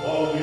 Our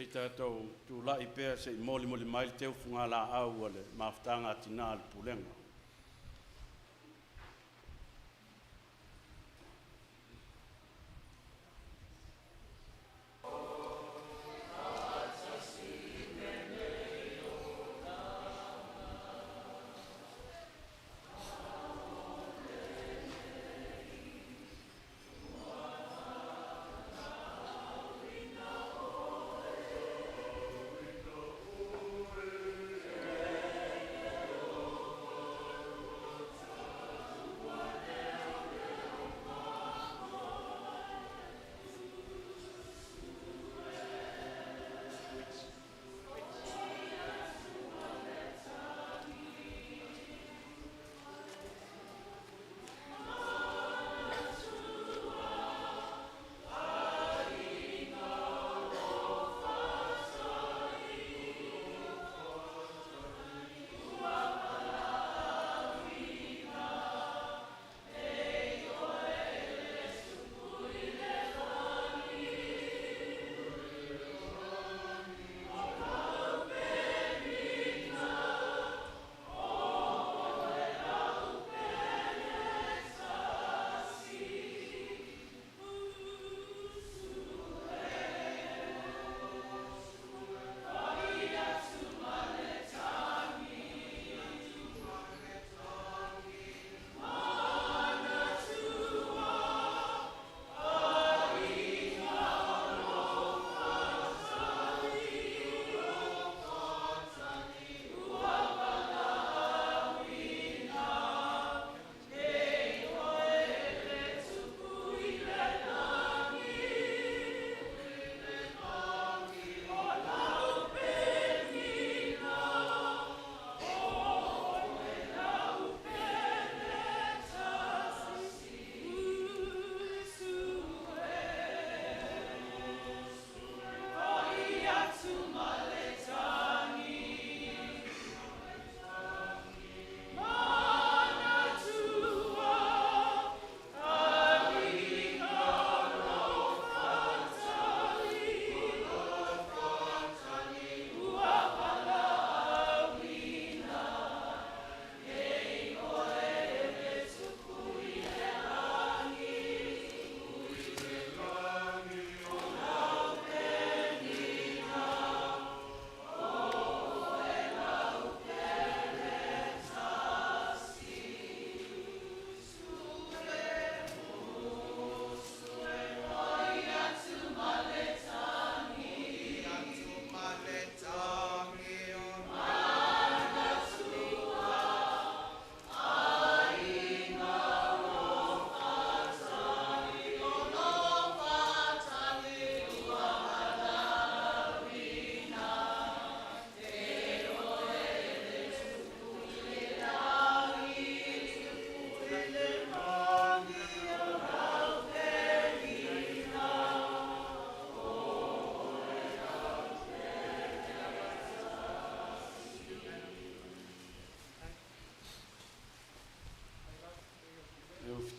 Pei tātou tu lai pēr se I moli mai teu funga la au ale maftanga tina al pulenga.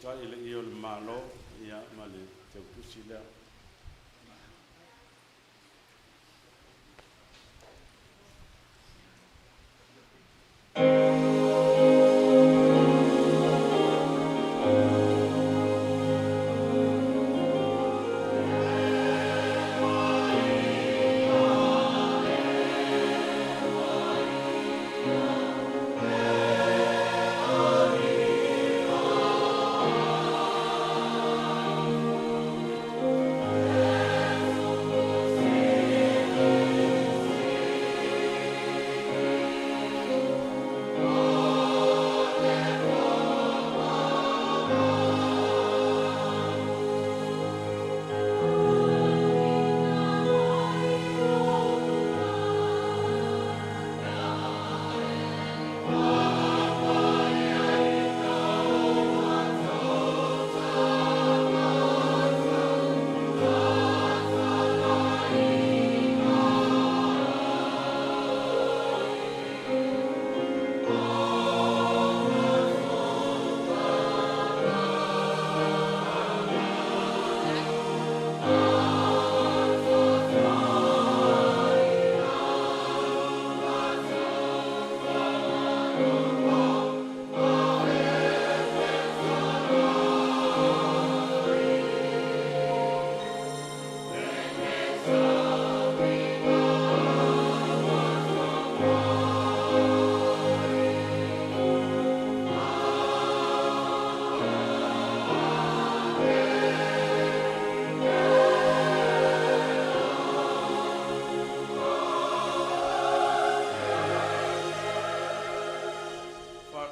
Tai le io le malo ia male te pusila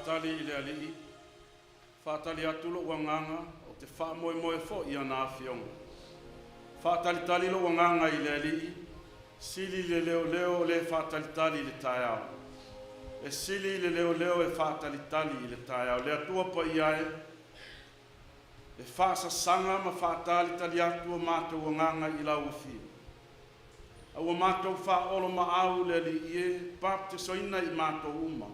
whaatali i le alii, whaatali atu lo wanganga, o te wha moe moe fo i ana awhionga. Whaatali tali lo wanganga i le alii, sili le leo leo le whaatali tali i le tae au. E sili le leo leo e whaatali tali i le tae au. Le atua pa i ae, e whaasa sanga ma whaatali tali atu o mātou wanganga i lau whiu. Au o mātou wha olo ma au le li ie, pap te soina i mātou uma.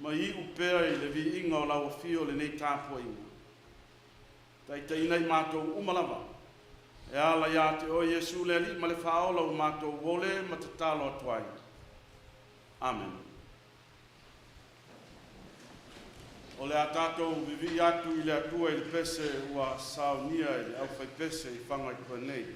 Ma i upea i le vi inga o lau whiu le nei tāpua inga. Tai te ina i mātou umalawa. E ala ia te o Jesu le li ma le wha ola o mātou wole ma te talo atuai. Amen. O le a tātou vivi atu i le atua i le pese ua Sauniga i le au whai pese i Fagaitua nei.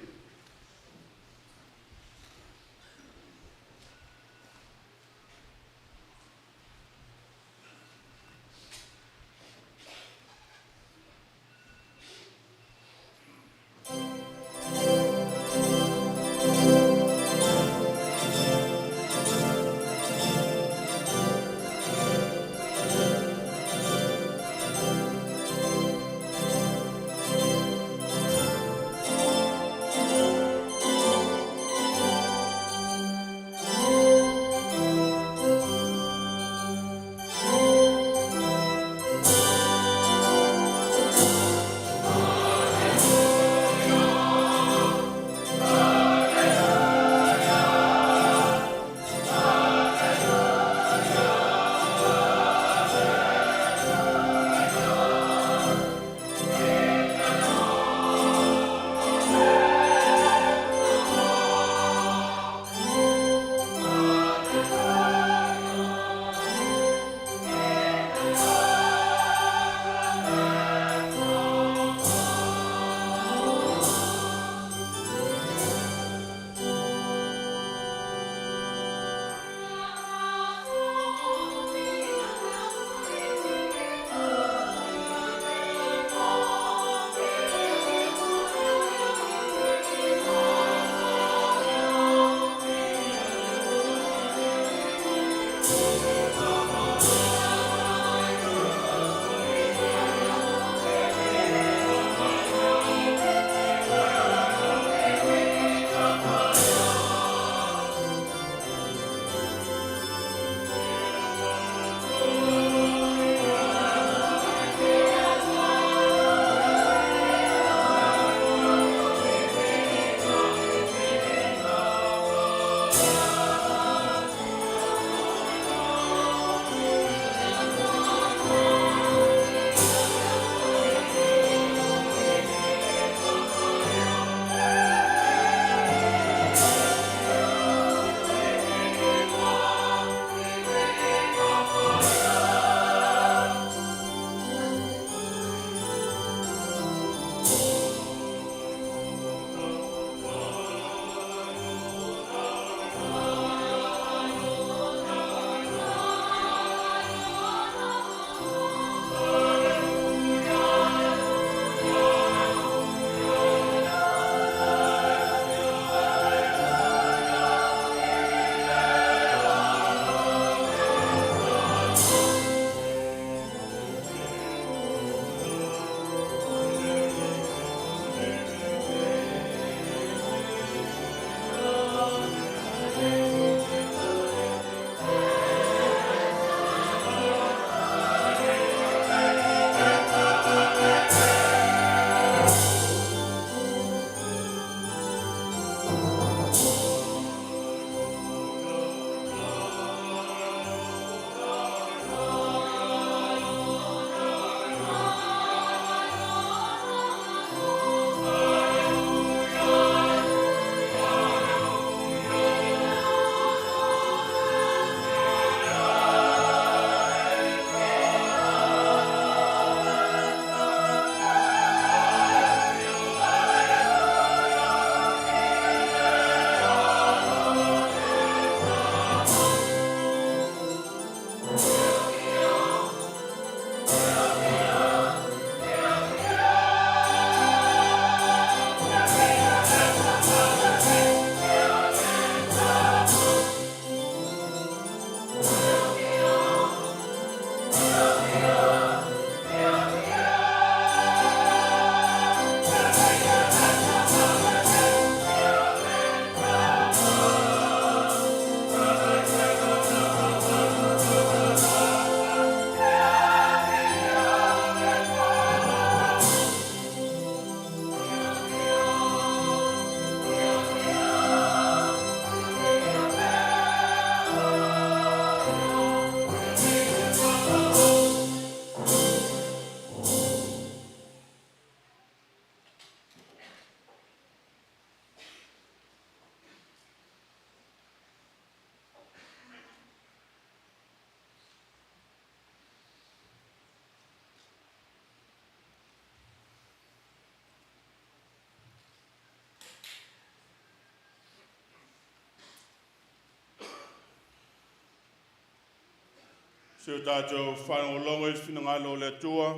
Se o tātou whanau longa i whinangalo le tua,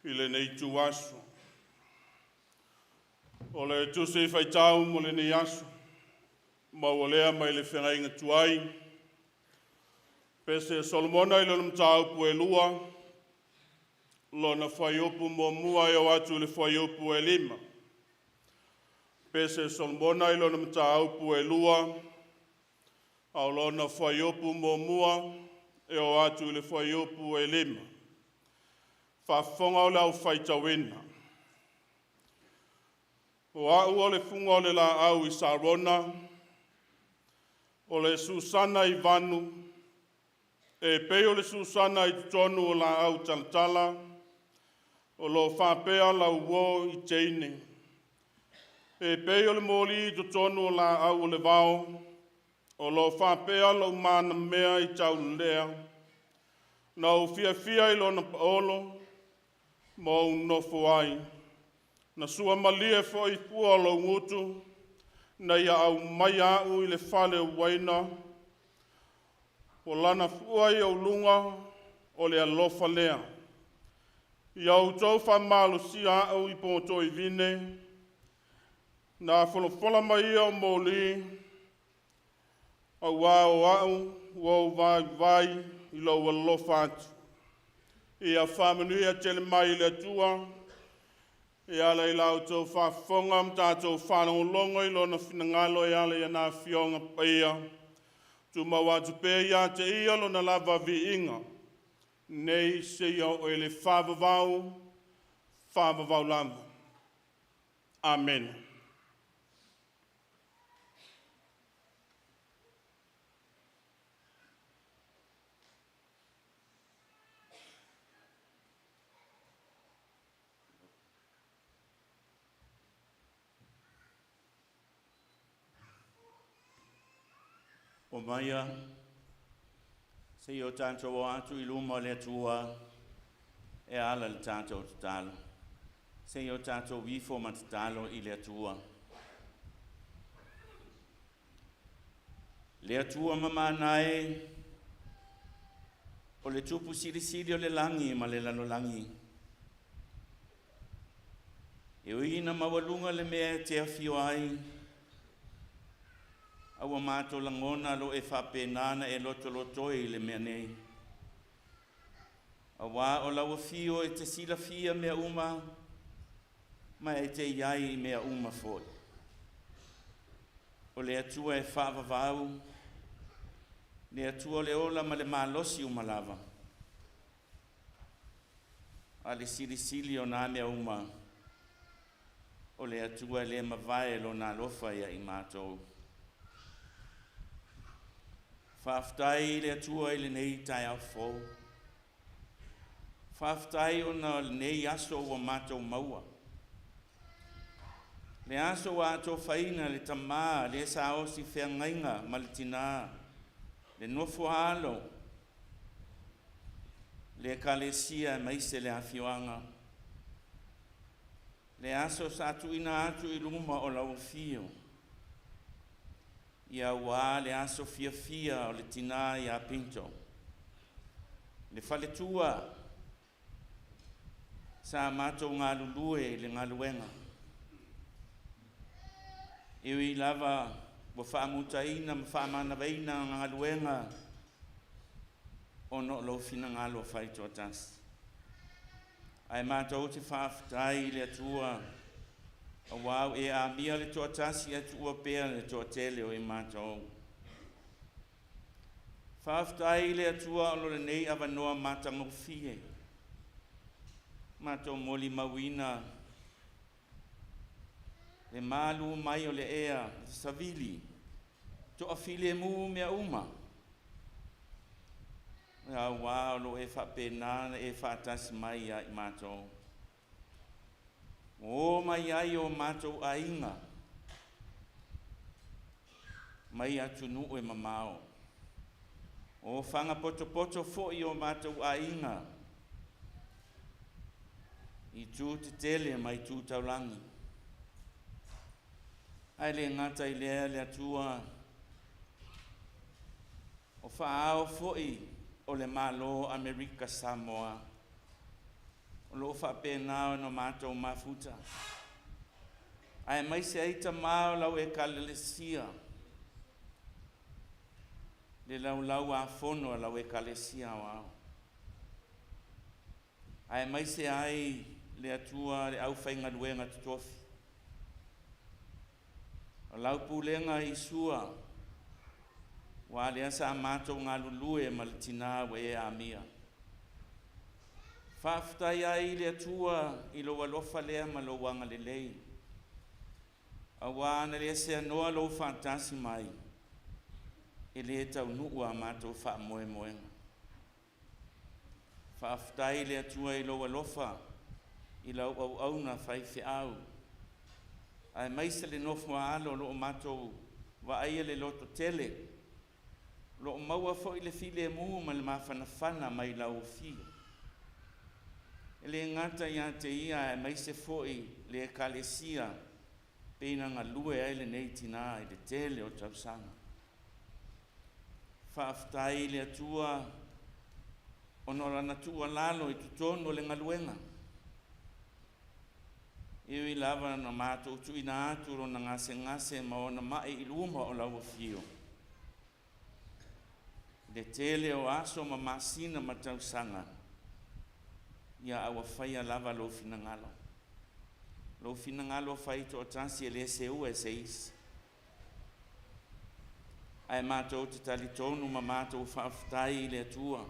i le nei tu aso. O le tu se i whaitau mo le nei aso, mau o lea mai le whengainga tuai, pese Solomona i lona mtau pu e lua, lona whaiopu mo mua e o atu le whaiopu e lima. Pese Solomona i lona mtau pu e lua, au lona whaiopu mo mua e o atu le whaiopu e lima. Whafonga o lau whaitawina. O au o le funga o le la au i Sarona, o le Susana i Vanu, e peo le Susana i tonu o la au Taltala, o lo whapea la uo i Teine. E peo le moli i tonu o la au o le vao, o lo whapea la umana mea i taulea, na u fia i lona paolo, mo unofo ai. Na sua malie fo i pua lo ngutu, na ia au mai au i le whale waina, o lana fua i au lunga o le alofa lea. I au tau whamalu si au i poto i vine, na wholofola mai au moli, au au vai i lau alofa atu. I a whamanui a tele mai le tua, i ala i lau tau whafonga mtātou whanau longa i lona whinangalo i ala i ana whionga paia. Tu mawatu pē ia te ia lona lava vi inga. Nei se ia o ele whavavau lama. Amen. O maia, se o tātou o atu i luma le tua, e ala le tātou tatalo. Se o tātou wifo matatalo i le tua. Le tua mamanae, o le tupu siri o le langi ma le lalo langi. E uina mawalunga le mea te awhio ai, aua mātou langona lo e whapenana e loto i le mea nei. Awa o laua fio e te sila fia mea uma, ma e te iai mea uma foi. O le atua e whaavavau, le atua le ola ma le malosi uma lava. A le sili o nā mea uma, o le atua le mawai lo nā lofa ia i mātou. Whaftai le atua i le nei tai au fōu. Whaftai o na le nei aso o mātou maua. Le aso o ato whaina le tamā, le sa o si whengainga ma le tina, le nofo halo, le kalesia maise le awhioanga. Le aso sa atu ina atu i luma o lau fio. Ia wā le aso fia o le tina ia PINTO. Le whale tua, sa mātou ngā lulue le ngā luenga. Iwi lava, wa whaamutaina, ma whaamana veina ngā luenga, o no lo fina ngā lo whaitua tas. Ai mātou te whaafitai le atua, Awau e a mia le toa tasi e tua pea le toa tele o i mātou. Whaftai le atua o le nei awa noa mātango fie. Mātou moli mawina. Le malu mai o le ea, savili. Toa file mu mea uma. Awau lo e whapena e whatasi mai a i mātou. O mai ai o mātou ainga. Mai atu nu e mamao. O whanga poto fo i o mātou ainga. I tū te tele mai tū taulangi. Ai le ngata i lea le atua. O whaao fo i o le malo Amerika Samoa. O lo whapena o no mātou mafuta. Ai mai se aita mao lau e kalelesia. Le lau a fono lau e kalesia wao. Ai mai se ai le atua le au whainga luenga tutofi. O lau pulenga i sua. Wa le asa mātou ngā lulue malitina we e amia. Whaftai ai le atua i lo walofa lea ma lo wanga le lei. A wana le se anoa lo fantasi mai. E le tau nua mātou wha moe moenga. Whaftai le atua i lo walofa i lau au auna whaife au. Ai maise le nofu alo lo mātou wa aia le loto tele. Lo maua fo i le file mu ma le mawhanawhana mai lau fia. Ele ngata ia te ia e maise fo i le kalesia pena ngā lue ai le nei tina i le tele o tausanga. Whaaftai le atua onora na tua lalo i tutono le ngaluenga. Iwi lava na mātou tu ina aturo na ngase ma ona mai i luma o lau fio. Le tele o aso ma masina ma tausanga. Ia awa whaia lava lo finangalo. Lo finangalo whai to atansi e le se ua se isi. Ai mātou te talitonu ma mātou whaaftai le atua.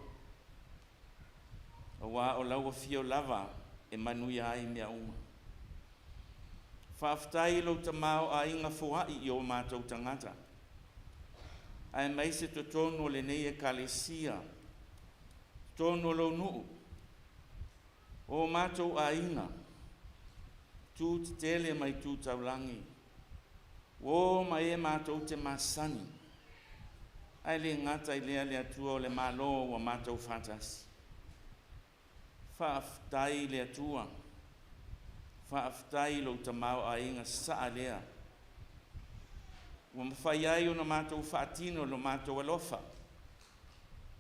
O wā o lau fio lava e manuia ai mea uma. Whaaftai lo tamau a inga fuai i o mātou tangata. Ai maise to tono le nei e kalesia. Tono lo nuu. O mātou a inga. Tu te tele mai tu taulangi. O mai e mātou te masani. Ai le ngata i lea le atua o le malo wa mātou fatasi. Whaaftai le atua. Whaaftai lo tamau a inga saa lea. Wa mawhai ai o na mātou whaatino lo mātou alofa.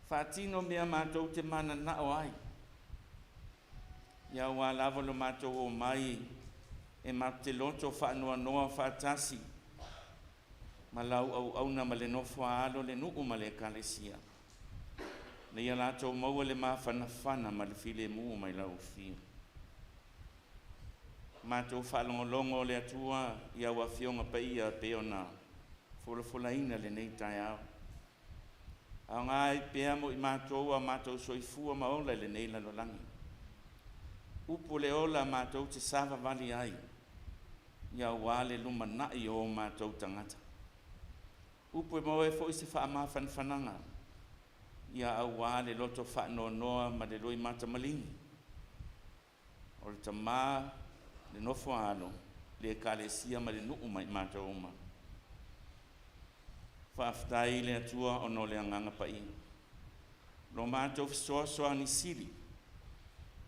Whaatino mea mātou te mana nao ai. Ia wā lava lo mātou o mai e mate loto whaanoa noa whaatasi. Ma lau au na ma le nofua alo le nuu ma le kalesia. Le ia lātou maua le mawhanawhana ma le file mu mai lau fia. Mātou whaalongolongo le atua ia wa fionga paia peona. Fula ina le nei tai au. Au ngai pea mo i mātou a mātou soifua maola le nei lalolangi. Upo le ola mātou te sava vali ai. Ia wale luma nai o mātou tangata. Upo e moe fo i se wha mawhanwhananga. Ia au wale loto whaanoa noa ma le roi mata malingi. O le tamā le nofo alo le kalesia ma le nuu mai mātou uma. Whaaftai le atua ono le anganga pai. Lo mātou fisoa ni siri.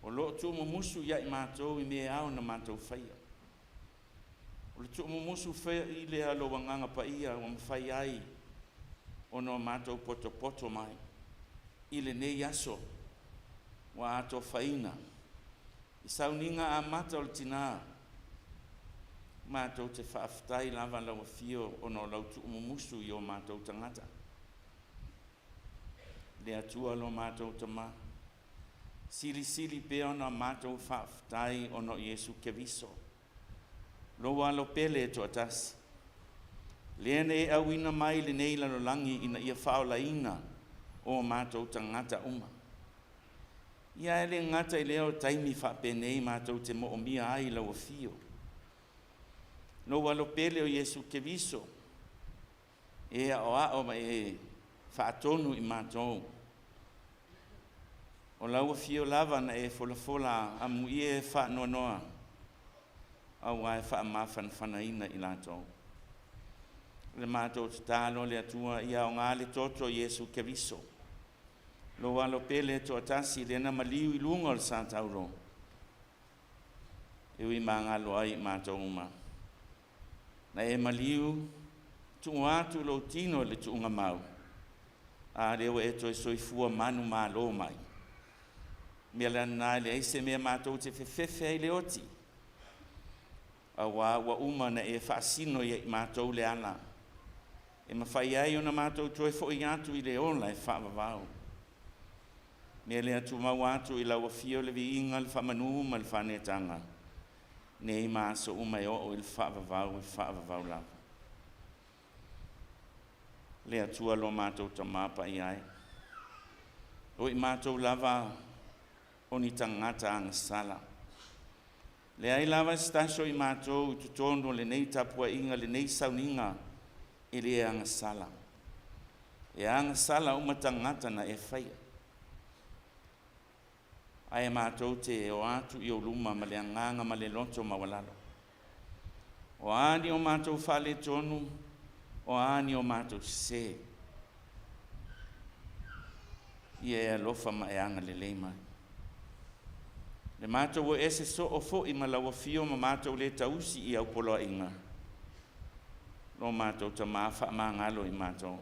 O lo tu musu ia i mātou i mea au na mātou whaia. O le tu musu whaia i le alo wanganga paia o mwhai ai o no mātou poto mai. I le nei aso wa ato whaina. I Sauniga a mata o le tina. Mātou te whaaftai lava lau fio o no lau tu musu i o mātou tangata. Le atua lo mātou tama. Sili pe ona mātou whaaftai o no Iesu keviso. Lo walo pele to atas. Lene e awina mai le nei lano langi ina ia whaola ina o mātou tangata uma. Ia ele ngata i leo taimi whapenei mātou te mo omia ai lau fio. No walo pele o Iesu keviso. E o a ma e whaatonu i mātou. O lau fio lava na e fola amu i e whaanoa noa. Au ai wha mawhanwhanaina i lātou. Le mātou te tālo le atua ia o ngā le toto Iesu keviso. Lo walo pele to atasi le na maliu i lunga o le sātauro. E ui māngalo ai mātou uma. Na e maliu tu atu lo tino le tuunga mau. a leo e toi soifua Malumalu mai. Mea lana le aise mea mātou te whewhewhe ai le oti. A wa uma na e whaasino i mātou le ala. E mawhai ai o na mātou toi fo i atu i le ola e whaavavau. Mea le atu mau atu i laua fio le vi inga le whamanu ma le whanetanga. Ne i māso uma e o il whaavavau lava. Le atua lo mātou ta mapa i ai. O i mātou lava o ni tangata anga sala. Le ai lava stasio i mātou i tutono le nei tapua inga le nei sauninga i le anga sala. E anga sala uma tangata na e whaia. Ai mātou te o atu i o luma ma le anganga ma le loto mawalalo. O ani o mātou whale tonu, o ani o mātou se. Ia e alofa ma e anga le leimai. Le mātou o ese so o fo i malawa fio ma mātou le tausi i au polo inga. No mātou ta maa wha maa ngalo i mātou.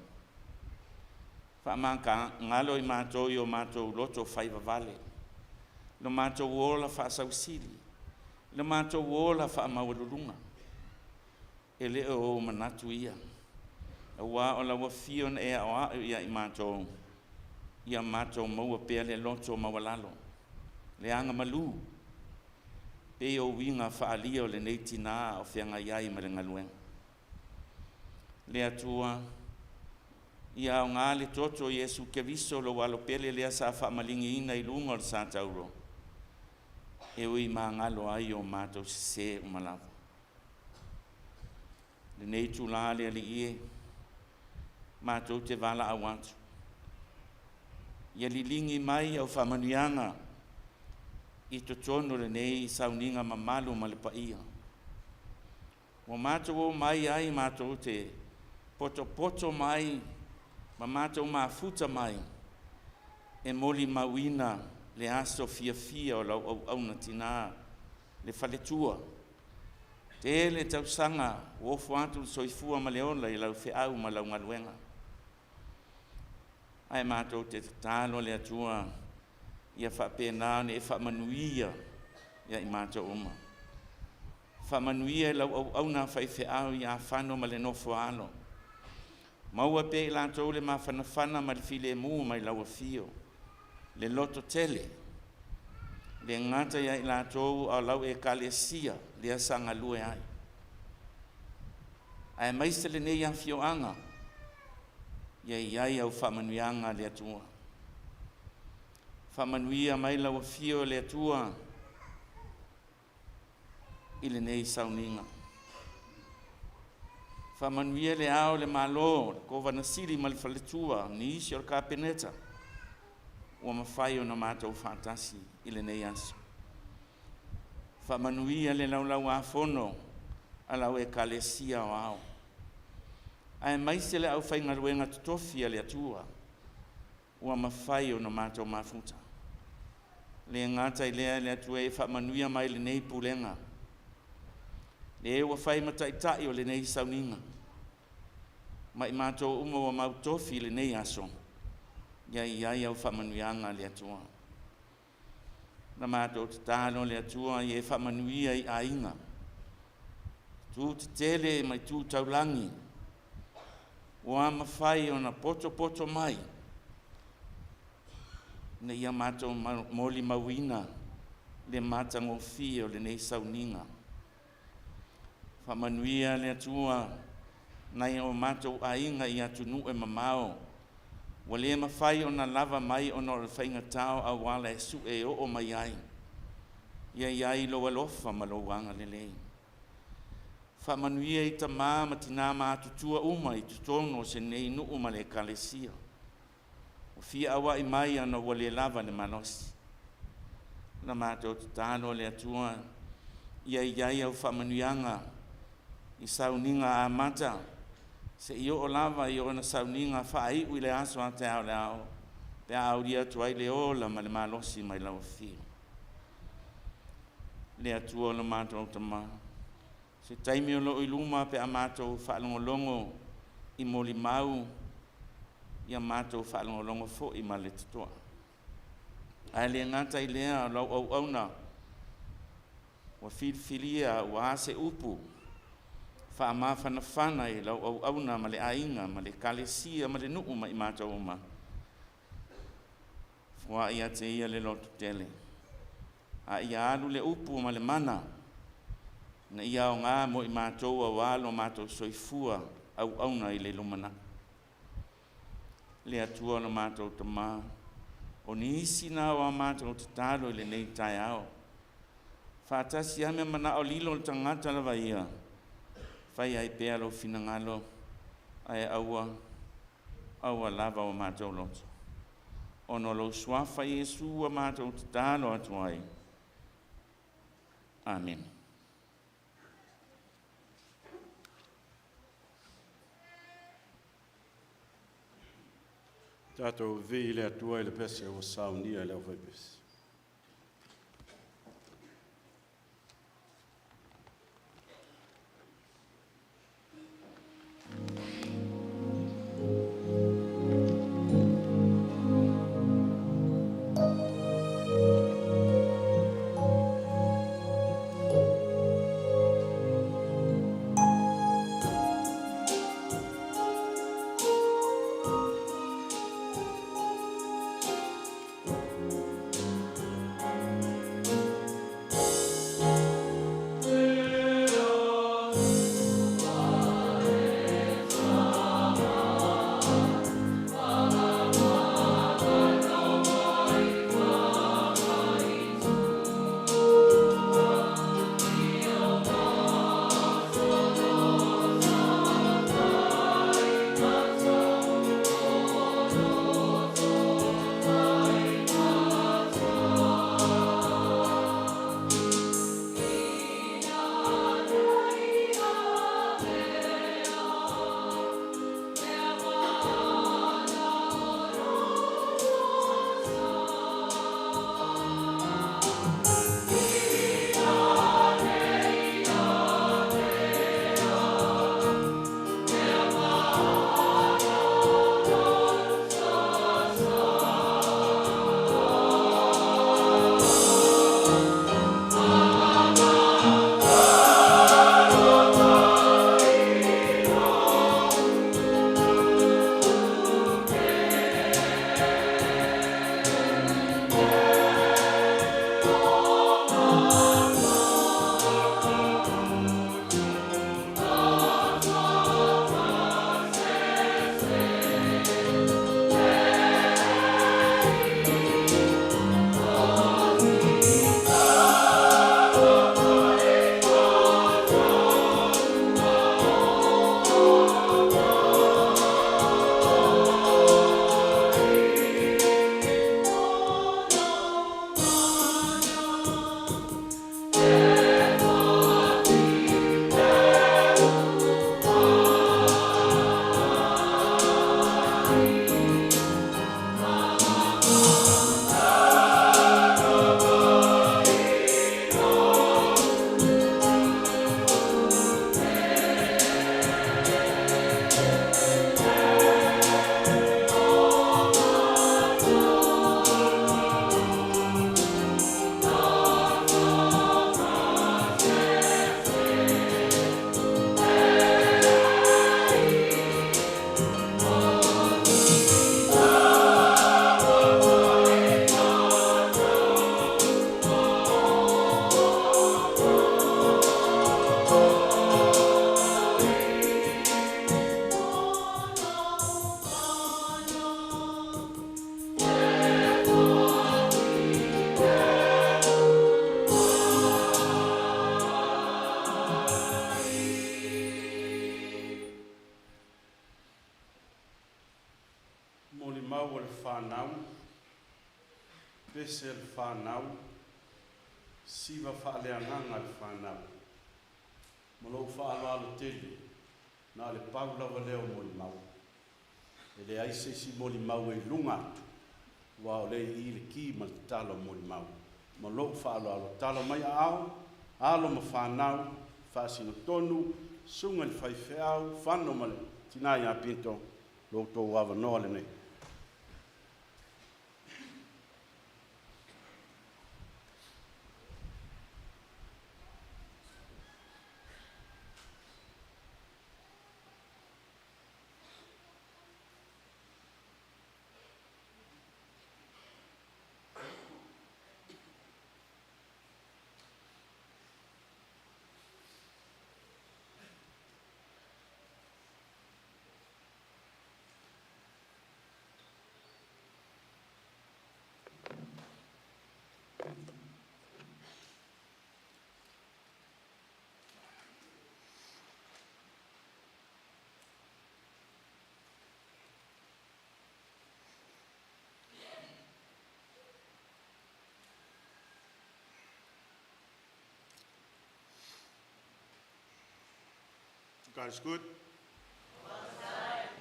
Wha maa ngalo i mātou i o mātou loto FAIIVAE. No mātou wola wha sausili. No mātou wola wha mawalurunga. E le o manatu ia. A wā o lawa fio na e a oa ia i mātou. Ia mātou maua pea le loto mawalalo. Le anga malu. Pe o winga whaalia o le neitina o whianga iai ma le ngaluenga. Le atua. Ia o ngā le toto Yesu ke viso lo walo pele lea sa whaamalingi ina i lunga o sa tauro. E ui mā ngalo ai o mātou se umalawa. Le nei tu la le ali ie. Mātou te wala awatu. Ia lilingi mai au whamanianga. I to tono le nei Sauniga mamalu ma le paia. Wa mātou o mai ai mātou te poto mai, ma mātou mafuta mai, e moli mawina le aso fia o lau au na tina, le whaletua. Te le tausanga, wofu atu soifua ma le ola i lau whiau ma lau ngaluenga. Ai mātou te talo le atua, ia whapena ne e whamanuia ia i mātou uma. Whamanuia lau au na whaiwheau i a FANO ma le nofo alo. Maua pe i lātou le mawhanawhana ma le file mu mai lau a fio. Le loto tele. Le ngata ia i lātou au lau e kalesia le asanga lue ai. Ai maise le nei a fio anga. Ia iai au whamanuianga le atua. Whamanuia mai lau a fio le atua. I le nei Sauniga. Whamanuia le ao le malo, ko vanasiri ma le whaletua, ni isi o ka peneta. Ua mawhai o na mātou whātasi i le nei aso. Whamanuia le lau a fono, a lau e kalesia o ao. Ai maise le au whaingaruenga tutofi a le atua. Ua mawhai o na mātou mafuta. Le ngata i lea le atua e whamanuia mai le nei pulenga. Le e ua whai mataitai o le nei Sauniga. Mai mātou uma wa mautofi le nei aso. Iai au whamanuianga le atua. Na mātou te tālo le atua i e whamanuia i ainga. Tu te tele mai tu taulangi. Ua mawhai o na poto mai. Na ia mātou moli mawina le matangofi o le nei Sauniga. Whamanuia le atua, nai o mātou ainga i TUNU e mamao. Wa le mawhai o na lava mai o na whainga tau a wala e su e o mai ai. Ia iai lo alofa ma lo wanga le lei. Whamanuia i ta mā tina mātutua uma i tutono se nei nu uma le kalesia. O fia awa i mai ana wa le lava le manosi. Na mātou tālo le atua, ia iai au whamanuianga, i Sauniga a mata, se i o lava i o na Sauniga whai ui le aso a te ao le ao, pe a auria tuai le ola ma le malosi mai lau fio. Le atua lo mātou tama, se taimi o lo i luma pe a mātou whaalongolongo i Malumalu, ia mātou whaalongolongo fo I ma le tutoa. Ai le ngata I lea lau au na wa filfilia wa ase upu fa ma fana I lau au na ma le ainga ma le kalesia ma le nuu ma I mātou ma. Fua ia te ia le lotu tele. A ia alu le upu ma le mana. Na ia o ngā mo I mātou a walo mātou soifua au na I le lumana. Le atua na mātou tama. O ni isi na wa mātou te talo I le nei tai ao. Whātasi ame mana o lilo le tangata la vaia. Whai ai pēa lo fina ngalo. Ai aua lava o mātou loto. Ono lo swafa Yesu a mātou te talo atuai. Amen. Tātou vei le atua I le pese o Sauniga le au FAIIVAE. Malumalu o le whanau, pese le whanau, siva whaaleanganga le whanau. Malou whaaloalo tele, na le paulawa leo Malumalu. E le aise si Malumalu e lunga atu, wa o le I le ki ma le talo Malumalu. Malou whaaloalo talo mai au, alo ma whanau, whaasino tonu, sunga le FAIIVAE au, FANO ma le tina ia PINTO, lo tō wawa noa le nei. God is good.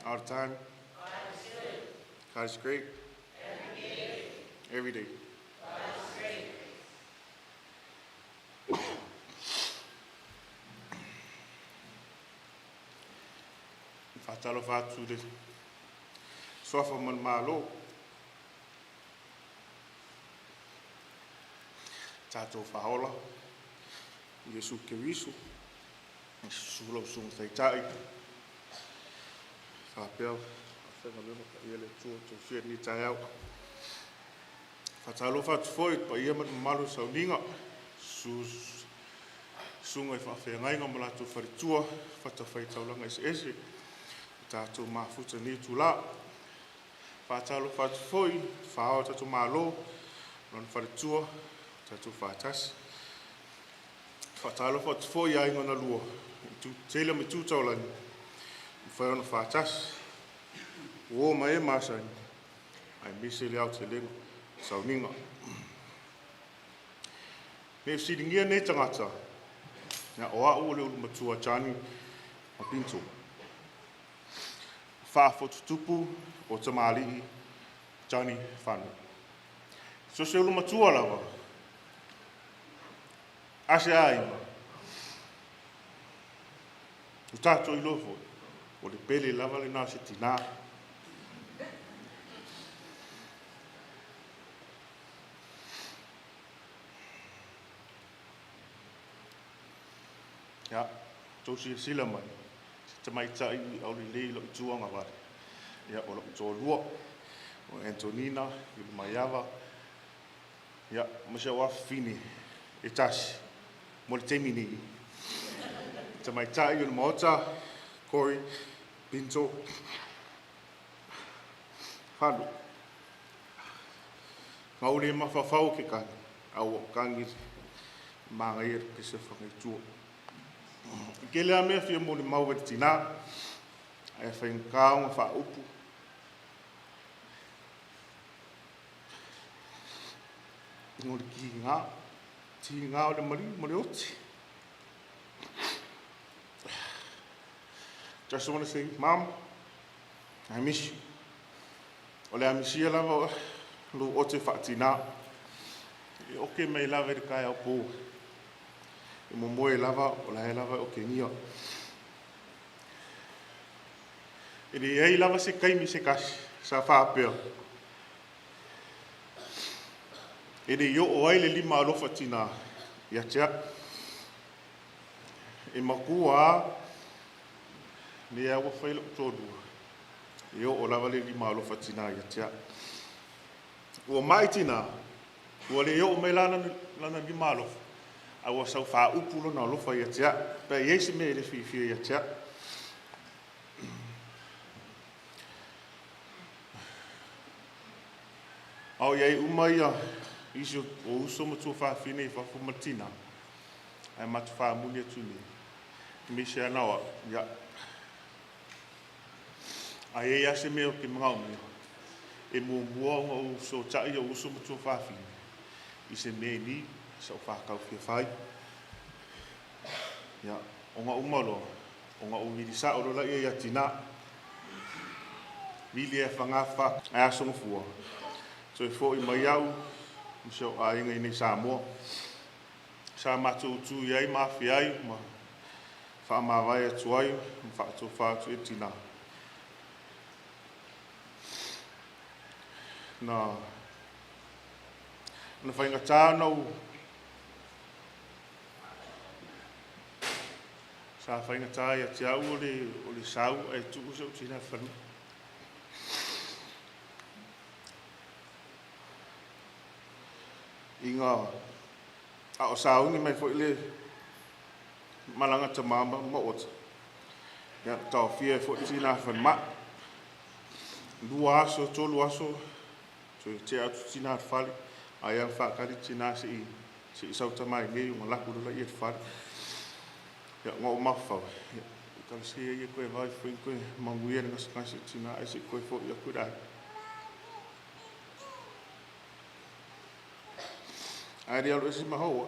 All the time. God is great. Every day. Fatalo fatu de sofa Malumalu. Tato faola. Yesu Keriso. Sulo sung tai. Fapel. Fengalema ele tu fiet ni tai au. Fatalo fatu foi pa ia Malumalu Sauniga. Sunga e whawhengai ngā malatu wharitua, whatawhai taulanga ese. Tātou mafuta ni tula. Whātalo whatu foi, whāo tātou mālo, non wharitua, tātou whātasi. Whātalo whatu foi ai ngana lua. Teila me tūtaulani. Whaiona whātasi. Wō mai e māsai. Ai miseli au te lenga. Sauniga. Me siringia ne tangata. Nga oa ule matua chani a PINTO. Whaafotu tupu o tamali chani FANO. So se ulu matua lawa. Ase ai. Utato I lofo. O le pele lava le nasi tina. Ya, tosi sila mai. Te mai tai au li lei lo tuanga wa. Ya, o lo tolua. O Antonina, I Maiava. Ya, masha wa fini. E tasi. Mo le temini. Te mai tai o mota, Koi, PINTO. FANO. Ngaule ma fafau ke kan. Au kangi mangair ke se Fagaitua. Ke lea mea fia mo le mau e tina, e whaingkao ngā whaupu. Ngō le ki ngā, ti ngā o le mari oti. Just want to say, Mom, I miss you. O le amisia lava lo o te whaatina. E oke mei lava e kai au pō. E mo moe lava, o la he lava o ke ngia. E ni ei lava se kaimi se kasi, sa whaapea. E ni yo o aile lima alofa tina, ia tea. E makua, ni awa whaila utodua. E yo o lava le lima alofa tina, ia tea. Ua mai tina, ua le yo o me lana lima alofa. Awa sau wha upulo na lofa ia tea, pe yeisi me le whiwhia ia tea. Au iei umaia, isi o uso matua whawhine I whawhumatina, ai matu whaamuni atuni. Mise anawa, ia. Ai ei ase meo ke mga umia, e mua o uso tai o uso matua whawhine. Ise me ni, sa o whakau whia whai. Ia, o ngā umalo, o ngā umiri sa o rola ia tina. Vili e whangawha, ai asonga fua. So e fo I mai au, mseo a inga I nei Samoa. Sa matu utu iai, mawhi ai, ma wha mawai atu ai, ma wha atu e tina. Na whainga tānau, sa whainga tāia te au o le sau e tuku se o tina whanu. I ngā a o saungi mai fo I le malanga ta mama ma ota. Ia tau fia fo I tina whanu ma. Lua aso, tolu aso, so te atu tina whali. Ai am whakari tina se I sauta mai ngai o laku rola I whali. Ia ngā o mawhau. Tala se ia koe vai whain koe manguia nga sakasi tina ai se koe fo I a kurai. Ai rea lo esi mahoa.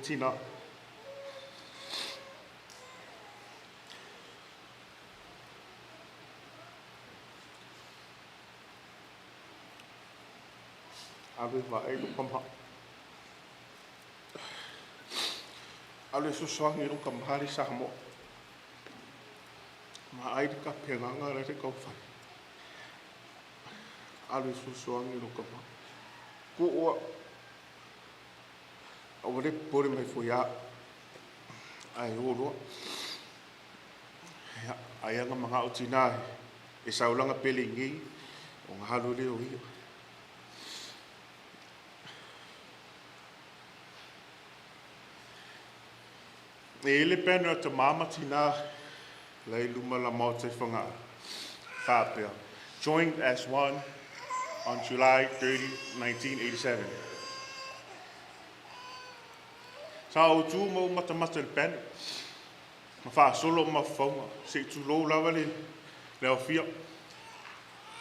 tina. Alu vai lu kamha. Alu susuangi lu kamhari sahmo. Ma ai ka penganga re te kaufai. Alu susuangi lu kamha. Ku o o le pore mai foi a ai oro. Ya ai nga mga utina e saulanga pelingi o ngalo le o ia. Ele pena te mama tina lei luma la mau te whanga whapea. Joined as one on July 30, 1987. Sa o tū mau matamata le pena. Ma wha solo ma whaunga. Se tu lou lawa le leo fia.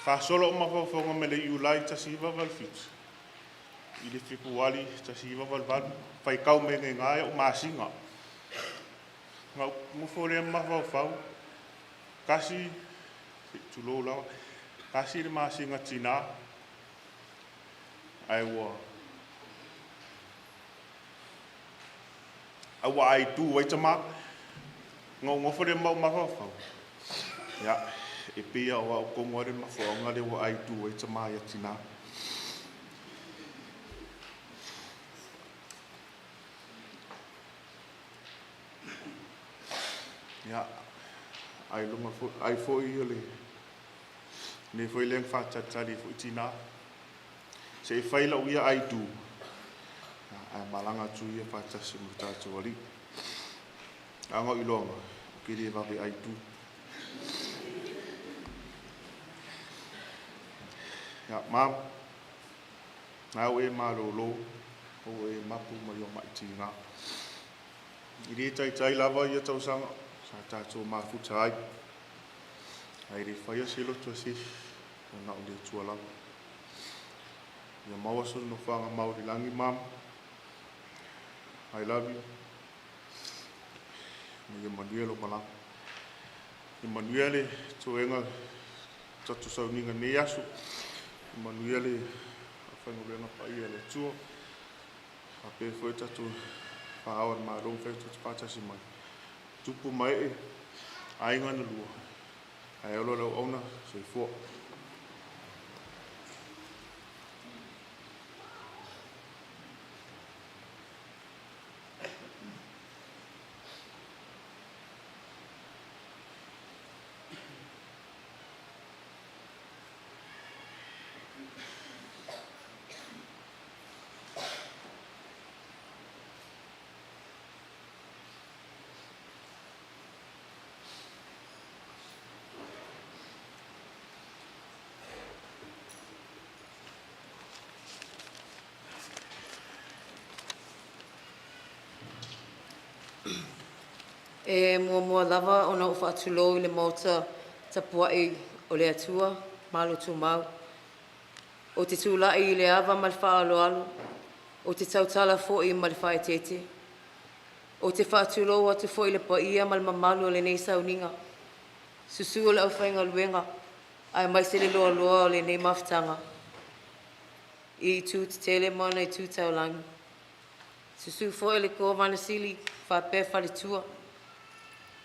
Wha solo ma whaunga me le Ulua'i tasiva walfit. I le whipu wali tasiva walwali. Whai kau me ngai ngai o maasinga. Ngau mufore ma whau. Kasi tu lou lawa. Kasi le maasinga tina. Ai wa. Awa ai tu wai tama. Ngau ngofore mau ma whau. Ya, e pia o au kongore ma whaunga le wa ai tu wai tama ia tina. Ya, ai lunga ai foi le. Ne foi leng fa tali foi tina. Se faila uia ai tu. Ai malanga tu ia fa tasi muta tuali. Anga ilonga. Kiri va be ai tu. Ya mam. Na we malolo. O e mapu ma yo mai tinga. Iri tai lava ia tau sanga. Sa tātou mafuta ai. Ai re whaia se loto si. Na o le tualawa. Ia mawaso no whanga mauri langi mam. I love you. Ia manuele o malanga. Ia manuele toenga tatu Sauniga ne asu. Ia manuele a whangurenga paia le tua. A pe foi tatu whahawa ma rong whai tatu pātasi mai. Tupu mai e ainga na lua. Ai alo lau auna se fua. E mua lava ona o whaatulou le mota tapuai o le atua, Malotumau. O te tūlai i le awa ma le whaaloalo, o te tautala fo'i ma le whaetete. O te whaatulou atu fo'i le paia ma le mamalu o le nei Sauniga. Susu o le au whainga luenga, ai mai se le loa loa o le nei mafutanga. I tū te tele mana i tū taulangi. Susu fo'i le kua mana sili, whape whale tua.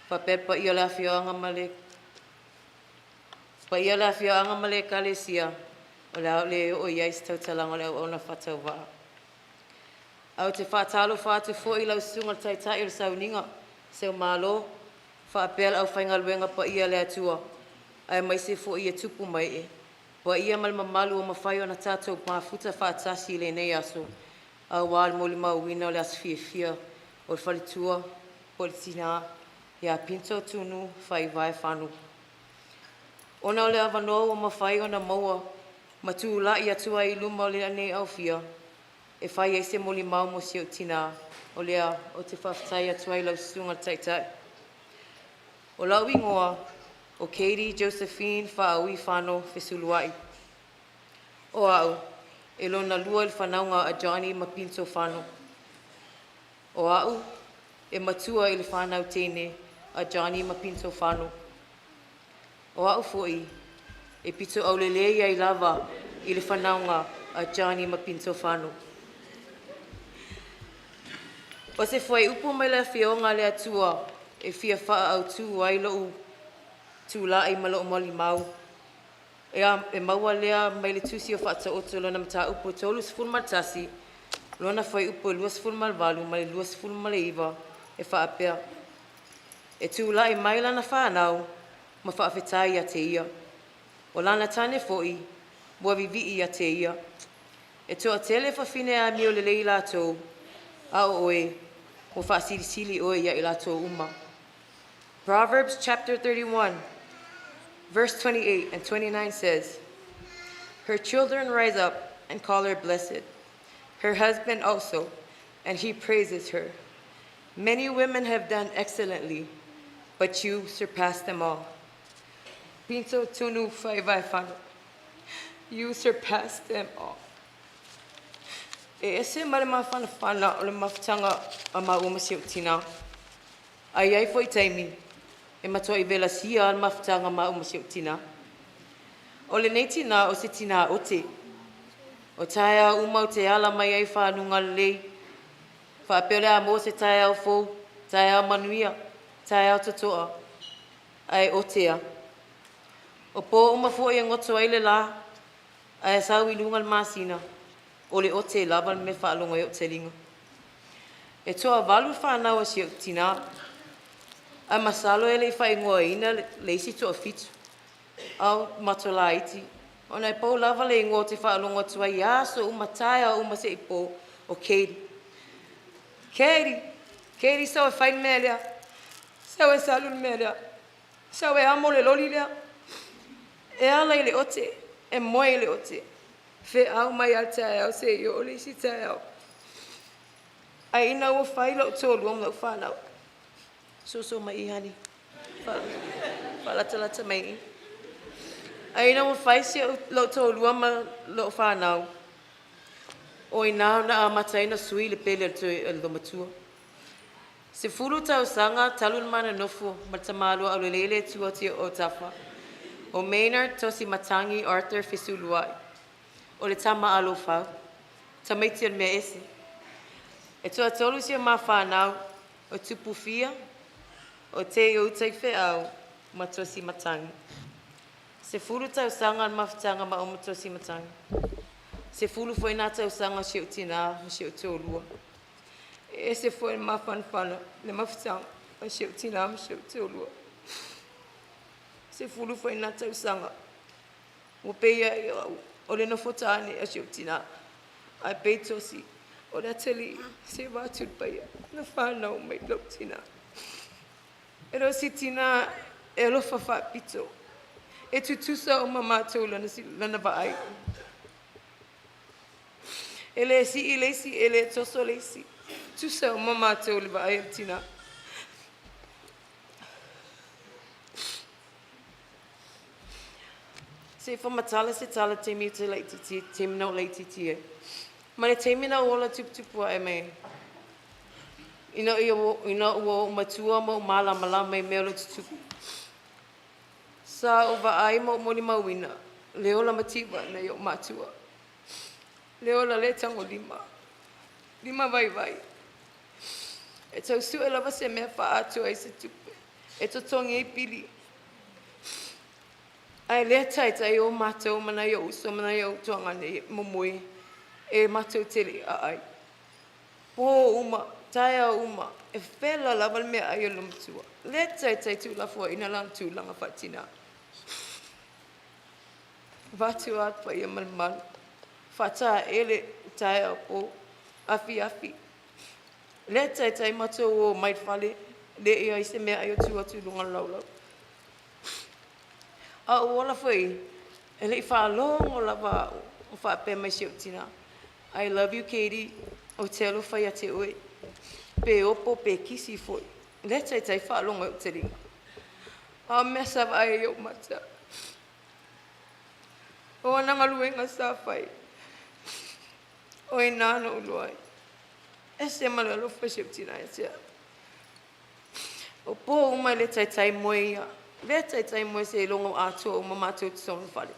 Papepa ia la fioanga male. Pa ia la fioanga male kalesia. O le o iais tautalanga le o na whatau waa. Au te whatalo whatu fo'i lau sunga taitai o Sauniga. Seu malo. Whapel au whainga luenga pa ia le atua. Ai mai se fo'i e tupu mai e. Pa ia mal mamalu o mawhai o na tātou mafuta whatasi le nei aso. Au wāl Malumalu wina o le asfia o le whalitua. O le tina. Ia PINTO TUNU FAIIVAE FANO. Ona o le awanoa o mawhai o na maua, ma tūla'i atua i luma o le anei au fia, e whai e se Malumalu mo si o tina, o lea o te whawhtai atua i lau sunga taitai. O lau ingoa, o Katie Josephine whaaui FANO Ulua'i. O au, e lona lua il whanaunga a Johnny ma PINTO FANO. O au, e matua i le whanau tēne a Johnny ma PINTO FANO. O au foi, e pito au lelei ai lava i le whanaunga a Johnny ma PINTO FANO. O se foi upo mai le whionga le atua e fia wha au tū ai lau tūla'i Malotumau. E maua lea mai le tusi o whaata oto lona mta upo tolu sifuru matasi, lona foi upo lua sifuru malvalu mai lua sifuru maleiva e whaapea. E tūla'i mai lana whanau ma whaafetai a te ia. O lana tane foi, mua vivi'i a te ia. E toa tele whawhine a mio le lei lātou, a o oe, o whaasiri oe ia i lātou uma. Proverbs chapter 31, verse 28 and 29 says, her children rise up and call her blessed, her husband also, and he praises her. Many women have done excellently, but you surpass them all. PINTO TUNU FAIIVAE FANO. You surpass them all. E ese mare mawhanawhana o le mawhtanga a mauma siu tina. Ai ai foi taimi, e matoa I vela sia al mawhtanga mauma siu tina. O le nei tina o se tina o te. O taia umau te ala mai ai whanunga lei. Whaapele a mo se taia o fou, taia o manuia, taia o totoa. Ai o tea. O po uma fo e ngoto ai le la, ai sau I lunga le masina. O le o te lava me whaalonga I o te linga. E toa walu whanau a si o tina. Ai masalo e le whaingoa ina le isi toa fitu. Au matola iti. O nei pou lava le ingo te whaalonga tua I aso umataia uma se ipo o Katie. Katie sau e whain mea lea. Sau e salun mea lea. Sau e amo le loli lea. E ala I le ote. E moe I le ote. Fe au mai al tae au se I o le isi tae au. Ai ina ua whai lau tōlu am lau whanau. So mai I hani. Whalatalata mai I. Ai ina ua whai se lau tōlu am lau whanau. O I nāu na a mataina sui le pele al tui al domatua. Se fulu tau sanga talun mana nofo matamalo au le lele tua tia o tafa. O Maynard tosi matangi Arthur fisu Ulua'i. O le tama alo whau. Tamaitian mea ese. E toa tolu sia ma whanau o tupu fia. O te I utai whe au ma tosi matangi. Se fulu tau sanga al mawhtanga ma o ma tosi matangi. Se fulu foi nā tau sanga si o tina ma si o tōlua. E se foi ma whanwhana le mawhtanga ma si o tina ma si o tōlua. Se fulu foi nā tau sanga. O peia I au. O le nofotane a si o tina. Ai pei tosi. O le ateli se wātud paia. Na whanau mai lau tina. E ro si tina e alofa whapito. E tutusa o mamatou lana vaai. E le si I leisi e le toso leisi. Tusa o mamatou le vaai tina. Se whamatala se tala te mi te leiti te minau leiti tie. Ma le te mina ola tuputupua e mei. Ina ua matua mo mala mai mea lo tutupu. Sa o vaai mo moni mawina. Le ola matiwa na I o matua. Le ola le tango lima. Lima vai. E tau su e lava se mea wha atu ai se tupe. E totongi I pili. Ai lea tai o mātou mana I o uso mana I o tuanga nei momoi. E mātou tele a ai. Po uma, taia uma. E whela lava mea ai o lumtua. Lea tai tu lafua ina lang tu langa whatina. Vatu atwa I a Malumalu. Whata ele taia o afi. Lea tai mātou o maitwhale. Le ia I se mea ai o tu lunga laulau. A ola foi, e lei whaalongo lava o whaape mai si o tina. I love you, Katie, o te alo whai a te oe. Pe opo, pe kisi foi. Le tai whaalongo o te ringa. A mea sa vai o mata. O ananga luenga sa whai. O e nana Ulua'i. E se malalo fa se tina e se. O po uma le tai moia. Le tai moia se longo ato o mama to son fale.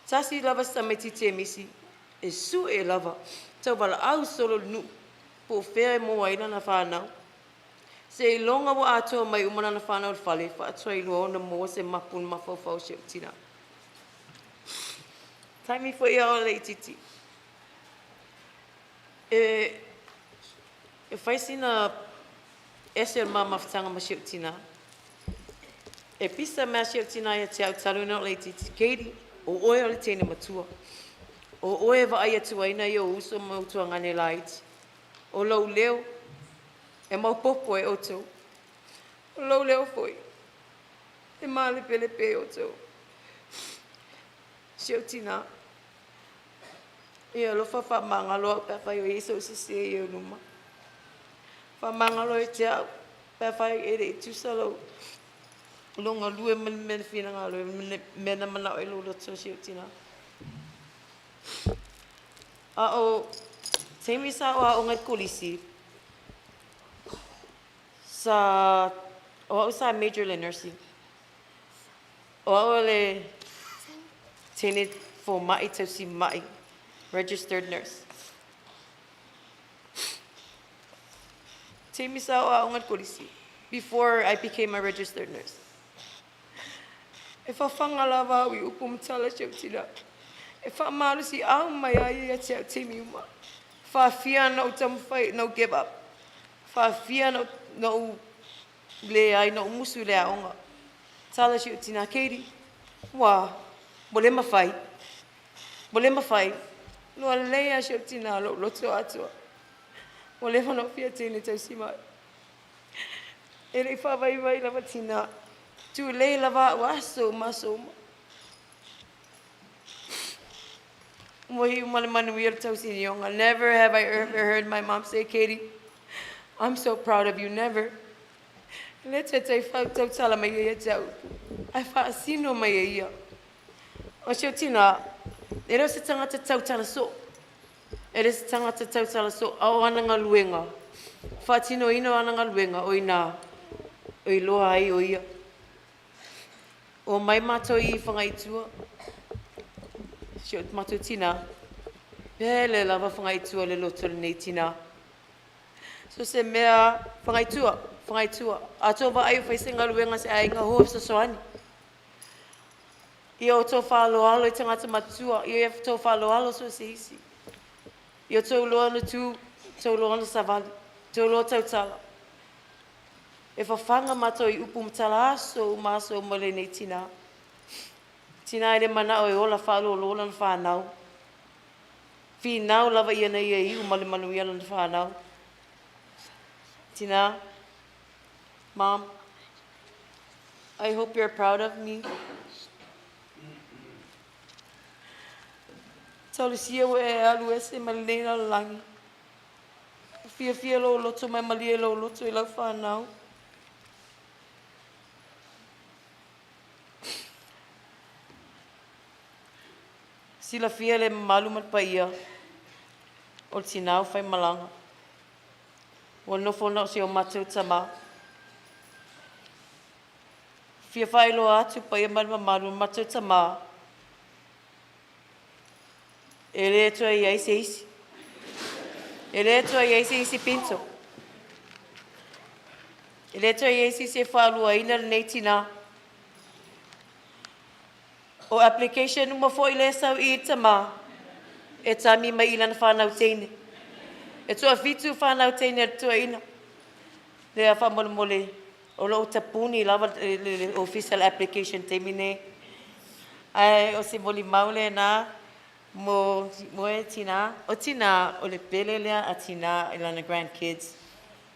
Tasi lava sta meti te misi. E su e lava. Tau wala au solo nu. Po fere mo aina na whanau. Se longa wa ato mai umana na whanau fale. Fa atua i loa na mo se mapun mafau se tina. Taimi fo ia o le titi. E faisina ese mama ftanga ma se tina. E pisa me se tina ia te au talu na le titi. Katie, o oe o le tene matua. O oe va ai atua ina i o uso mautua ngane laiti. O lau leo, e mau popo e oto. O lau leo foi. E male pele pe oto. Se tina. Ia lo fa mangalo pe fa yo iso se yo numa. Fa mangalo e te au. Pe fa e tu salo. Longa lue men fina ngalo men mana e lo to se tina. A o temi sa o ngai kolisi. Sa o sa major le nursing. O le tene for mai to si mai. Registered nurse. Temi sa o ngai kolisi. Before I became a registered nurse. E fa fangalava wi upum tala cheptila. E fa malu si au mai ai e te temi uma. Fa fia no tam fight no give up. Fa fia no le ai no musu le aonga. Tala cheptina Katie. Wa bolema fai. Bolema fai. No le a cheptina lo to atua. Bolema no fia tene te sima. Ele fa vai la vatina. Tu le lava waso maso. Never have I ever heard my mom say, Katie, I'm so proud of you. Never. Let's say tala mai ia tau. Ai fa sino mai ia. O se tina. Era se tangata tau tala so. Era se tangata tau tala so. Au ananga luenga. Fa tino ino ananga luenga o ina. O Ulua'i o ia. O mai mato I Fagaitua. Shot mato tina. Pele lava Fagaitua le loto nei tina. So se mea Fagaitua. Ato va ai fai singa luenga se ai nga ho so soani. Io to falo alo I tangata matua. Io to falo alo so se isi. Io to loa no tu. To loa no savali. To loa tau tala. E whawhanga mato I upu mtala aso maso mole nei tina. Tina ele mana o e ola whalo lola na whanau. Whinau lava ia nei e iu Malumalu ia na whanau. Tina, Mom, I hope you're proud of me. Taulesia o e alu ese malina langi. Fia lo loto mai malia lo loto I lau whanau. Sila fia le malumat paia. O tinau fai malanga. O nofo na si o matau tama. Fia fai lo atu paia malu matau tama. Ele etua I ai se isi. Ele etua I ai se isi PINTO. Ele etua I ai se isi Ulua'i nei tina. O application uma foi le sau I tama. E tami mai ilana whanau teine. E tua fitu whanau teine tua ina. Le a whamole. O lo tapuni lava le official application temine. Ai o se moli maule na mo e tina. O tina o le pele lea a tina ilana grandkids.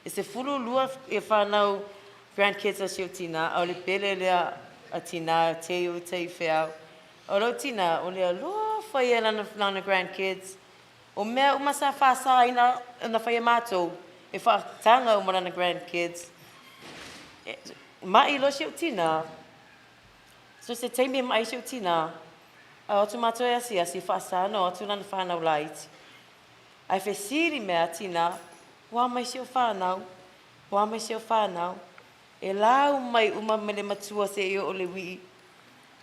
E se fulu lua e whanau grandkids a sio tina. O le pele lea a tina te o te I whiau. O lo tina, o lea loa whaia lana grandkids. O mea umasa whasa ina whaia mātou. E whaatanga o lana grandkids. Mai lo siu tina. So se teimi mai siu tina. A otu mātou e asi whasa no otu lana whanau laiti. Ai whesiri mea tina. Wa mai se o whanau. Wa mai se o whanau. E lau mai uma mele matua se i o le wii.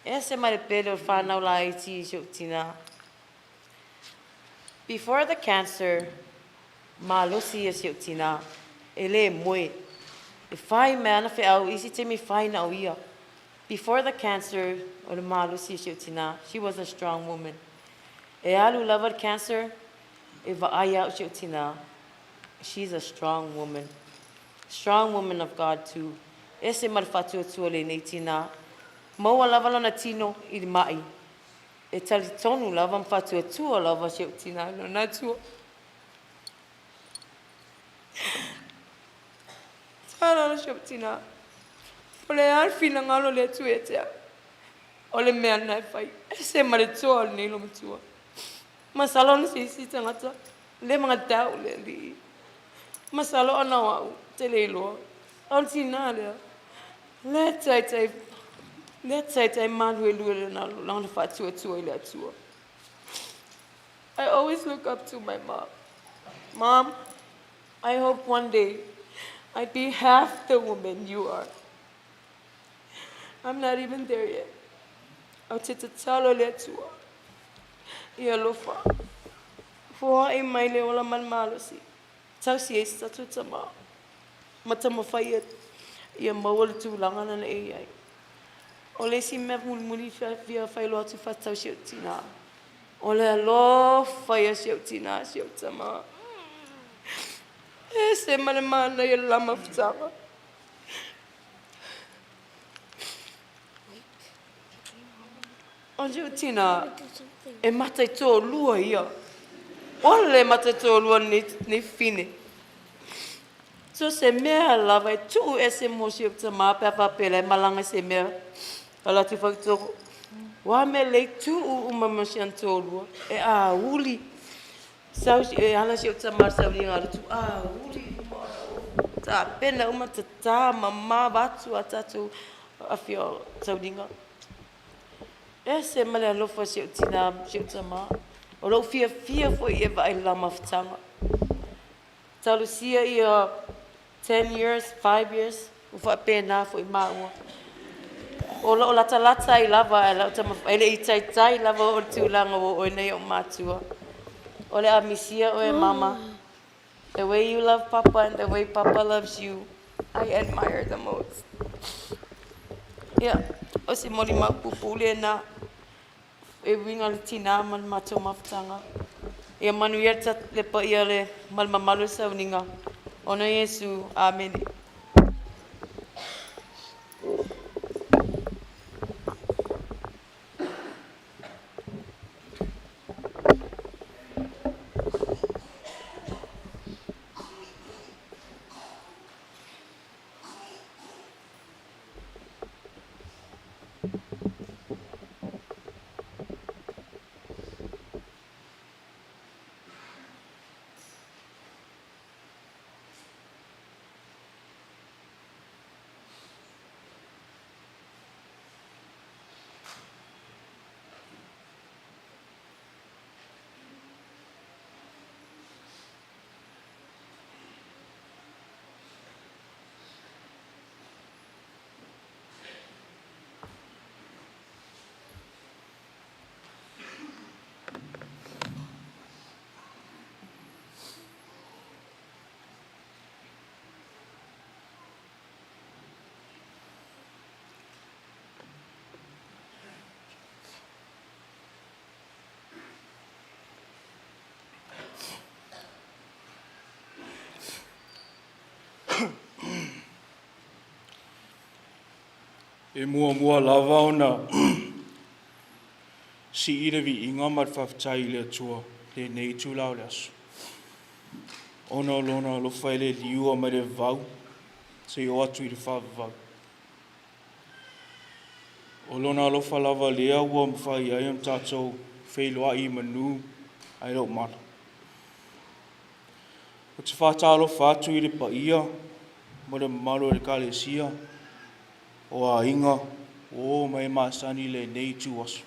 E se mai le pele o whanau la i ti se o tina. Before the cancer, malosi e se o tina. E le moe. E whai me ana whi au, isi te mi whai na o ia. Before the cancer, o le malosi e se o tina, she was a strong woman. E alu lava the cancer, e va ai au se o tina. She's a strong woman. Strong woman of God too. E se marifatu o tua le nei tina. Maua lava lana tino i le mai. E tali tonu lava mfatu o tua lava se o tina. No na tua. Tala se o tina. O le alfina ngalo le tua e tea. O le mea nai fai. E se maritua le nei lo matua. Masalona se isi tangata. Le mga tau le li. Masalo ana wau, te leiloa. Au tina lea. Le tai manu e lua le nalo, langa whatua tua i le atua. I always look up to my mom. Mom, I hope one day I'd be half the woman you are. I'm not even there yet. Au te tatalo le atua. I alofa. Fua e mai le ola malmalosi. Tau si e statu tama. Mata mawhai ia maua le tūlanga na e ai. O le si mea muli fia whailo atu whatau si o tina. O le alo whaia si o tina si o tama. E se mane mana ia lama whatanga. O si o tina e matai tō lua ia. Ole matai tō lua ni fine. So se mea lava e tuu e se mosi o ta maa pepa pele malanga se mea. Ala tu whakitoko. Wa me le tuu umamasi an tōlua. E a uli. Sausi e ala si o ta maa sauri ngā rutu. A uli. Ta pena uma ta tā mama watu a tatu a whio sauri ngā. E se male alofa si o tina si o ta maa. O lau fia fo i eva ai lama whatanga. Talu sia i a 10 years, 5 years, ufa pena fo i maua. O lata i lava, ele i tai lava o tūlanga o nei o mātua. O le amisia o e mama. The way you love Papa and the way Papa loves you, I admire the most. Yeah, o se mori mapupu le na e winga le tina man mato mafutanga. Ia manu yerta le pa ia le Malumalu Sauniga. Ono Yesu, amen. E mua lava ona si ira vi inga mat whaftai le atua le nei tūlau le asu. Ona lona lo whai le liua mai le vau, se o atu i le whawavau. O lona lo lava lea ua mwhai ai am tātou FAIIVAE manu ai lau mana. O te whātalo whātu i le paia, mo le malo le kalesia, o a inga, o mai maasani le nei tuasu.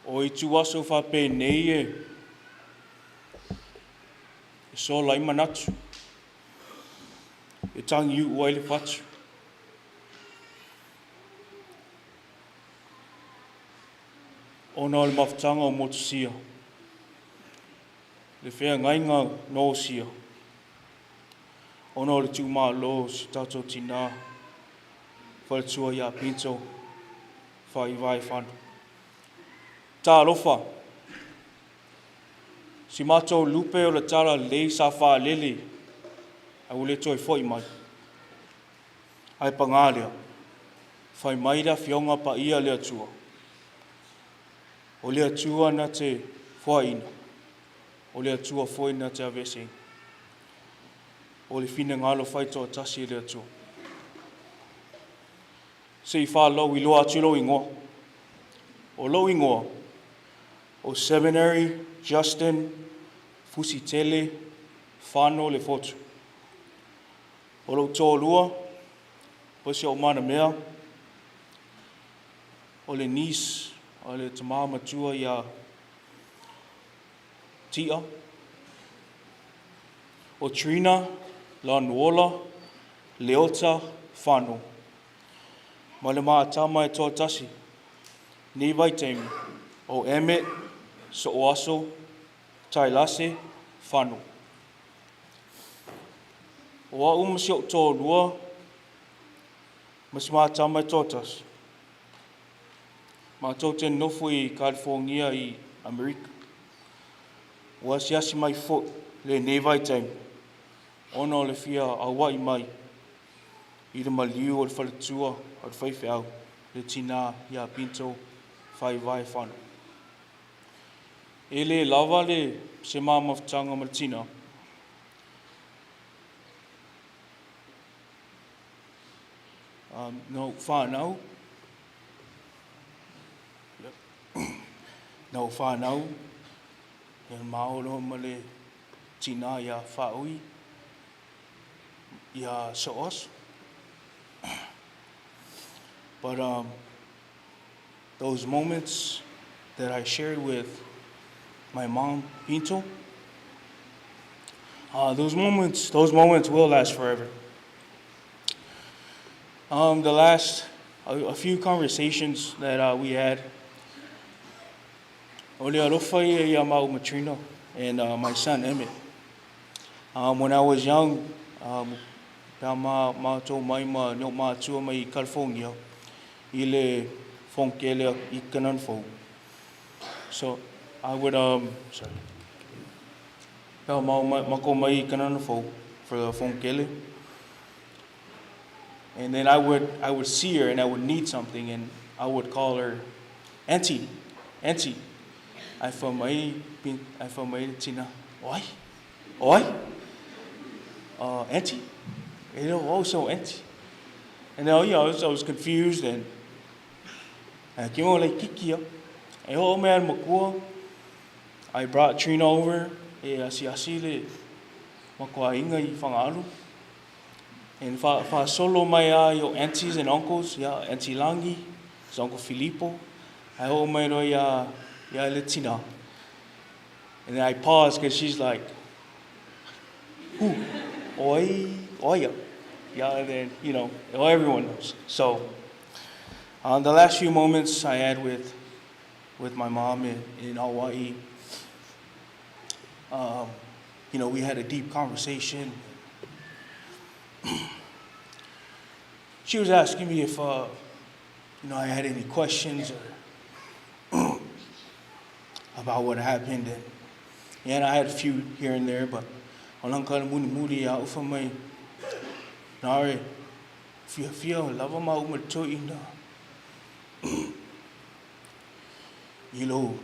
O i tuasu whape nei e so lai manatu. E tangi u wai le whatu. Ona o le mawhatanga o motusia. Le whea ngainga no sia. Ona o le tūmaa lo si tātou tina. Whaletua ia PINTO. FAIIVAE FANO. Tā alofa. Si mātou lupe o le tala lei sa wha lele. Ai ule toi foi mai. Ai pangalea. Whai maira fionga pa ia lea tua. O lea tua na te whaina. O lea tua foi na te avese. O le fina ngalo whai toa tasi lea tua. Se I wha lau I loa atu lau ingoa. O lau ingoa. O seminary, Justin, Fusitele, FANO le fotu. O lau tō lua. Pasi o mana mea. O le nis. O le tamaa matua ia tia. O Trina, la nuola, leota, FANO. Ma le maa tama e toa tasi. Ni vai teimi. O Emmet, so oaso, tailase, FANO. O a umasi o tō lua. Mas maa tama e toa tasi. Ma tau te nofu I California I Amerika. Wa siasi mai fo le nevai taimi. Ona o le fia awai mai. I le maliu o le whaletua o le whaiwheau. Le tina ia PINTO FAIIVAE FANO. E le lava le se maa mawhatanga ma le tina. No whanau. No whanau. Ia maolo ma le tina ia whaui. Ia soos. But those moments that I shared with my mom, PINTO, those moments will last forever. A few conversations that we had. Ole alofai ia mau Matrina and my son Emmet. When I was young, ma tō mai ma nyok ma tua mai California. I le whonkele I kananfo. So I would sorry. Ma ko mai kananfo for the whonkele. And then I would see her and I would need something and I would call her Auntie. I for my tina. Oi. Auntie. You know, also Auntie. And now I was confused and I came over like Kiki. And oh man makua. I brought Trina over. Si le makua inga I whangaru. And fa solo mai your aunties and uncles, yeah, Auntie Langi, his Uncle Filippo. I ho mai ro ya le tina. And then I paused because she's like, who? Oya. Yeah, and then, you know, everyone knows. So, the last few moments I had with my mom in Hawaii, you know, we had a deep conversation. She was asking me if, you know, I had any questions or about what happened. And I had a few here and there, but Olankala Muni out for my Nare, Fia, Lava Maumatoi, you know,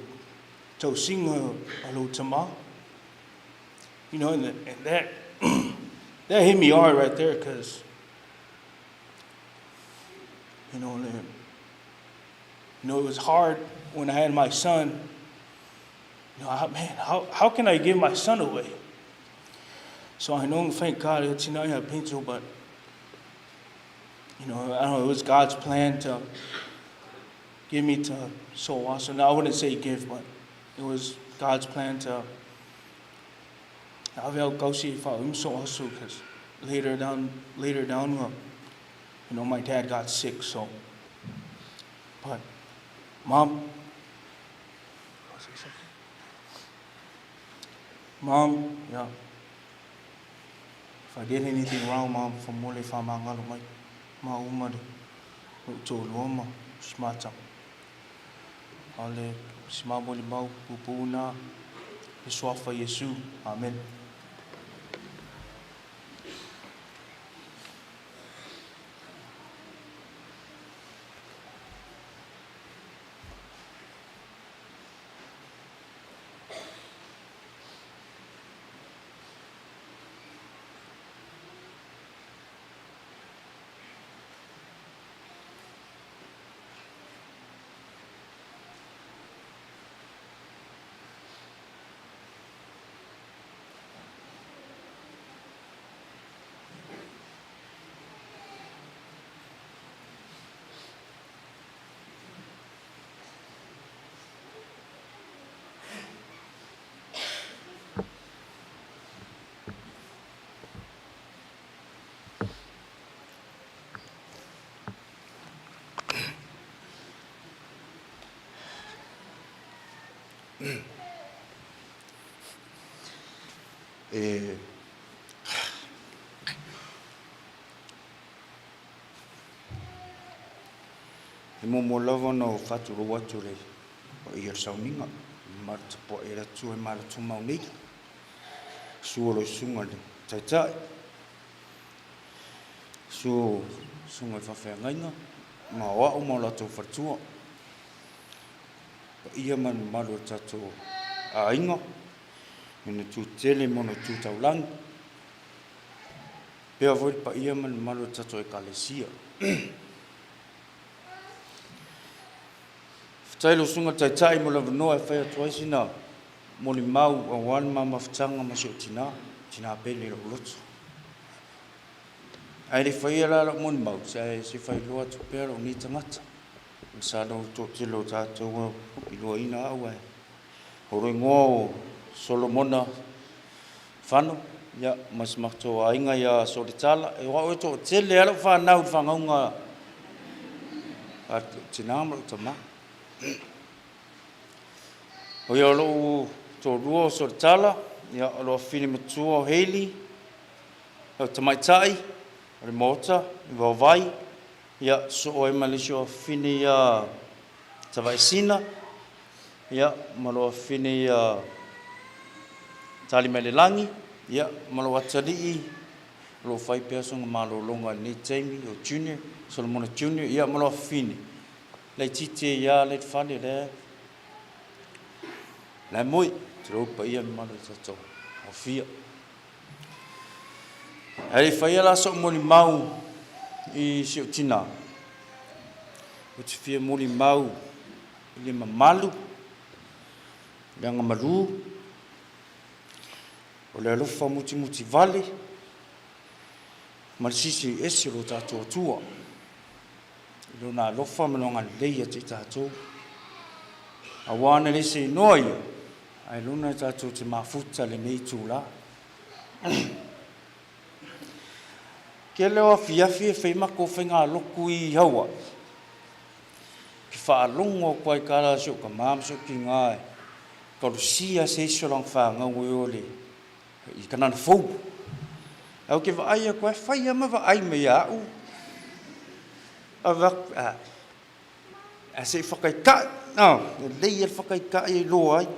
to sing Malotumau. You know, and that hit me hard right there because, you know, it was hard when I had my son. You know, man, how can I give my son away? So I know, thank God, it's not a PINTO, but, you know, I don't know, it was God's plan to give me to Soa. So now I wouldn't say give, but it was God's plan to Ave au kausi fa so also because later down, my dad got sick, so. But, Mom, yeah. If I did anything wrong, Mom, from mole fa Malumalu, ma umade, to Loma, smata. Ale, smaboli mau, pupuna, Iswafa Yesu, Amen. Mo lava no faturu watu le o ia Sauniga marta po era tu e Malotumau nei suolo sunga le tai su sunga fa fa ngaina ma wa o mo la tu fatua ia man malo tatu a inga ina tu tele mo no tu taulang pe avoi pa ia man malo tatu e kalesia Tailo sunga tai mo lava noa e whai atua sina moli mau a wan ma mawhtanga ma sio tina pele lo lotu. Ai le whai ala moli mau se whai loa tu pero ni tangata. Sa no to tilo tātou i Ulua'i na au e. Horo ngō Solomona FANO ya mas makto a inga ya solitala e wa to tele ala whanau whangaunga a tina mo tama. O ia lo to ruo so tala ia lo fini matua heli o tamaitai o mota i vai ia so o malisho fini ia tavaisina ia malo fini ia tali melelangi ia malo atali lo fai peso malo longa ni Jamie o junior Solomon junior ia malo fini le tite ia le fani le la moi tropa ia malo tato o fia ai fai la so moli mau i siotina o te fia moli mau i mamalu langa malu o le alofa muti vale marsisi esi lo tato tua luna alofa malonga leia te tato awana le se noi ai luna tato te mafuta le nei tula ke leo fiafi e whaima ko whainga loku i haua ki whaalongo koe kara sio ka mamso ki ngai karusia se iso lang whaanga ue ole i kanana fau au ke waaia koe whaia ma waai me au a se whakaika lei e whakaika i loa ai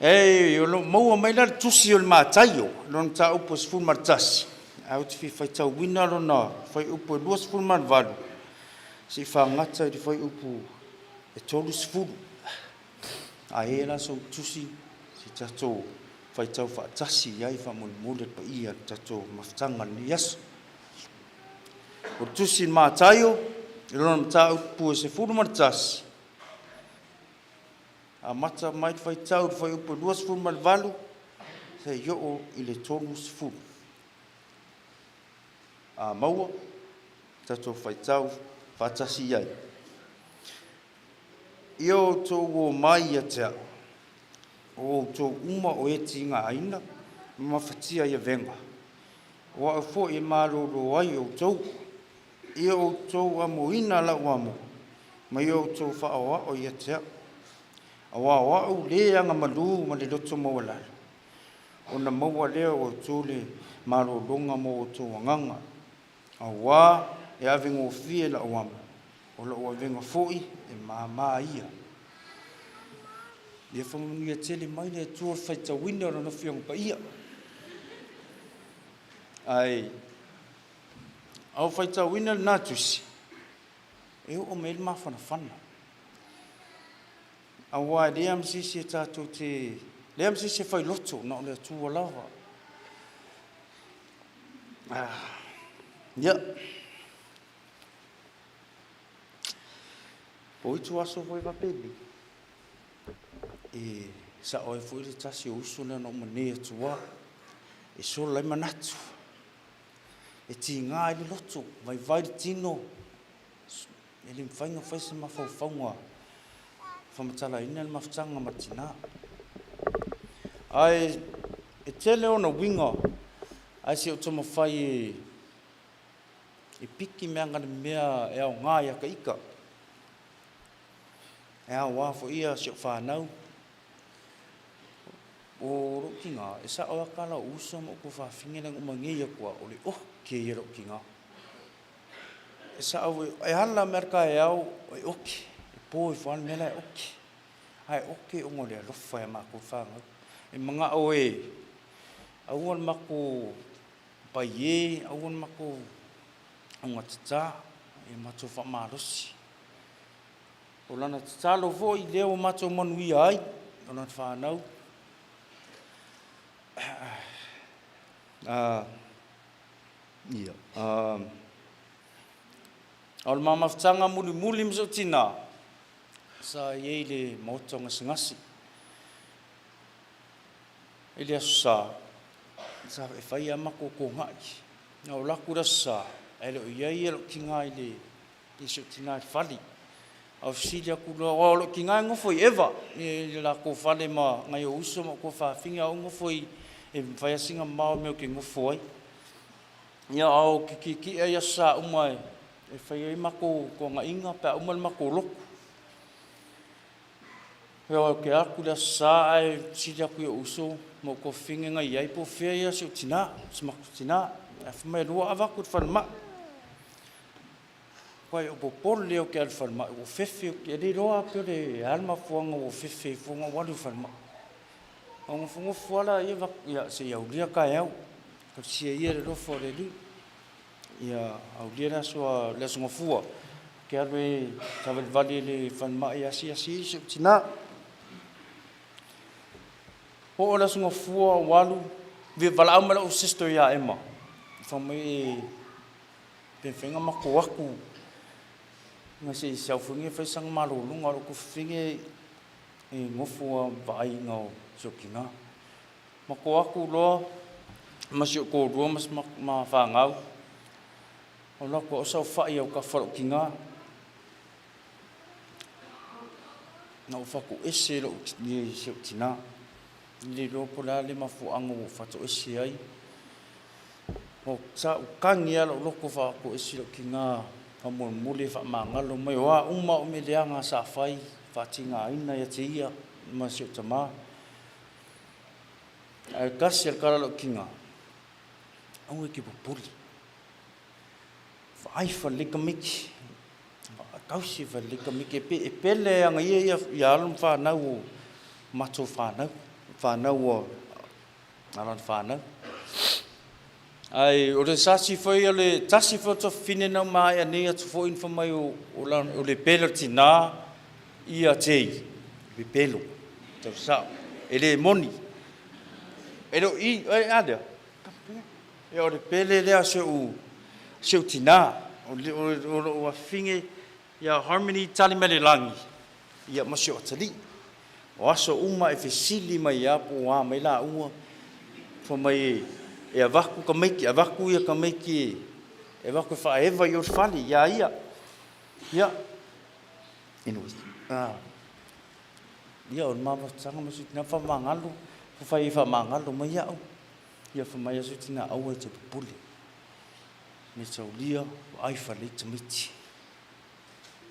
e lo maua mai la tusi o le mātaio lona tā upo se fulu martasi au te whai tau wina lona whai upo e 2 fulu marvalu se whangata i te whai upo e 3 fulu a e la so tusi si tato whai tau whaatasi iai whamuli pa ia tato mawhtanga ni yaso o tusi mātaio i lona tā upo e se fulu martasi a mata mai fai tau fai upo 2 fulu marvalu se yo i le 3 fulu a maua tato fai tau fatasi ai io to go mai atea o to uma o eti nga aina mafatia ia venga. Wa o fo i maroro ai o tou. Ia o tou amoina la uamo. Mai o tou wha o ia tea. Awa wa o le anga malu ma le loto mawala. O na maua leo o tou le maroronga mo o tou anganga. Awa e avingo fie la uamo. O la ua venga foi e maa ia. Ia whamunia tele mai le tua whaita wina o na whiong pa ia. Ai, au whaita wina na tusi. E o meil mawhana whana. Awa le am sisi e tātou te, le am sisi e whai loto na o le tua lava. Ia. Po i tu aso foi papeli. E sa oi foi le tasi o uso le no mane tua. E so lai manatu. E ti ngā i loto, vai tino. E le mwhainga whaise mawhauwhaunga. Whamatala ina le mawhtanga matina. Ai, e tele o na winga. Ai se o toma whai e piki mea ngana mea e au ngā ia ka ika. E au wafo ia se o whanau. O roki ngā, e sa o akala usa mo ko whawhinga nang umangia kua o le ke i roki ngā. E sa au e hala merka e au e oke. E pō e whan mela e oke. Ai oke o ngore a lofa e mako whangau. E mga o e auan mako pai e, auan mako aunga tata, e mato whamarosi. O lana tatalo fo i leo mato manui ai, o lana whanau. Ia. Au le mamawhtanga muli mso tina. Sa iei le mautonga singasi. Ele asa. Sa e whai amako ko ngai. Au laku rasa. Ele o iei elo ki ngai le iso tina i whali. Au silia kula o lo ki ngai ngofo i eva. E la ko whale ma ngai o uso ma ko whawhinga o ngofo i e whai asinga mao meo ki ngofo ai. Ia au ki e asa umai. E whai e mako ko ngā inga pia umai mako loku. Ia ke aku le sa e silia ku e uso mo ko whinga ngai ai po whia ia se o tina. Smaku tina. E whamai rua avaku te whanma. Pai o popolo leo ke al whanma. O whewhi o ke re roa pio le alma fuanga o whewhi fuanga walu whanma. O ngofungo fuala ia se iau lia ka eau. Ka sia ia le rofo le lu. Ia au lia na soa le songa fua. Ke alwe tavel vali le whanma ia si se o tina. Ho o le songa fua walu. Vi vala au mala o sisto ia ema. Whamai penwhenga mako aku. Nga se siau whinge whaisang marolunga o ko whinge e ngofua vai ngau sokinga. Mako aku loa, masi o ko rua mas ma whangau. O lako o sau whai au ka wharokinga. Na o whako ese lo ni se o tina. Ni lo pola le mafuanga o whato ese ai. O sa o kangia lo loko whako ese lo ki ngā mule whamangalo mai oa uma o me leanga sa whai whatinga ina ia te ia ma se o tama. Ai kasi al karalo ki ngā. Au e ki populi. Whai whalika miki. Kausi whalika miki. E pele anga ia alum whanau o mato whanau. Whanau o alan whanau. Ai o le sasi foi o le tasi foi to fine na mai ani atu foi info mai o le pelo tina ia tei le pelo to sa ele moni elo I ada e o le pele le aso o tina o finge ia harmony tali mele langi ia masio tali o aso uma e fesili mai apo wa mai la ua fo mai e avaku ka maiki, avaku ia ka maiki, e avaku whaeva i o whali, ia. Anyway, ia o mama tanga masu tina whamangalo, whai whamangalo mai au. ia whamai asu tina aua te pupule. Me taulia, o aifa le te miti.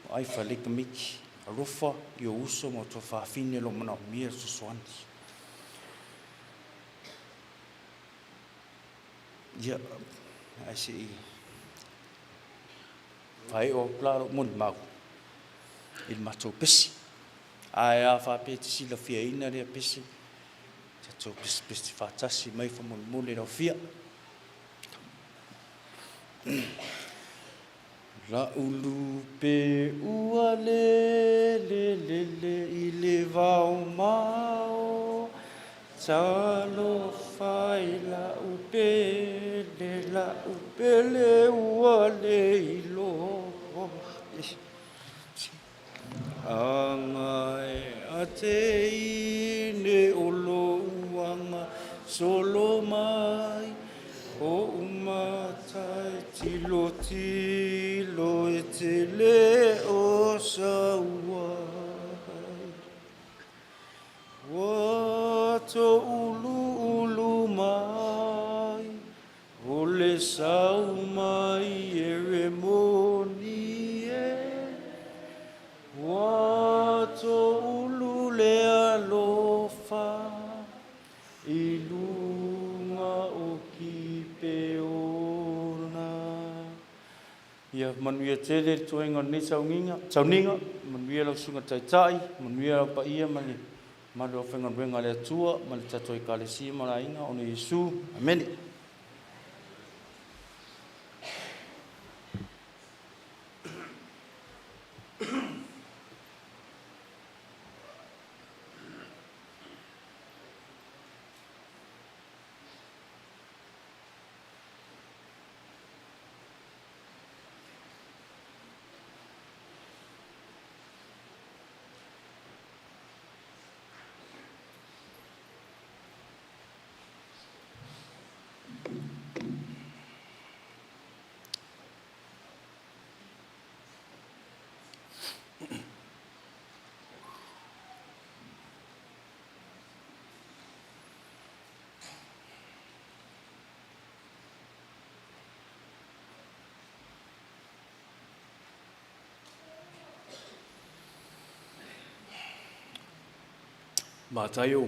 O aifa le ka miki. A rofa i o uso mo to whaafine lo mana o mia susuani. Ia, ai se i. Whai o plaro moni mau. Il matou pesi. Ai a whape te sila fia ina rea pesi. Te tau pesi whatasi mai whamoni rau fia. La ulu pe ua le i le vau mau. Talo fai la upe le ua le i lo. Angai a te ine o lo uanga solo mai. O umatai tilo e te le o sauai. Wato ulu mai, o le sau mai e remoni e. Wato ulu le alofa, i lunga o ki peona. Ia manuia tele tuenga ni Sauniga, manuia lau sunga taitai, manuia lau pa ia mani. Malu whenga renga le atua, mali tato i kalesi mara inga, ono Yesu, amen. Mātaio,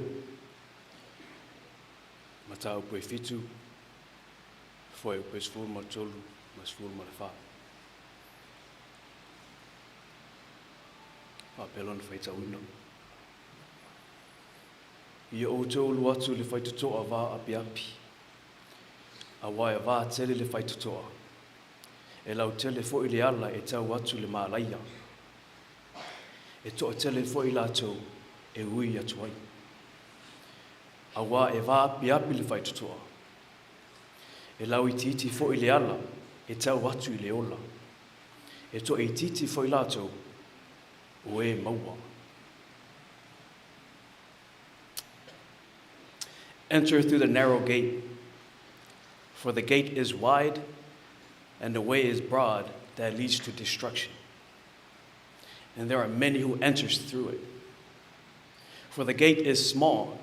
matau koe fitu, foi o koe sfuru ma tolu, ma sfuru ma le wha. Whapelona whaita uno. Ia o te ulu atu le whaita toa wā api api. A wai a wā tele le whaita toa. E lau tele fo i le ala e tau atu le mālaia. E toa tele fo i la tau. E ui atu ai. A wā e wā api api le whaitutoa. E lau i titi fo i le ala, e tau atu i le ola. E to e titi fo i lātou, o e maua. Enter through the narrow gate, for the gate is wide, and the way is broad that leads to destruction. And there are many who enters through it. For the gate is small,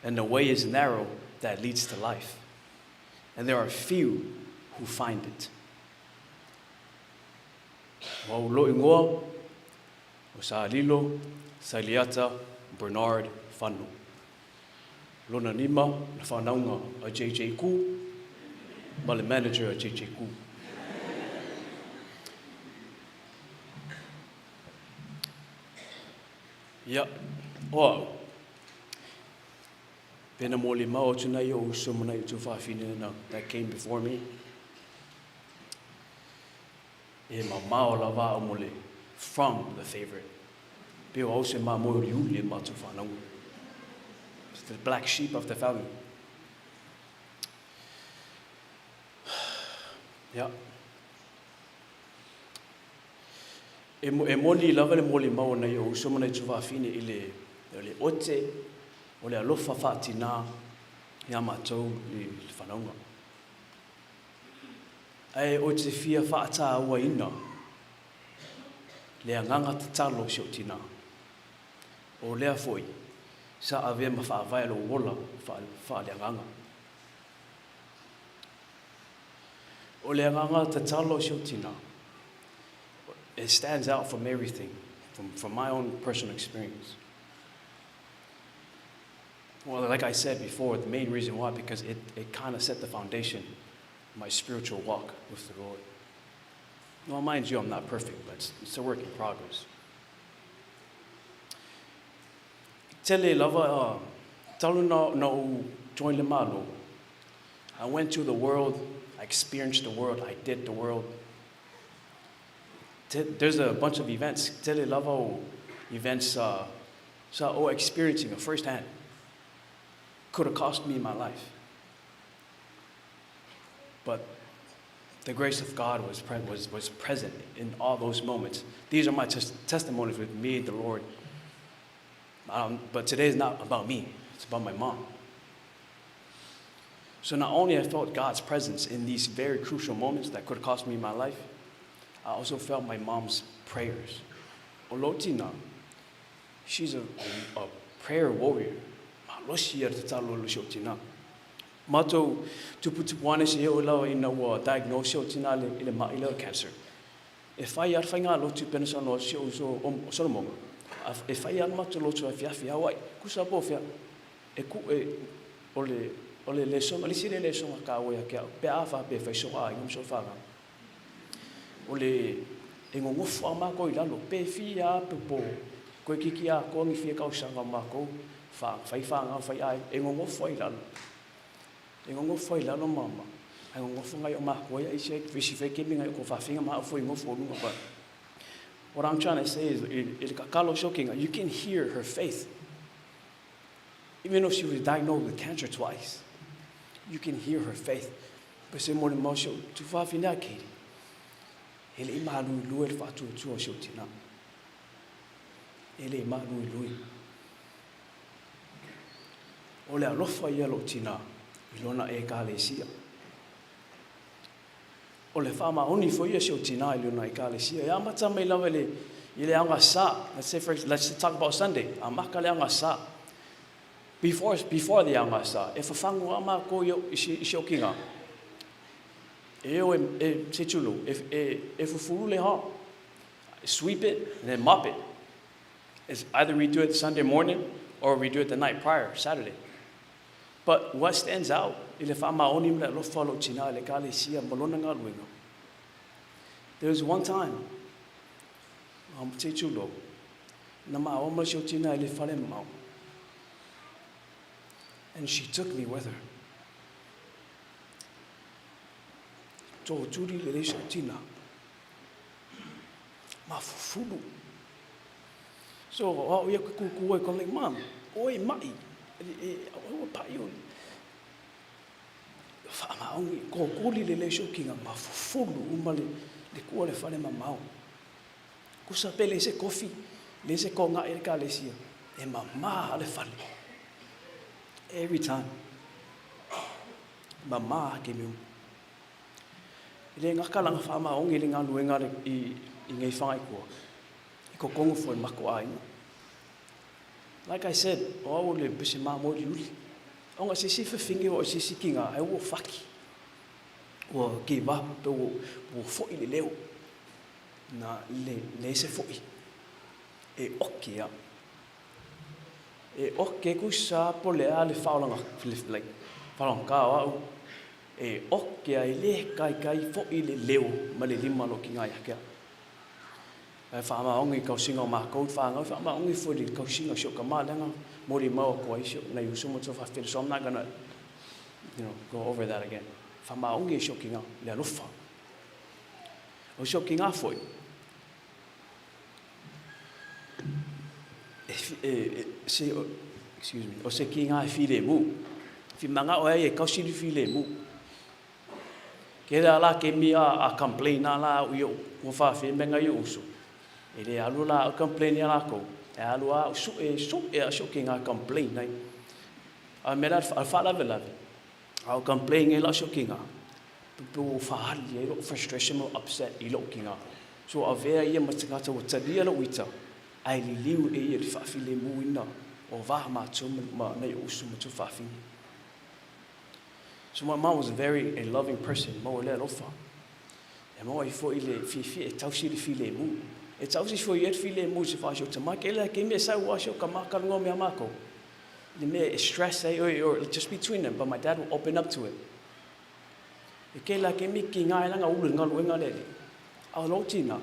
and the way is narrow that leads to life. And there are few who find it. Wa ulo ingoa, o sa alilo, Saliata, Bernard, FANO. Lona nima, na whanaunga a JJ Ku, ma le manager a JJ Ku. Ia, oau. Pena mōli mao tunai o usumana i tu whawhine that came before me. E ma mao la wā o mole from the favorite. Peo au se ma mo uli ma tu whanau. It's the black sheep of the family. Yeah. E moli lava le moli mau nei o usumana i tu whawhine i le ote o le alofa whaatina ia mātou li whanaunga. Ai o te fia whaata aua ina, le anganga te talo si o tina. O lea foi, sa avea ma whaavae lo wola wha le anganga. O le anganga te talo sio tina. It stands out from everything, from my own personal experience. Well, like I said before, the main reason why, because it kind of set the foundation of my spiritual walk with the Lord. Well, mind you, I'm not perfect, but it's a work in progress. Tele lava, talu no join le malo. I went to the world, I experienced the world, I did the world. There's a bunch of events, tele lava events, experiencing it firsthand. Could have cost me my life. But the grace of God was present in all those moments. These are my testimonies with me and the Lord. But today is not about me, it's about my mom. So not only I felt God's presence in these very crucial moments that could have cost me my life, I also felt my mom's prayers. Olotina, she's a prayer warrior. Mato tuputuane se o lawa ina wa diagnose o tina le ma ile cancer. If I fainga lo tu pensa no so so mo. If I mato lo tu afia wai kusa po fia e ku ole le so ali sile le so ka wa ka pe afa pe fa so a ngom so fa ga. Ole engo fo ma ko ila lo pe fia pe po ko kikia ko ngi fia ka o sanga ma ko FAIIVAE FAIIVAE engongo foi la no mama engongo funga yo ma ko ya ise fishi fake minga ko fa finga ma foi ngo fo lunga ba. What I'm trying to say is it kakalo shocking. You can hear her faith. Even though she was diagnosed with cancer twice, you can hear her faith. But se mo mo sho tu fa fina ke ele ma lu el fa tu sho tina ele ma lu o le alofa ia lo tina I lona e kalesia. O le wha maoni fo ia seo tina I lona e kalesia. Ia mata mai lawa le I le anga sa. Let's talk about Sunday. A maka le anga sa. Before the anga sa. E whawhangu ama ko I seo kinga. E o se tulu. E fufuru le ha. Sweep it and then mop it. It's either we do it Sunday morning or we do it the night prior, Saturday. But what stands out, there was one time, and she took me with her. So, we are calling Mom, oi, mai. Whamaongi, ko kuli le leisho kinga mafufulu umale le kua le whale mamau. Kusa pe le se kofi, le se ko ngā ere ka le sia, e mama le whale. Every time. Mama ke miu. Le ngaka langa whamaongi le ngā luenga I ngai whangai kua. I ko kongu fo mako a inga. Like I said, o le bise ma mo uli. Onga se si fingi o se si kinga ai wo faki. O ke ba to wo fo I le leo. Na le se fo I. E okia. E oke ku sa po le ale faulanga like faulanga au. E okia I le kai fo I le leo ma le lima lo kinga ya kia. Whamaongi kau singa o mākou whanga, whamaongi fwere kau singa sio ka mālenga, mori mau ko ai sio, na yusu mo tō whawhiri, so I'm not gonna, go over that again. Whamaongi e sio ki ngā, le alufa. O sio ki ngā fwoi. Excuse me, o se ki ngā e whire mu. Whimanga o e kau siri whire mu. Ke rea la ke mi a complain a la ui o whawhi menga I usu. E le alu la complain ya la ko. E alu a su e sio ki ngā complain nei. A mera al whala velave. A complain e la sio ki ngā. Pipo whahali e lo frustration o upset I lo ki ngā. So a vea ia matakata o tadia lo wita. Ai li liu e ia li whawhile mu ina. O vaha mātou ma nei usu matu whawhine. So my mom was a loving person. Mo le lofa. E mo I fo I le fi e tausi le fi le mu. E tausi fo I fi le mu se fa so te make le ke me sa wa so ka maka ngo me amako. The me stress or just between them, but my dad will open up to it. E ke la ke mi ki ngai langa ulu ngalu nga le. A lo tina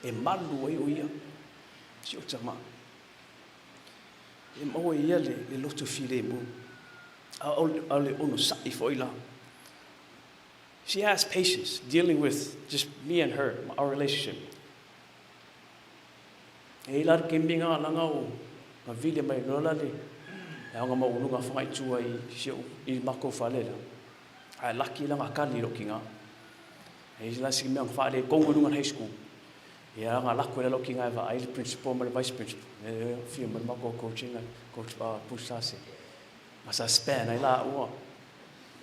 e malu ai o ia. Si o tama. E mo ia le loto fi le mu. A le ono sa I fo ila. She has patience dealing with just me and her, our relationship. E ila ke mbinga langa o ma vile mai lola le. E anga ma ulunga Fagaitua I mako falela. Ai laki langa kali lo kinga. E ila si me fa le kongulunga high school. E anga lako le lo kinga va ai principal ma vice principal. E fio ma mako coaching coach pa pusase. Masa span ai la o.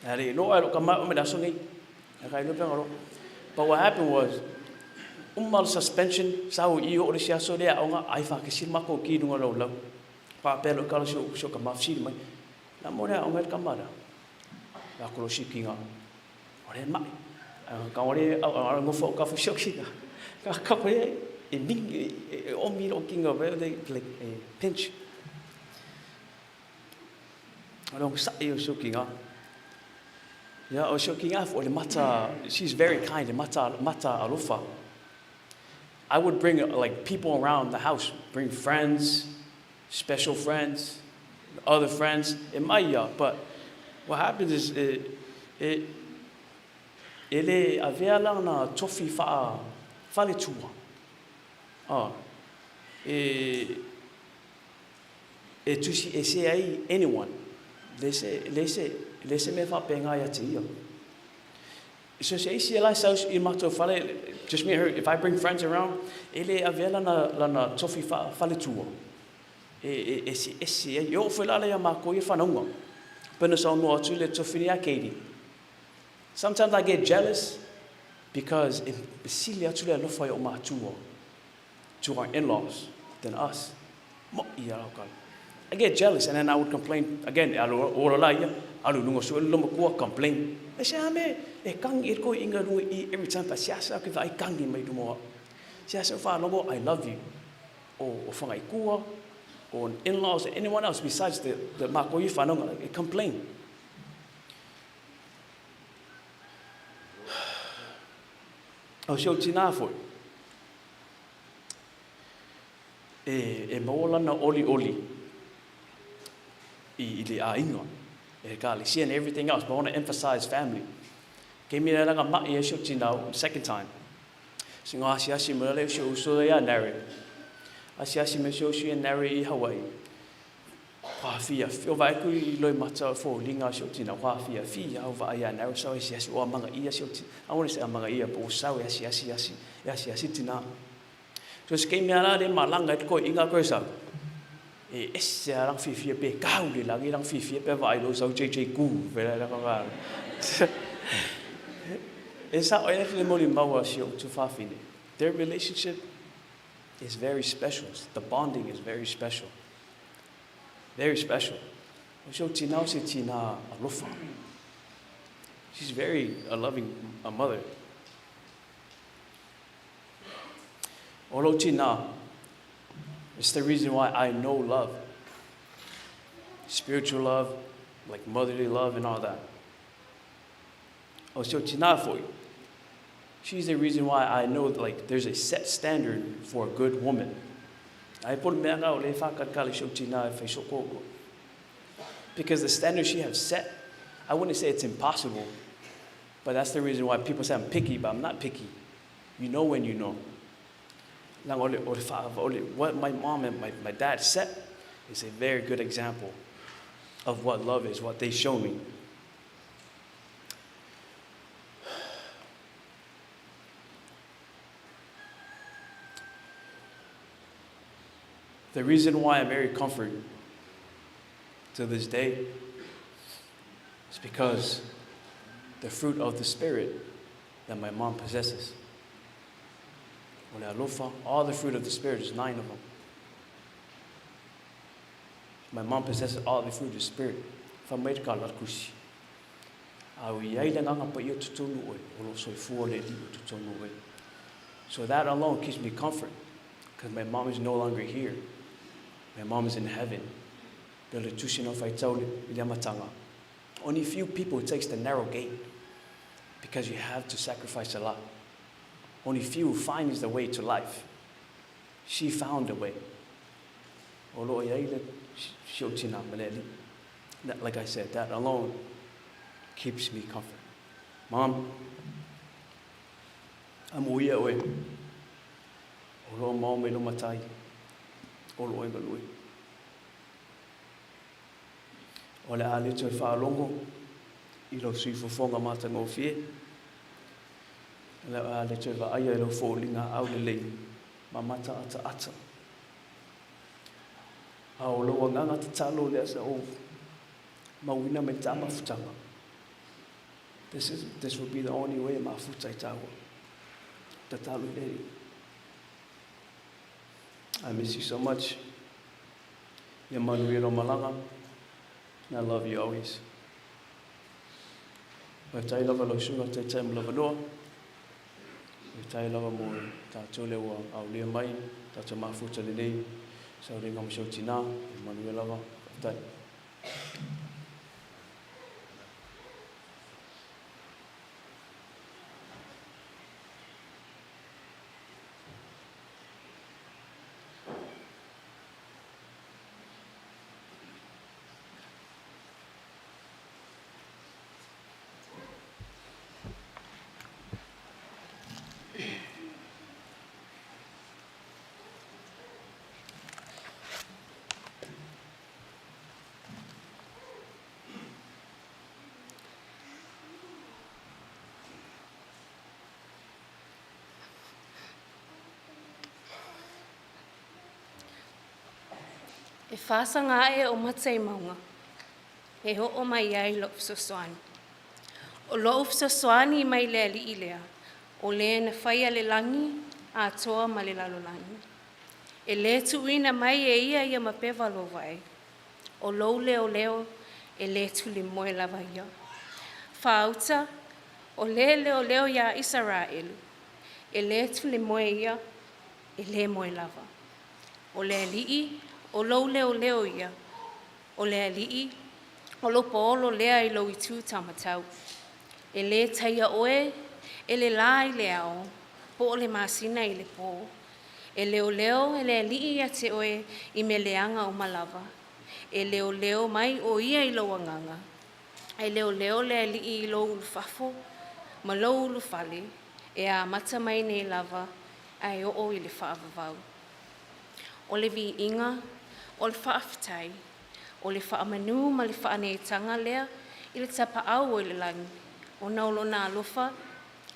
Ari no ai lo kama me da so ni. But what happened was, umal suspension sau I o le sia so le aonga ai fa ke silmako ki dunga lo lo. Pa pelo kala so ka mafsi mai. Na mo le aonga ka mara. La ko si kinga. Ore mai. Ka ore ngo fo ka fo shoki ka. Ka ore e big o mi ro kinga ve like pinch. Ora sa I so kinga. Yeah, I was shooking off or the mata. She's very kind. The mata alufa. I would bring like people around the house, bring friends, special friends, other friends in my yard. But what happens is ele avea lang na tofi fagaitua. Tusi ese ai anyone. They say me fa penga ya tia. So say she la saus I mato fale just me and her. If I bring friends around, ele avela na tofi fagaitua. Esse yo fela le ma ko I fanonga. Pena so no atu le tofi ya Katie. Sometimes I get jealous because if Basilia atu le lo fa yo ma tuo to our in-laws than us. Mo ia lokal. I get jealous and then I would complain again. Ulua'i, lungo so lo mo complain. I say ame e kang I ko inga lungo I every time pa siasa ke vai kangi mai dumo. Siasa fa logo I love you. O Fagaitua or in-laws or anyone else besides the mako I whanonga complain. O so tina fo. E mola na oli. I le ainga. E kali see and everything else, but I want to emphasize family. Gave me that ma e so tina second time. Singa asi mo le so ya nare. Asi me so nare I Hawaii. Kwa fia fio vai ku I loi mata fo linga so tina kwa fia o va ya nare so asi o manga I so tina. I want to say manga I po so asi tina. So skei me ala le malanga ko inga ko sa. E esse lang fifia pe kau le lagi lang fifia pe vai lo so JJ ku vela la ka. Esa o le Malumalu sio to fafine. Their relationship is very special. The bonding is very special. Very special. So tina se tina alofa. She's very a loving mother. Olo tina. It's the reason why I know love. Spiritual love, like motherly love and all that. Oh, so tina for you. She's the reason why I know like there's a set standard for a good woman. Because the standard she has set, I wouldn't say it's impossible, but that's the reason why people say I'm picky, but I'm not picky. You know when you know. What my mom and my dad set is a very good example of what love is, what they show me. The reason why I'm very comforted to this day is because the fruit of the Spirit that my mom possesses. All the fruit of the Spirit, is 9 of them. My mom possesses all the fruit of the Spirit. Au iai le nganga pa ia tutonu oe, o lo soifua le li o tutonu oe. So that alone gives me comfort, because my mom is no longer here. My mom is in heaven. Only few people takes the narrow gate, because you have to sacrifice a lot. Only few finds the way to life. She found the way. Like I said, that alone keeps me comfort. Mom, I'm uia oe. Olo mau me lo matai. Olo oe malui. Ole ale te whaalongo. I lo sui fofonga mata ngō fie. Ole ale te wa aia lo fōlinga au le lei. Ma mata ata ata. Au lo wanganga te talo le asa o. Mawina me tama futanga. This will be the only way ma futai tawa. Te talo le. I miss you so much. Ya manuelo malanga. And I love you always. Wa tai lava lo sunga te tem lava loa. Wa tai lava mo ta tole wa au le mai ta te mafuta le nei. Sa ringa mo tina manuelo lava tai. E whāsanga e o matai maunga, e ho o mai ai lo fsoswani. O lo fsoswani mai le li ilea, o le na whaia le langi, a toa ma le lalo langi. E le tuina mai e ia ma pewa lo vai, o lo leo leo, e le tu le moe lava ia. Whauta, o le leo leo ia Israelu, e le tu le moe ia, e le moe lava. O le li'i, o lo leo leo ia, o le ali'i, o lo polo lea I lo I tū tamatau. E le taia oe, e le la I le ao, po o le masina I le po. E leo leo, e le ali'i a te oe I me leanga o malava. E leo leo mai o ia I lo wanganga. E leo leo le ali'i I lo ulufafo, ma lo ulufale, e a mata mai nei lava, ai o I le whaavavau. O le vi inga, o le whaaftai, o le whaamanu ma le whaanetanga lea, I le tapa au o le langi, o naulo nā alofa,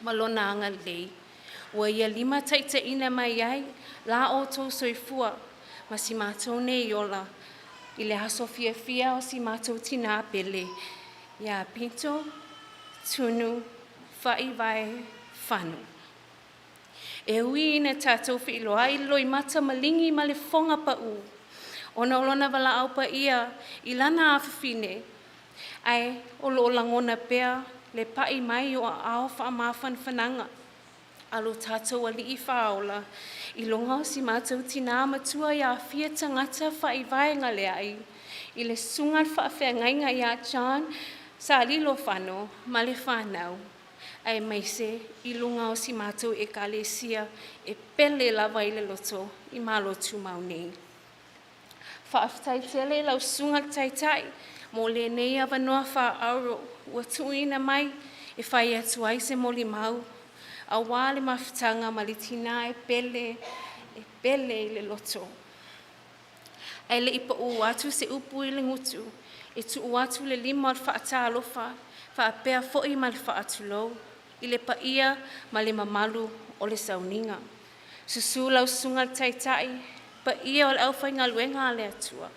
ma lo nā anga lei. Ua ia 5 taita ina mai ai, la o tō soifua, ma si mātou nei ola, I le haso fia o si mātou tina pele. Ia PINTO, TUNU, FAIIVAE, FANO. E hui ina tātou Ulua'i loi mata malingi ma le fonga pa u. Ona olona wala au pa ia I lana awhawhine. Ai, o lo langona pea, le pai mai o ao whaamawhan whananga. Alo tātou ali I whaola, I longa o si mātou tina matua ia whia tangata wha'ivae ngā lea ai. I le sungat whaawhengainga ia John, sa lilo whano, ma le whanau. Ai maise, I lunga o si mātou e kalesia, e pele lava I le loto, I Malotumau nei. Whaaftai tele lau sunga taitai, mo le nei awa noa wha auro, ua tuina mai, e whai atu ai se Malumalu, a wale mawhitanga ma le tina e pele I le loto. Ai le ipa u atu se upu I le ngutu, e tu u atu le 5 al whaata alofa, whaapea fo'i ma le whaatu lou, I le paia ma le mamalu o le Sauniga. Susu lau sunga taitai, pa ia o le awhai luenga le atua.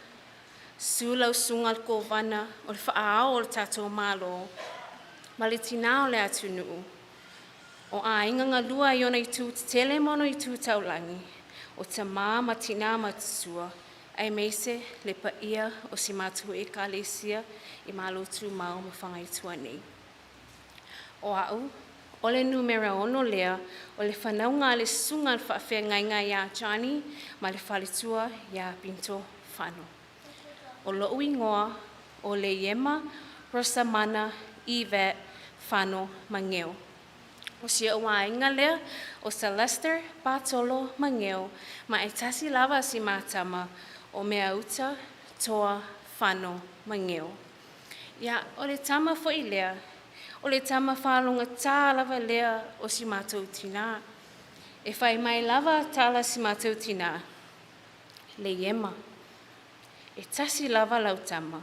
Su lau sunga le kovana o le whaao o le tātou malo, ma le tina o le atunu. O a inga ngalua I ona I tū te tele mono I tū taulangi, o te mā ma tina ma tusua, ai meise le pa ia o si mātou e kālesia I Malotumau ma Fagaitua nei. O au, o le numera ono lea, o le whanaunga le sunga le whaafengainga ia Johnny, ma le whalitua ia Pinto FANO. O lo ingoa, o le Yema, Rosamana, FAIIVAE, FANO, Mangeo. O sia wainga lea, o Celester, Bartolo, Mangeo, ma e tasi lava si mātama, o mea uta, toa, FANO, Mangeo. Ia, o le tama fo i lea, o le tama whalonga tā lava lea o si mātou tina. E whai mai lava tāla si mātou tina. Le Yema. E tasi lava lau tama.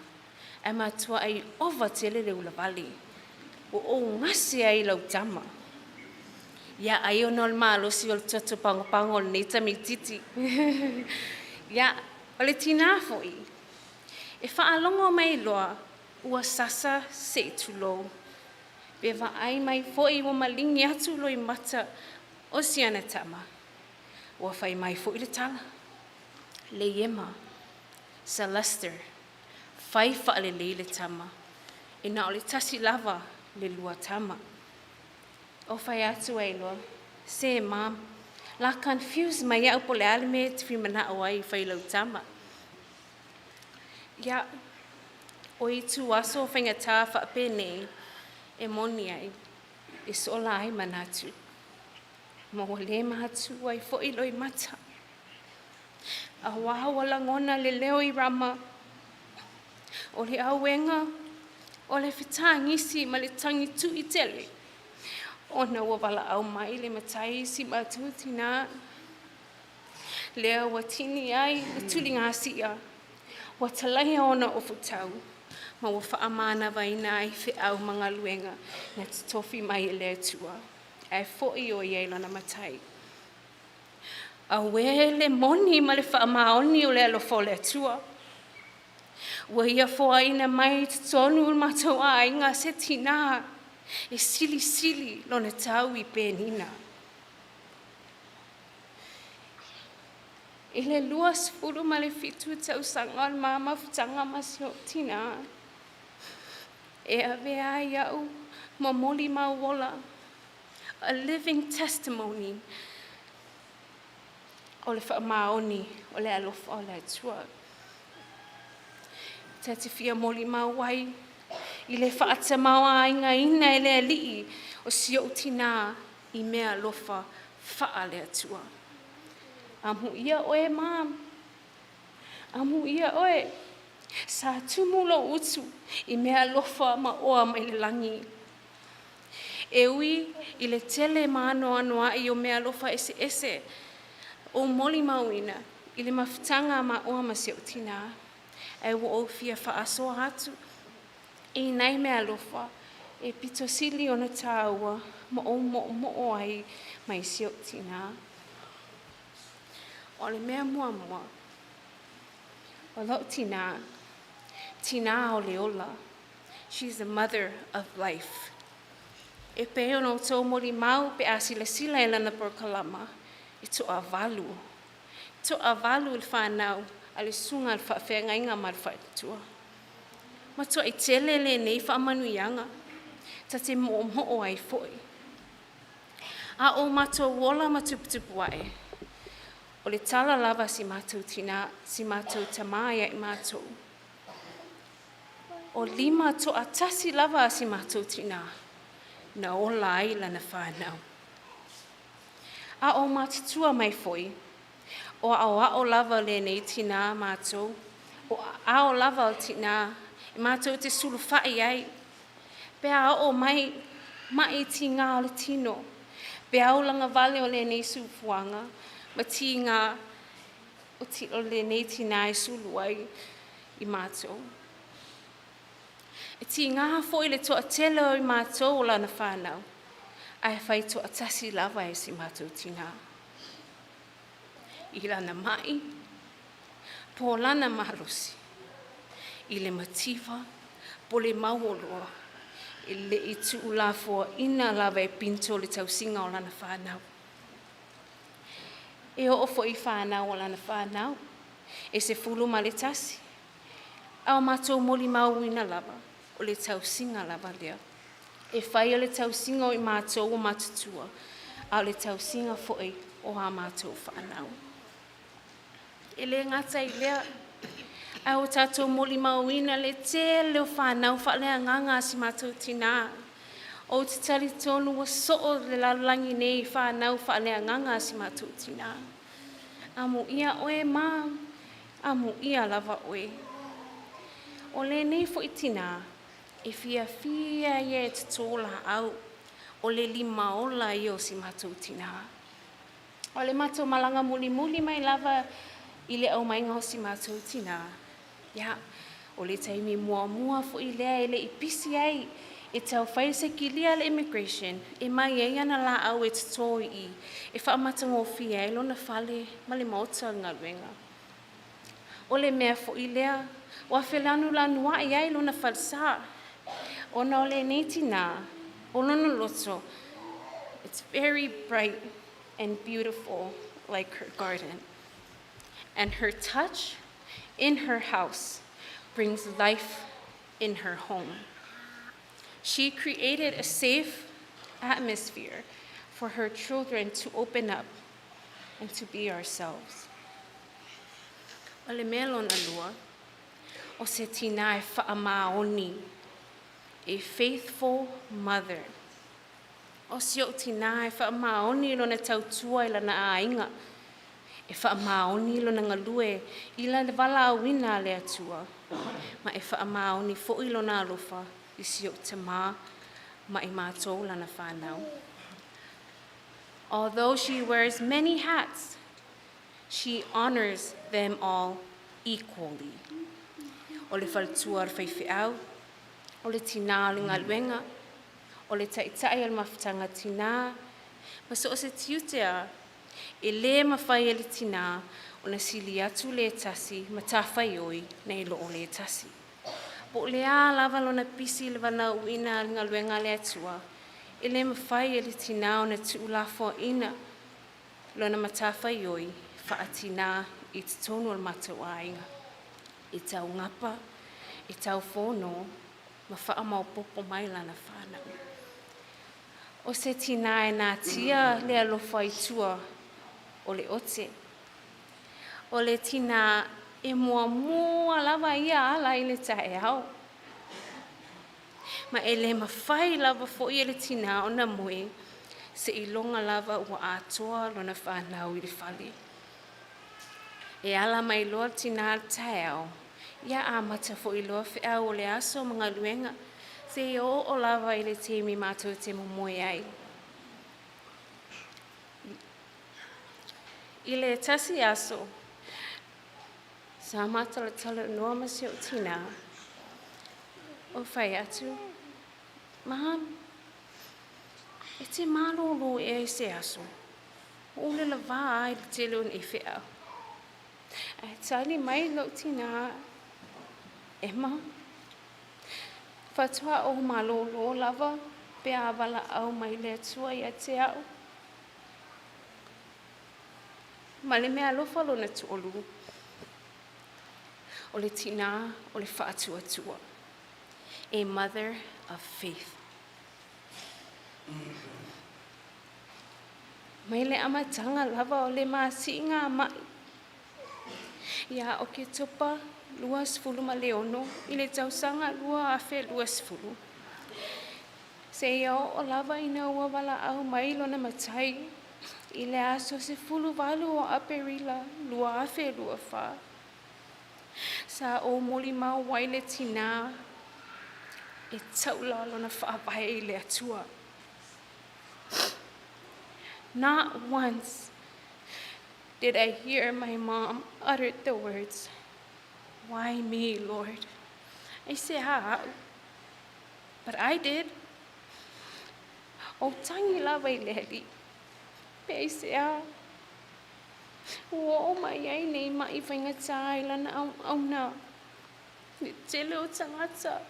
E mātua ai ova tele le ulavali. O ngasi ai lau tama. Ia ai o nol malo si o le toto pango le neita mi titi. Ia, o le tina foi. E whaalongo mai loa ua sasa se tulo. Bewa ai mai foi wa malingi atu loi mata o siana tama. Ua whai mai foi le tala. Le Yema, Celester, whai whaale le tama. E na o le tasi lava le lua tama. O whai atu ai loa, se mam, la confuse mai au po le alime te whimana o ai whai lau tama. Ia, o i tu aso whaingatā whaapene, e moni ai, e sola ai manatu. Ma o le mahatu ai fo i loi mata. A waha wala ngona le leo i rama. O le awenga, o le whitangisi ma le tangi tu i tele. O na wawala au mai le matai si matutina. Lea watini ai, tuli ngasia. Watalahi ona o futau. Ma wa whaamana waina ai whi au mga luenga na te tofi mai e lea tua. E fo'i o iei lana matai. A wele moni ma le whaamaoni o lea lofo lea tua. Wa ia fo'a ina mai te tonu ul matau a inga se tina. E sili sili lona tau i penina. E le luas furu ma le fitu tau sangal mama futanga masio tina. E avea iau ma moli mauola. A living testimony. O le whaamaoni o le alofa o le tua. Tati fia moli mauai. I le whaata maua inga ina e le alii o sio tina i mea alofa wha le atua. Amu ia oe mam. Amu ia oe. Sa tumulo utu i mea alofa ma oa mai le langi. E ui i le tele maano anoa i o mea alofa ese ese. O moli mauina i le mafutanga ma oa ma sio tina. E wo o fia whaasoa hatu. E nei mea alofa e pito sili ona tāua ma o mo ai mai sio tina. O le mea mua mua. O lo tina. Tina o le ola. She's the mother of life. E pe ono tō mori mau pe asila sila e lana por kalama. E to avalu. To avalu il whanau ale sunga al whaafenga inga mar whaetua. Ma to e tele le nei whaamanu ianga. Ta te mo ai foi. A o mato wola matuputupu ai. O le tala lava si mātou tina, si mātou tamaya i mātou. O lima to atasi lava si mātou tina, na o lai lana whānau. A o mātutua mai foi, o a o lava le nei tina mātou, o a o lava o tina, i mātou te sulu whai ai. Pea o mai ti ngā o le tino, pea o langa vale o le nei sufuanga, ma ti ngā o ti o le nei tina e sulu ai i mātou. E ti ngā foi le toa tele o i mātou o lana whānau, ai whai toa tasi lava e si mātou tina. I lana mai, po lana marosi, i le mativa, po le mauoloa, i le i tu ulafoa ina lava e pinto le tausinga o lana whānau. E o ofo i whānau o lana whānau, e se fulu ma le tasi. Au mātou moli mau ina lava, o le tausinga lava lea. E whai o le tausinga o I mātou o matutua, a le tausinga fo'i o ha mātou whanau. E le ngata I lea, a o tātou moli mauina le te leo whanau whalea nganga si mātou tina. O te tali tonu wa so'o le lalangi nei whanau whalea nganga si mātou tina. Amu ia oe mā, amu ia lava oe. O le nei fo'i tina, e fia ia te tōla au, o le lima ola I o si mātou tina. O le mātou malanga muli mai lava I le au mainga o si mātou tina. Ia, o le taimi mua fo'i lea e le I pisi ai, e tau whai se kilia le immigration, e mai e ana la au e te toi I, e whaamata ngōwhia e lona whale ma le maota ngā luenga. O le mea fo'i lea, wa whelanu la nuai ai lona whalsa, o na o le neiti nā, o lona loto, it's very bright and beautiful like her garden. And her touch in her house brings life in her home. She created a safe atmosphere for her children to open up and to be ourselves. O le mea lona lua, o se tina e whaamaoni, a faithful mother. O se o tina e whaamaoni lona tautua I lana ainga, e whaamaoni lona ngalue I lana wala awina le atua, ma e whaamaoni fo'i lona alofa I si o te mā, ma I mātou lana whanau. Although she wears many hats, she honors them all equally. O le whaletua ar whaiwhiau, o le tina o le ngaluenga, o le taitai al mawhitanga tina, ma so o se tiutea, e le mawhai le tina, o na sili atu le tasi, ma tawhai oi, nei lo o le tasi. Po le a lava lona pisi le wana uina al ngaluenga le atua, e le mawhai le tina o na tuulafo ina, lona matawhai oi, whaatina I te tonu al matau ainga. I tau ngapa, I tau whono, ma whaamau popo mai lana whanau. O se tina e nā tia le alofa I tua o le ote. O le tina e mua lava ia ala I le tae au. Ma e le mawhai lava fo I le tina o na moe, se I longa lava ua atoa lona whanau I le whale. E ala mai loa tina al tae au, ia a mata fo I loa whiau o le aso mga luenga, se o lava I le teimi mātou te momoe ai. I le tasi aso, sa matala tala noa masi o tina, o whai atu, maham, e te malolo e se aso, o le lava ai le te leon e whiau. E tali mai lau tina, Emma, whatua o malolo lava, pe awala au mai le atua I a te au. Ma le mea lofa lona tuolu, o le tina, o le whaatuatua, a mother of faith. Mai le amatanga lava o le māsinga mai. Ia o ke tupa, 20 ma leono, I le tausanga 2.20. Se iau o lava ina ua wala au mai lona matai, I le aso se 10 o aperila 2.24. Sa o Malumalu wai le tina, e taula lona whaavae I le atua. Not once did I hear my mom utter the words, "Why me, Lord?" I said, but I did. O tangi lava I leli. Pe I said, o mai ai nei mai whaingatai lana au na. Ni tele o tangata.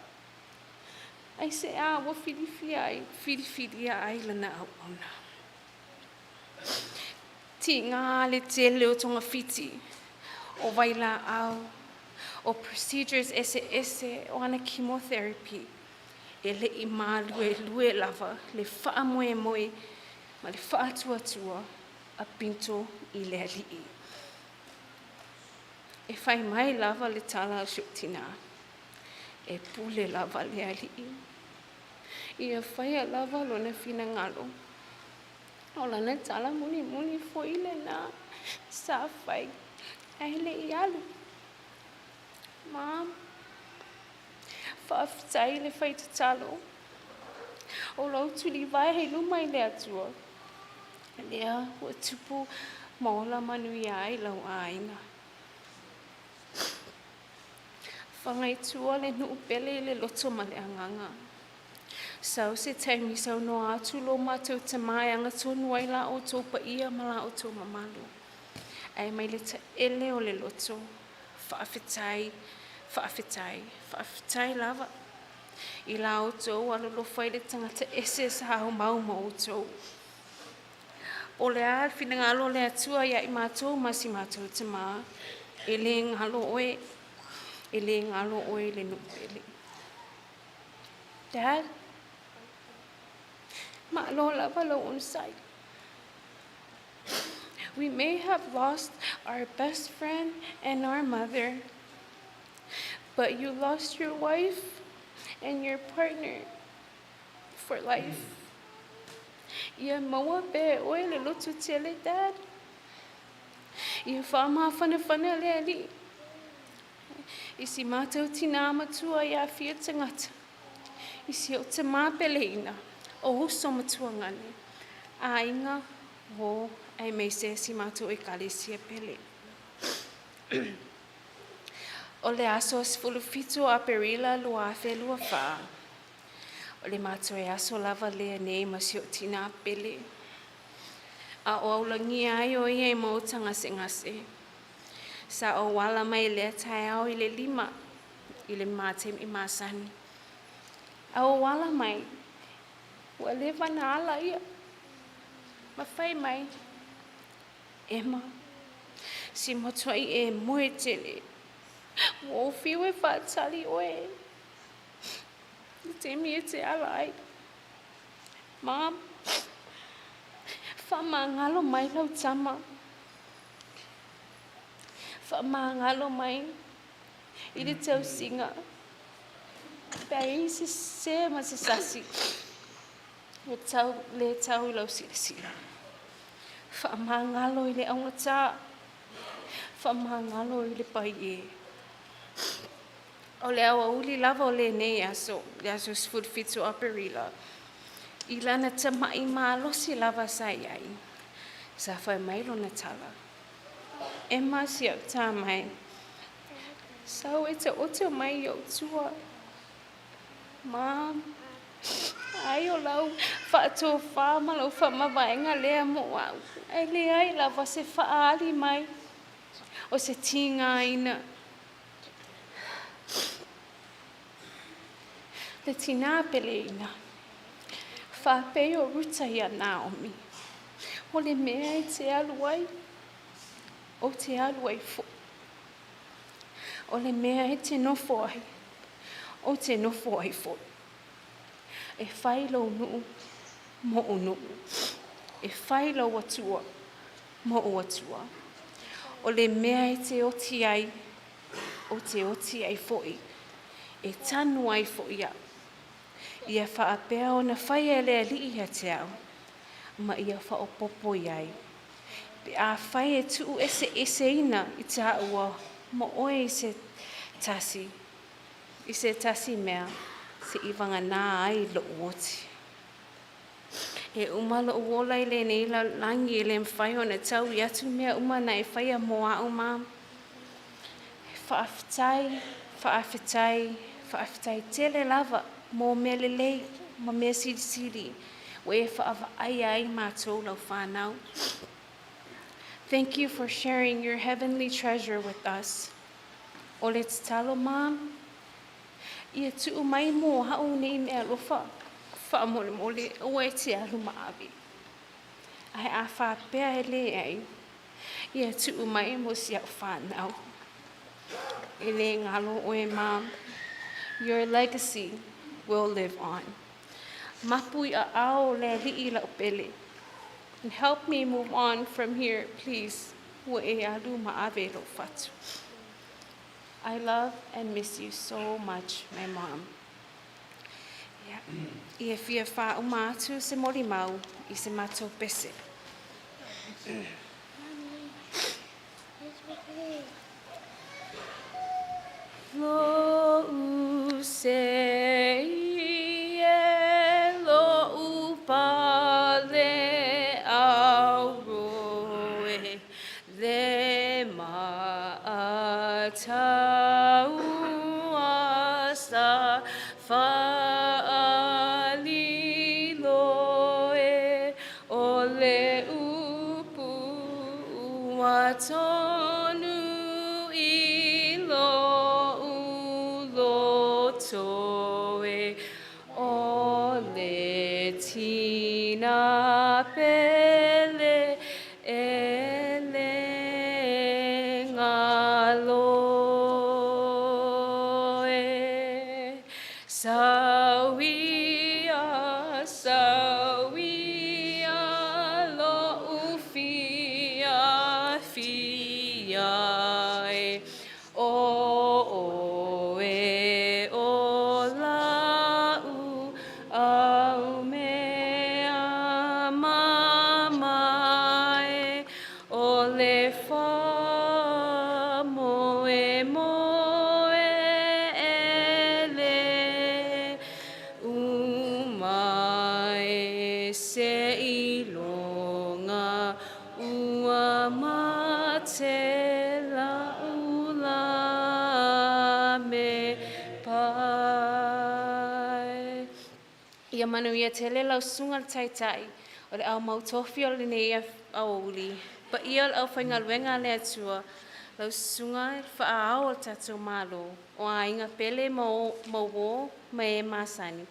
I said, wa whiriwhiri ai lana au na. Ti ngā le tele o tonga whiti, o waila au, o procedures ese, o ana chemotherapy, e le I lue lava, le wha moe, ma le wha tua a PINTO I le ali'i. E whai mai lava le tala o siutina, e pule lava le ali'i. Ia whai a lava lo na whina ngalo. O lana tala muni fo I le na sa whai. Ai le I alu. Mom, whaafitai le whai te talo. O lau tuli vai hei lumai le atua. Lea ua tupu maola manui ai lau aina. Fagaitua le nuu pele le loto ma le anganga. Sau se taimi sau no atu lo mātou te mai anga tonu ai la o tō pa ia ma la o tō mamalu. Ai mai le ta ele o le loto. Whaafitai lava. I la o tō alolo whai le tangata ese sa hao mau ma o tō. O le a whina ngalo le atua ia I mātou masi mātou te maa. E le ngalo oe le nupele. Dad, ma'alo lava lo unsai. We may have lost our best friend and our mother, but you lost your wife and your partner for life. Ia maua be oe le lotu tele, Dad. Ia whaama whana le ali. Isi mātou tina amatua ia whia tangata. Isi o te māpeleina o huso matua ngane. A inga ho ai mei se si mātou e kalesia pele. O le aso sifulu fitu a perila lua whelua wha. O le mātou e aso lava lea nei masi o tina pele. A o aulangi ai o ia I mauta ngase. Sa o wala mai lea tai au I le 5, I le mātem I māsani. A o wala mai, ua le wana ala ia. Ma whai mai, Emma, si motua I e moe tele. Wo whiwe whaatali oe. Te mi e te ala ai. Mom, whamangalo mai lau tama. Whamangalo mai I le tau singa. Pei se ma se sasi. Le tau I lau sila. Whamangalo I le aungata. Whamangalo I le pai e. O le awa uli lava o le nei aso. Le aso sfud fitu aperila. I lana tamai maalosi lava sai ai. Sa whai mai lo na tala. E masi au tā mai. Sau e te oto mai au tua. Mom, ai o lau whaato whaama lau whaamawaenga lea mo au. Ai le ai lava se whaali mai. O se tinga ina. Le tina pele ina. Whapei o ruta ia Naomi. O le mea I te aluai. O te aluai fo. O le mea I te nofo ai. O te nofo ai fo. E whailo nuu. Mo o nuu. E whailo atua. Mo o atua. O le mea I te oti ai. O te oti ai foi. E tanu ai foi au. Ia whaapea o na whai e lea li I te au. Ma ia whaopopo iai. Pe a whai e tuu ese ina I te haua. Mo oe I se tasi. I se tasi mea. Se iwanga nā ai lo uoti. E umalo uola I le nei la langi e le mwhai o na tau I atu mea umana e whai a moa o ma. Whaafitai tele lava. Mo melelei, mo mea siri, we whaava ai mātou lau whanau. Thank you for sharing your heavenly treasure with us. O le talo, Mom, ia tuu mai mo hau nei mea lofa, whaamole o e te alu maawi. Ai a whapea e le ai, ia tuu mai mo si au whanau. E le ngalo o e Mom, your legacy will live on. Mapui a ao le li'i la upele. And help me move on from here, please. Ua e alu ma'awe lo fatu. I love and miss you so much, my mom. Ia fia wha umatu se Malumalu I se matou pese. Lo u se ie lo u pale au roe le ma tau asa fa'ali loe o le upu ua tonu I lo u lotoe o le tina pele e le ngaloe Sauia, sauia, lo ufia, fia e o e o la u au mea mama e o le fa moe moe e le Umai se ilonga ua matela ula me pai. Ia manu ia tele lau sunga taitai o le au mautofi o le nei au uli. Pa ia au whaingaluenga le atua lau sunga whaao o tatou malo o a inga pele mo me masani.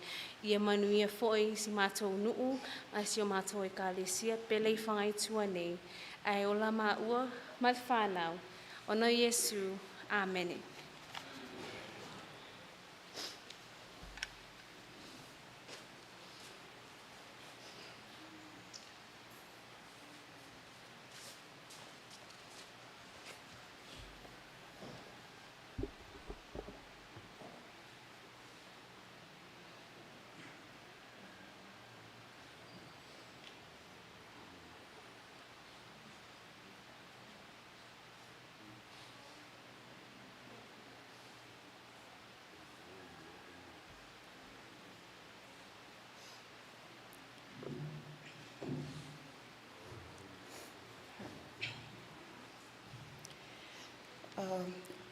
Ia manu ia foi si matou nuu, a si o matou e kalesia pele I Fagaitua nei. Ai o la maua, mal whanau. O no Yesu, Amen.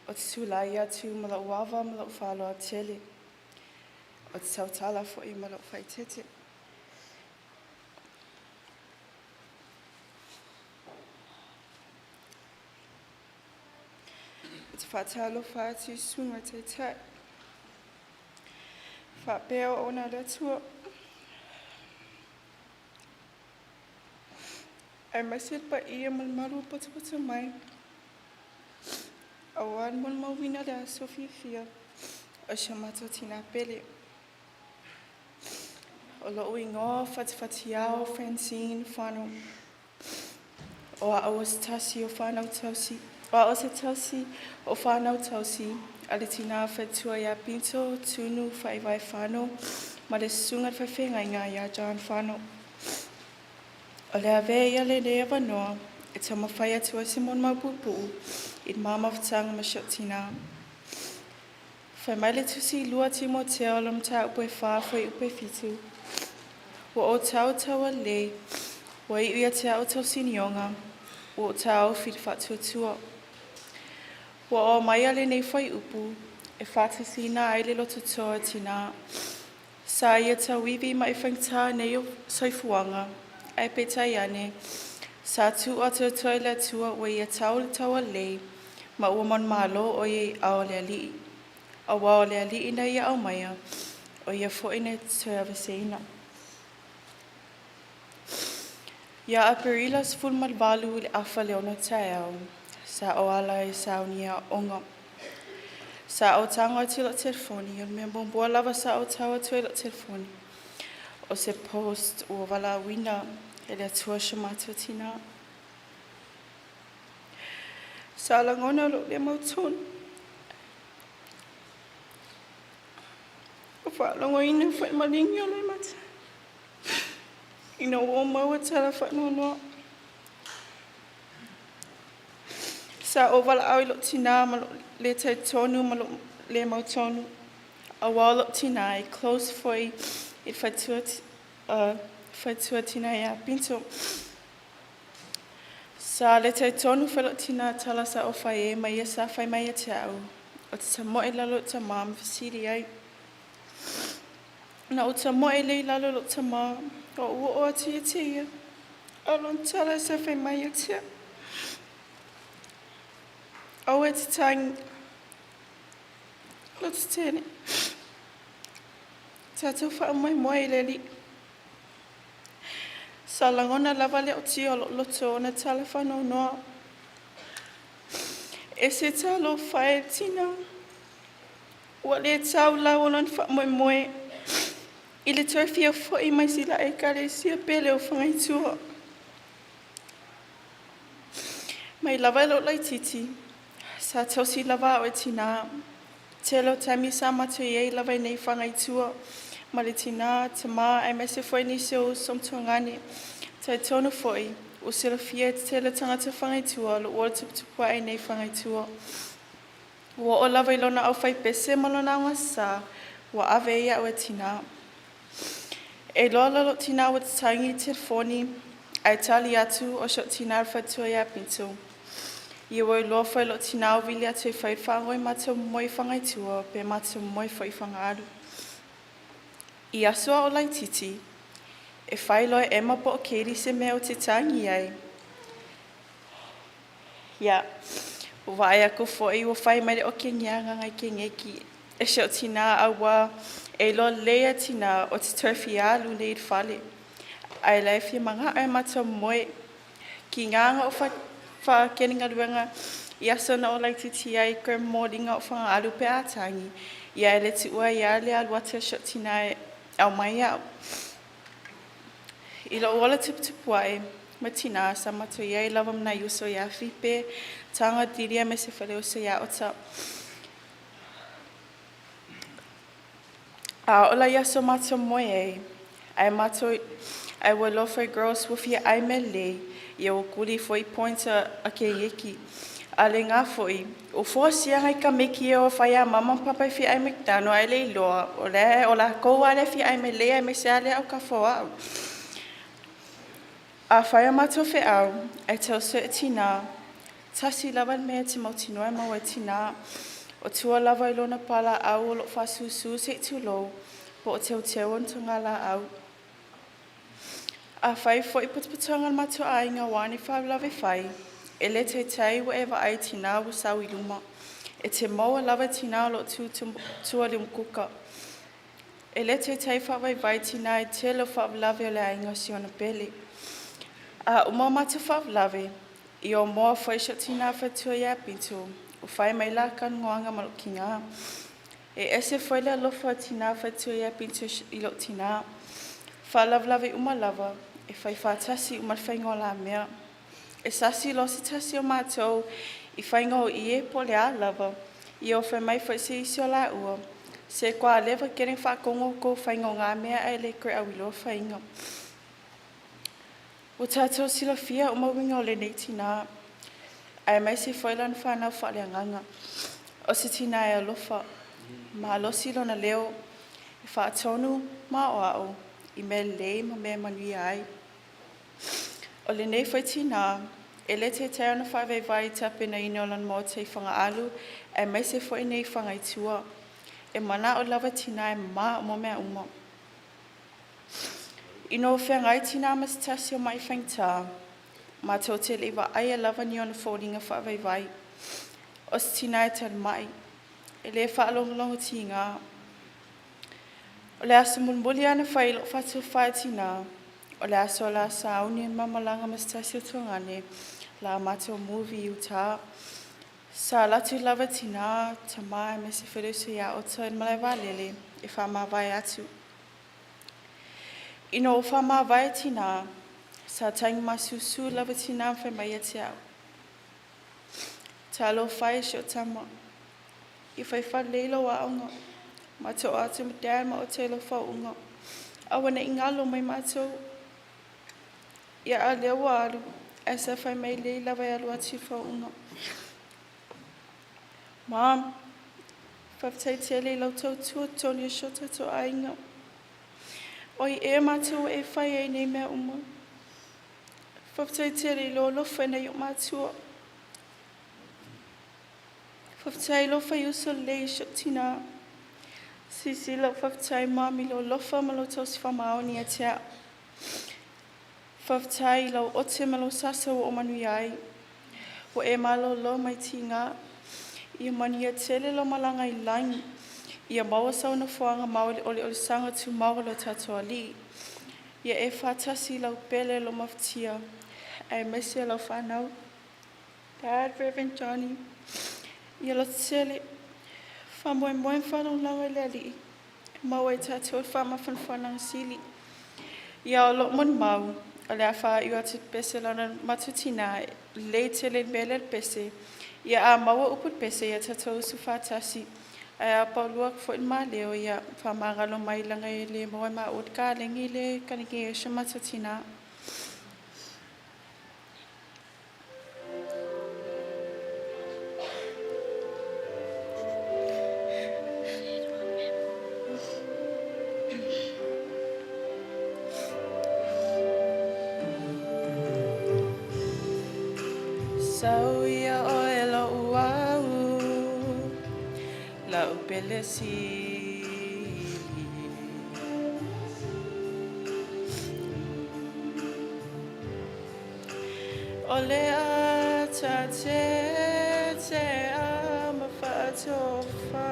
O te Ulua'i atu ma lau wawa, ma lau whaloa tele. O te tautala fo I ma lau whaitete. O te whatalo whaatu sunga te tai. Whapea o na ratua. Ai masit pa ia Malumalu pata mai. Awan mon mawina da sofia o shamato tina pele. O lo ingo fatiao Francine FANO. O a awas tasi o FANO tausi. O a ose tausi o FANO tausi. Alitina fetua ya PINTO TUNU FAIIVAE FANO. Ma le sungat whawhenga ya John FANO. O le ave ia le lea noa. E tama whai atua se mon mapupu. I mama whatanga ma shotina. Whai mai le tusi lua timo te olam ta upe whawhai upe fitu. Wa o tau taua le. Wa I uia te au tau sinionga. Wa o tau whit whatuatua. Wa o mai ale nei whai upu. E whatasi na aile loto toa tina. Sa ia tau iwi mai whangta nei o soifuanga. Ai petai ane. Sa tu o te toila tua wa ia tau taua le. Ma ua mon malo o ia au le ali. A wao le ali ina ia au maia. O ia foine te aveseina. Ia aperilas ful malvalu le afa leona taeau. Sa o ala e Sauniga onga. Sa o tanga atu lo telefoni, o mea bombua lava sa o tawa atu lo telefoni. O se post o wala wina e le atua shamatu tina. Sa langona lo le mautun. O whalongo ina whai malingi o le mata. Ina o maua tala whanonoa. Sa o wala au ilo tina ma le tai tonu ma le mautonu. A wala tina e close foi e whaitua tina ia PINTO. Sa le tai tonu whelo tina tala sa o whaie mai e sa whai mai e te au. O te ta moe lalo ta mam visiri ai. Na o ta moe le lalo lo ta mam. O ua o ati e te ia. Alon tala sa whai mai e te au. Au e te tangi. Lo te tene. Tātou wha mai moe le li. Sa langona lava le o tio lo loto na tala whanau noa. E se talo whae tina. Ua le tau lau olon wha moe. I le toi fia fwoi mai sila e kare sia pele o Fagaitua. Mai lava lo lai titi. Sa tausi lava o e tina. Telo tami sa matu iei lava nei Fagaitua. Ma le tina tama ai me se fwoi ni se o somtuangani. Tai tonu fwoi. O sila fia te tele tangata Fagaitua. Lo ua tupua ai nei Fagaitua. Ua o lava ilona au fai pese malona ngasa. Ua ave ia o e tina. E lola lo tina o te tangi telefoni. Ai tali atu o shot tina whaitua ia PINTO. Ia wai loa whai lo tina o vili atu e whai whangoi mata moi Fagaitua. Pe mata moi whai whangaaru. I asua o lai titi. E whai loa e ma po o keiri se mea o te tangi ai. Ia. O vai ako fwoi o whai mai o ke ngianga ngai ke ngeki. E shot tina awa. E lo lea tina o te turfi alu le i whale. Ai lai fia manga ai mata moe. Ki nganga o wha keninga ruanga. I asona o lai titi ai kar mōringa o whanga alu pe atangi. Ia le te ua ia le alu ata shot tina e au mai au. I lo wala tupu ai. Ma tina sa mato ia i lava mna yuso ia whipe. Tanga diria me se whale o se ia o ta. Ola ia so mato moe e. Ai mato, ai wa lofai girls wufia ai me le. Ia o kuli foi pointa a ke yeki. Ale ngā foi. O fua sia ngai ka meki e o whai a mama papai fi ai McDano ai le iloa. O le, o la kou ale fi ai me le ai me se ale au ka fua au. A whai a mato fe au. Ai tau so e tina. Tasi lava mea te mautinoa e mau e tina. O tua lava i lona pala au o lo whasusu se tu lo. Po o teo teo on tunga la au. A whai fo i putputanga mato a inga wani whai lava whai. E le te tei wa ewa ai tina wa sau i luma. E te maua lava tina o lo tua li mkuka. E le te tei whai vai tina e te lo whai lava o le a inga si ona pele. A uma mata whai lava. I o moa whai shot tina whaitua ia PINTO. O whai mai la kan ngoanga malukinga. E ese whai le alofa tina whaitua ia PINTO i lo tina. Wha lavlawe uma lava. E whai whatasi uma whaingo la mea. E sasi lo se tasi o mātou. I whaingo i e po le a lava. I o whai mai whai se isi o la ua. Se kwa lewa kering whakongo ko whaingo ngā mea ai le kre awilo whainga. O tātou sila fia o mawinga o le nei tina. Ai mai se whailan whanau whale anganga. O se tina e alofa. Ma alosi lona leo. I whaatonu ma o au. I me lei ma me manui ai. O le nei whai tina. E le te te ana FAIIVAE tape na ino lan mo te whanga alu. Ai mai se whai nei Fagaitua. E mana o lava tina e ma o mo mea uma. Ino whengai tina mas tasi o mai whaingta. Ma tau te lewa ai a lava ni ona whoringa FAIIVAE. O se tina e tari mai. E le whaalongalonga ti ngā. O le aso mulmuli ana whai lo whatu whai tina. O le aso la sauni mamalanga mas tasi o tuangane. La mato movie u tā. Sa latu lava tina tama me se wheresu ia o toi malai walele e whamawai atu. Ino o whamawai tina sa taingi masusu lava tina whamai ati au. Talo whai sho tama. I whai whaleilo wa aunga. Ma to atu ma dama o te lo whaunga. Awana ingalo mai mato. Ia a lewa alu. Asa whai mai leila vai alu ati whaunga. Mom, whaftai te leila tau tua toni a shota to ainga. Oi e matua e whai e nei mea uma. Whaftai te leila lo whena i o matua. Whaftai lo whai uso lei shotina. Sisi lo whaftai mami lo lofa malo tau si whamaoni a tea. Whaftai lo ote malo sasa o manu iai. Wo e malo lo mai tinga. Ia mani a tele lo malanga i lain. Ia maua sau na whaanga maua ole sanga tu maua lo tatoa li. Ia e whatasi lau pele lo maftia. E mese lau whanau. Dad, Reverend Johnny. Ia lo tele. Whamoe moe whanau langa i lali. Maua e tatoa whama whanwhanang sili. Ia o lo mon mau. Ole a wha iwa te pese lana matutina. Le tele mele pese. Ia a maua uput pese ia tatou su whatasi. Ai a paulua fo in maa leo ia whamangalo mai langa i le moe maa ut ka lengi le kaniki e shamatatina. So ia o e lo uau, la upele sili. O le a ta te a ma whaatofa.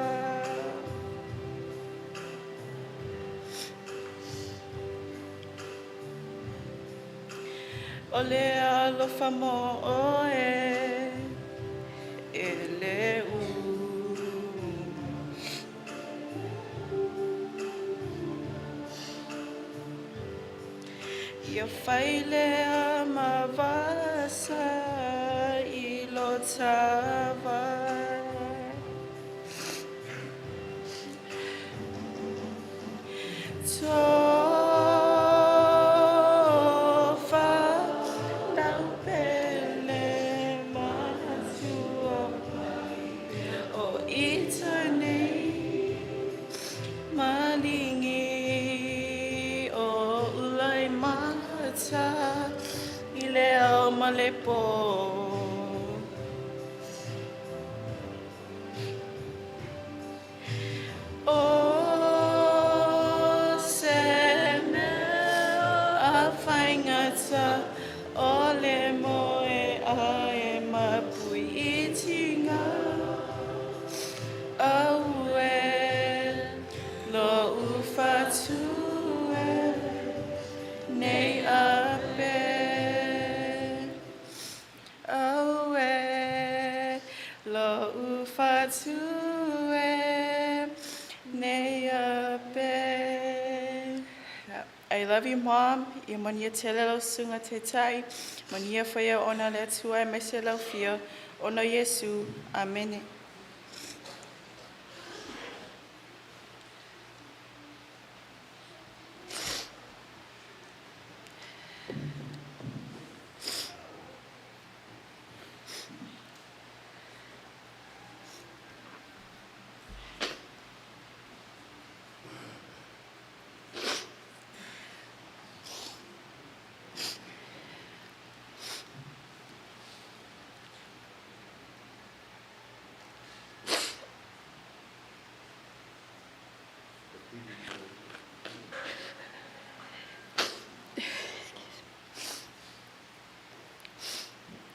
O le a lo famo o e le u. Ia whai le a ma vasa i lo tawa. Malepo o sene a whaingata o le moe a e mapui I tinga au e lo ufatu e nei a pe I love you, Mom. I mania tele lau sunga te tai. Mania whaia ona le atua e mese lau fia. Ona Yesu. Amen.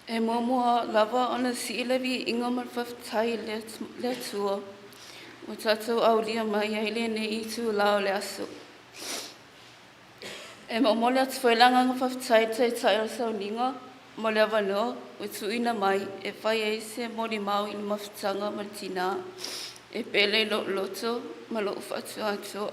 E momoa lava ona si ilavi inga mar whaftai le tua. O tatou aulia mai aile ne I tu lao le aso. E momoa le atu whailanga ngā whaftai tai tai o Sauniga. mo le avanoa, o tuina mai, e whai e se mori mau i le mawhitanga ma tina, e pele lo loto, ma lo whatu ato.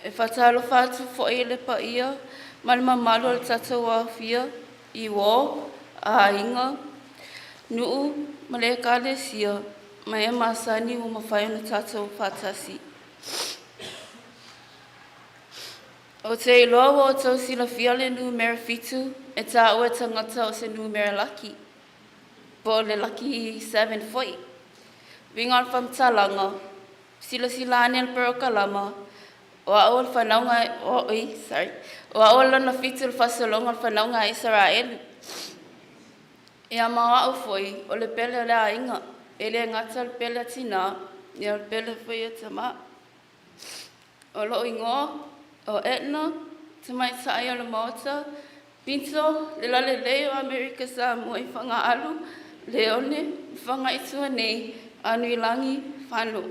E whatalo whatu fo e le pa ia, ma le mamalo le tatou a fia, i wō, a inga, nuu, ma le kale sia, ma e masani o mawhai na tatou whatasi. O te iloa o tau sila fia le nu mera fitu, e tā ua tangata o se nu mera laki. Po le laki 7 foi. Winga o whamtalanga, sila ane al peroka lama, o au al whanaunga, o au lana fitu al whasalonga al whanaunga Israel. E a maa au foi, o le pele le a inga, e le ngata al pele tina, e al pele foi e tama. O lo ingoa, o Etna, te mai tae o le maota, PINTO, le lale leo Amerika sa mua i whanga alu, leone, whanga i tua nei, anui langi, FANO.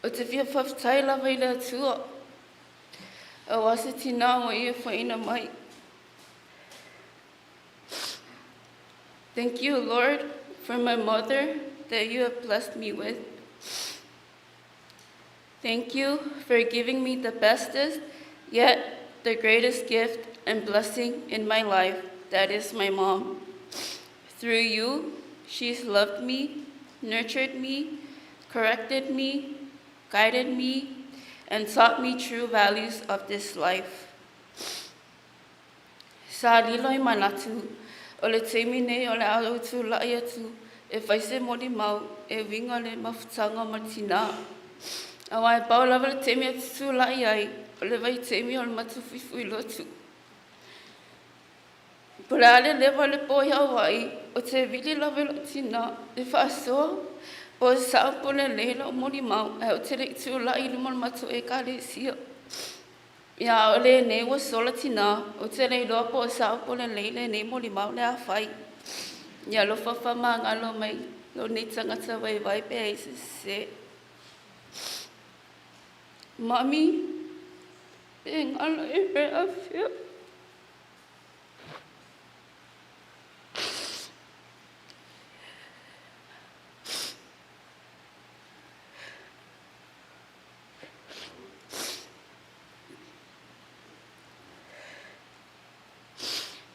O te fia whaftai lawa i le atua, o wase tina o ia whaina mai. Thank you, Lord, for my mother that you have blessed me with. Thank you for giving me the bestest, yet the greatest gift and blessing in my life, that is my mom. Through you, she's loved me, nurtured me, corrected me, guided me, and taught me true values of this life. Sa liloi manatu, o le teimi nei o le autu lai atu, e whaise mori mau, e winga le mawhitanga martina. Awa e pau lava le teimi atu lai ai, o le vai teimi o le matuwhiwhi lotu. Po le ale lewa le poi Hawaii, o te vili lava lo tina, e whaasoa, po e sao po le leila o mori mau, e o te le tu lai luma le matu e ka le sia. Ia o le nei wa sola tina, o te le loa po e sao po le leila nei mori mau le a whai. Ia lo whawhama ngalo mai, lo nei tangata vai pe e se. Mami, e ngalo e pe a whia.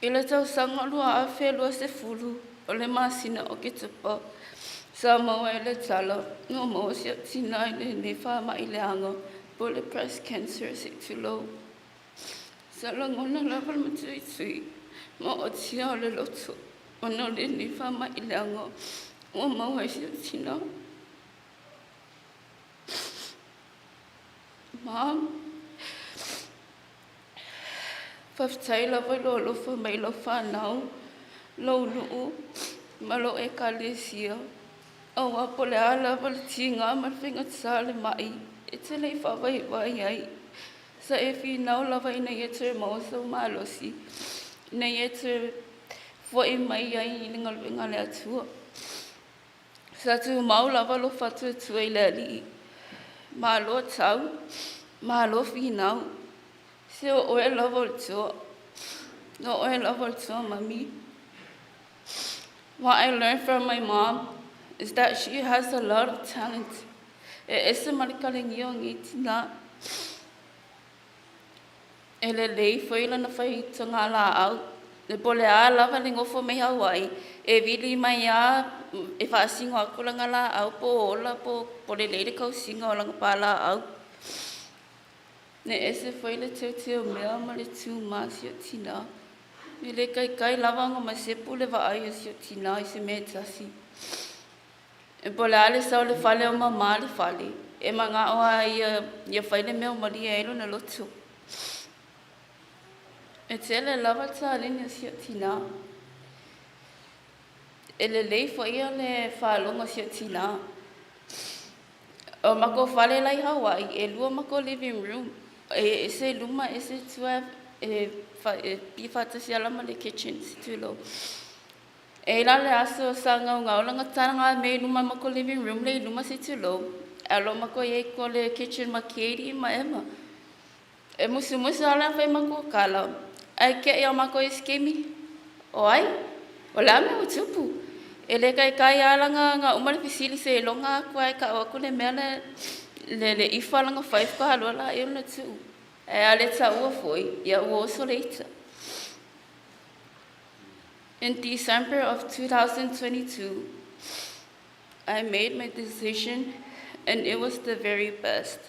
I le tau sanga lua a whelua se fulu, o le masina o ke tupa. Sa maua e le tala, no maua si tina i le ne whama i le anga, po le breast cancer se tulo. Sa langona lava le matui tui, ma o tia o le loto, o no le ne whama i le anga, o maua si tina. Mom, whaftai lawa lo lofa mai lo whanau, lo nuu, ma lo e ka le sia. Au a po le a lawa le tinga ma le whinga tsa le mai, e te lei whawaiwai ai. Sa e whinau lawa i nei e te mausa ma losi, nei e te fwoi mai ai i linga luenga le atua. Sa tu mau lawa lo whatu tua i le ali, ma lo tau, ma lo whinau. Se o e lava o tua. No o e lava o tua, mami. What I learned from my mom is that she has a lot of talent. E ese marikalingi o ngi tina. E le lei foi lana whai tonga la au. Le pole a lava le ngofo mei Hawaii. E vili mai a e whaasingo a kulanga la au po ola po le leire kau singa o langa pa la au. Ne ese foi le teo mea ma le tū mā si o tina. Me le kai lava nga ma sepu le vaai o si o tina i se me tasi. E po le ale sau le fale o mama le fale. E ma ngā oa ia whaile mea o maria elo na lotu. E te le lava ta alini o si o tina. E le lei fo ia le whaalonga si o tina. O mako fale lai Hawaii, e lua mako living room. E se luma, e se tua, pi whatasi alama le kitchen, si tulo. E la le aso sa ngau ngau, langa tanga me luma mako living room, le luma si tulo. Alo mako ye ko le kitchen ma Katie ma Emma. E musu ala fai mako kala. Ai ke ia mako iskemi. O ai, o la me o tupu. E le kai ala nga umare pisili se longa ko ai ka o kule mele le ifa langa 5 ka alola e ona tu. E ale ta ua foi, ia ua oso leita. In December of 2022, I made my decision, and it was the very best,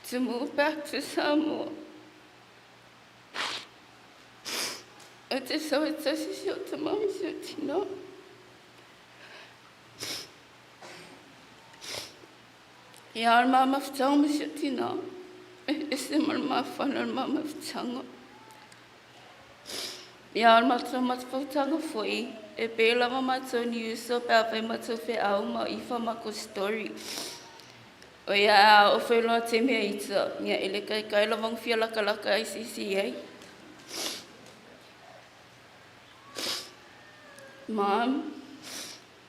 to move back to Samoa. Ate so itasi sio tamami sio tino. Ya al mama ftang sio tino. Ese mal ma FANO al mama ftang. Ya al matra mat ftang foi. E pe lava matou ni uso pe avai matou fe au ma ifa mako story. O ia o fe loa te mea ita. Nia ele kai lavang fia laka ai sisi ai. Mom,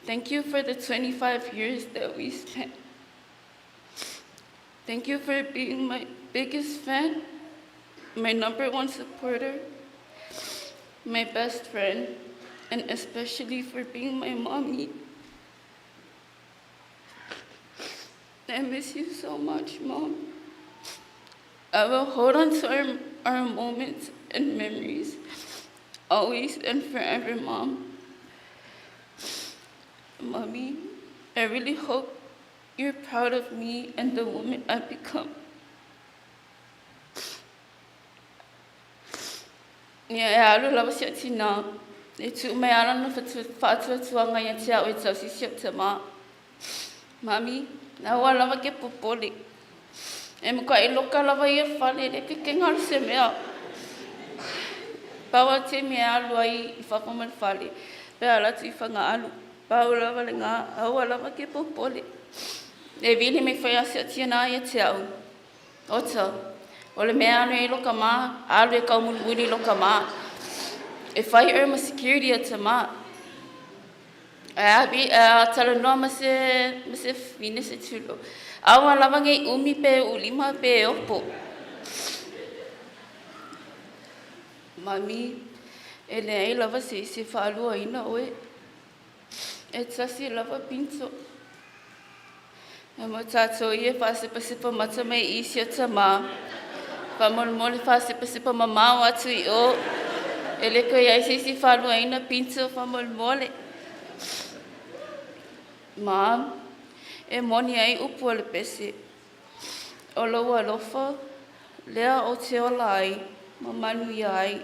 thank you for the 25 years that we spent. Thank you for being my biggest fan, my #1 supporter, my best friend, and especially for being my mommy. I miss you so much, Mom. I will hold on to our moments and memories, always and forever, Mom. Mommy, I really hope you're proud of me and the woman I've become. Yeah, I love you, Tina. It's my island of Fatuanga and Tia with Tama. Mommy, now I love a get popoli. I'm quite local of a year funny, they kicking out Semia. Power Timmy Ulua'i, if I come and folly. Bella Tifanga Alu. Paula valenga, awala ma ke popole. E vini me foi asia tina ia te au. Ota, o le mea anu e loka maa, alu e kau mulmuli loka maa. E whai ma security a te maa. E abi, tala noa ma se fine se tulo. Awa lava ngai umi pe ulima pe opo. Mami, e le ai lava se whalua ina oe. E tasi lava PINTO. E mo tātou ia whasipasipa mata mai isi o ta mā. Whamolmole whasipasipa mamau atu I o. E leko iai sisi whalua ina PINTO whamolmole. Mā, e moni ai upu le pese. O loa lofa, lea o te ola ai, ma manu ia ai.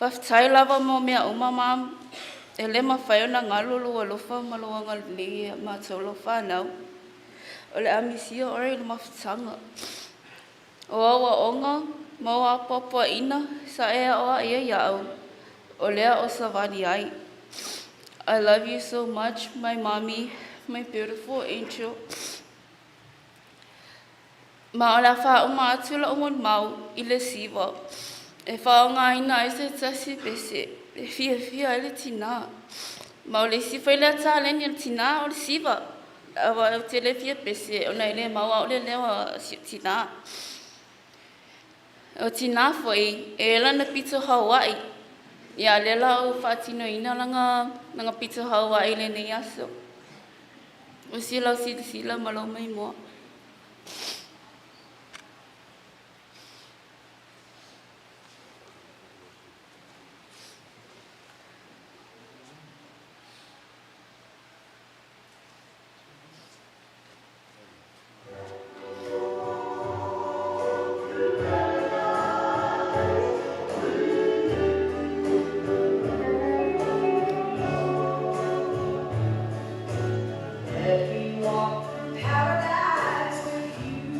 Whaftai lava mo mea uma mam. E le mawhai na ngalolo wa lofa maloanga le mātou lo whanau. O le amisia ore le mawhitanga. O awa onga, maua popo ina, sa ea oa ia iau. O lea o savani ai. I love you so much, my mommy, my beautiful angel. Ma o la wha o maatula o mon mau I le siwa. E whaonga ina I se tasi pese. E fia ele tina. Ma o le sifa I le ata leni ele tina o le siva. Awa o te le fia pese. O nei le maua o le lewa tina. O tina foi. E la na pito Hawaii. Ia le la o whatino ina langa pito Hawaii le nei aso. O sila o sila malo mai moa. Let me walk paradise with you.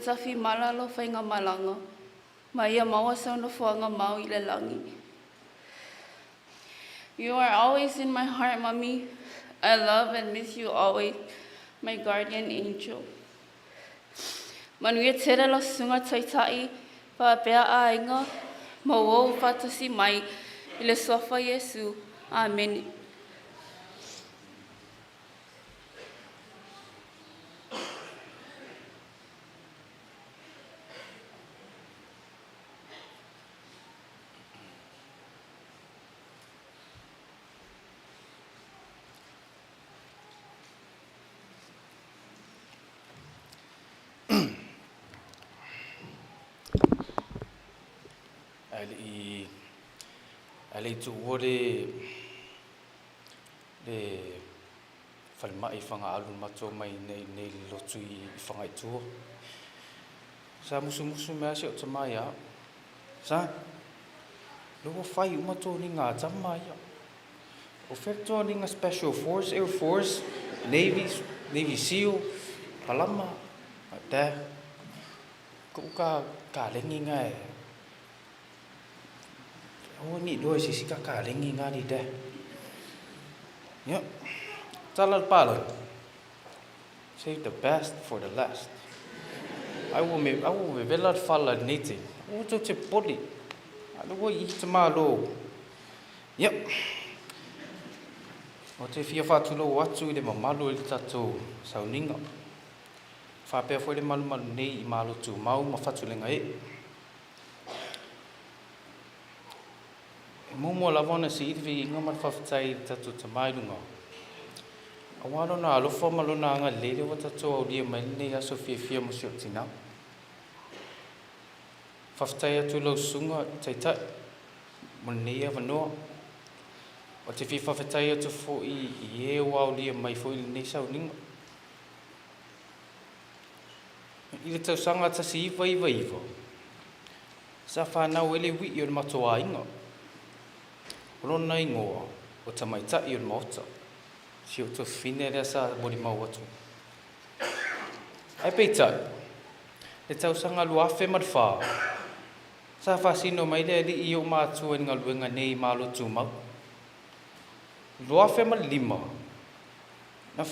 tafi malalo whainga malanga. Ma ia maua sauna fuanga mau I le langi. You are always in my heart, Mommy. I love and miss you always, my guardian angel. Manuia tere lo sunga taitai, pa pea a inga, ma wau fatasi mai, I le sofa Yesu. Amen. Ale tu ore le falmai fanga alu mato mai nei lotu I Fagaitua. Sa musu mea se o tamai a. Sa lo fai mato ni ngā tamai a. O fekto ni ngā Special Force, Air Force, Navy SEAL, Palama, te ko ka lengi ngai. Oh, ni dua sisi kakak lengi ngari deh. Ya, talal pala. Save the best for the last. I will be velat fala niti. Oh, tu te poli. Aduh, wo I te malo. Ya. O te fia fatulo watu I le mamalu I tatu Sauniga. Whapea foi le malumalu nei I Malotumau ma fatulenga e. Mumo lavona si idvi inga man whawhitai tatu tamairunga. Awaro na alofa malona anga lele wa tatu au lia mai nei aso fia mo si o tina. Whawhitai atu lau sunga taitai. Mon nei a wanoa. O te fi whawhitai atu fo I e wau lia mai fo I nei Sauniga. I le tau sanga tasi iwa. Sa whanau ele wi I o matoa inga. Rona ingoa o tamaitai o mota. Si o to fine rea sa mori mau atu. Ai peitai. Le tau sanga luafe marwha. Sa whasino mai lea li I o mātua ngā luenga nei Malotumau. Luafe ma lima. Na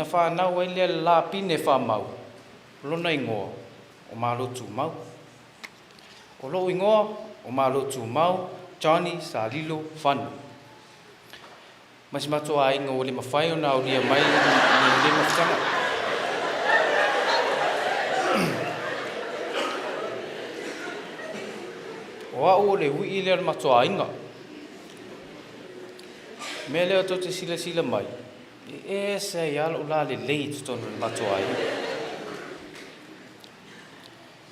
whanau ai lea la pine whamau. Rona ingoa o Malotumau. O lo ingoa o Malotumau. Johnny Salilo FANO. Mas matua inga o le mawhai o nao lia mai ni le mawhanga. O au le hui le matua inga. Me leo to te sila mai. E se yalo la le lei tutonu le matua inga.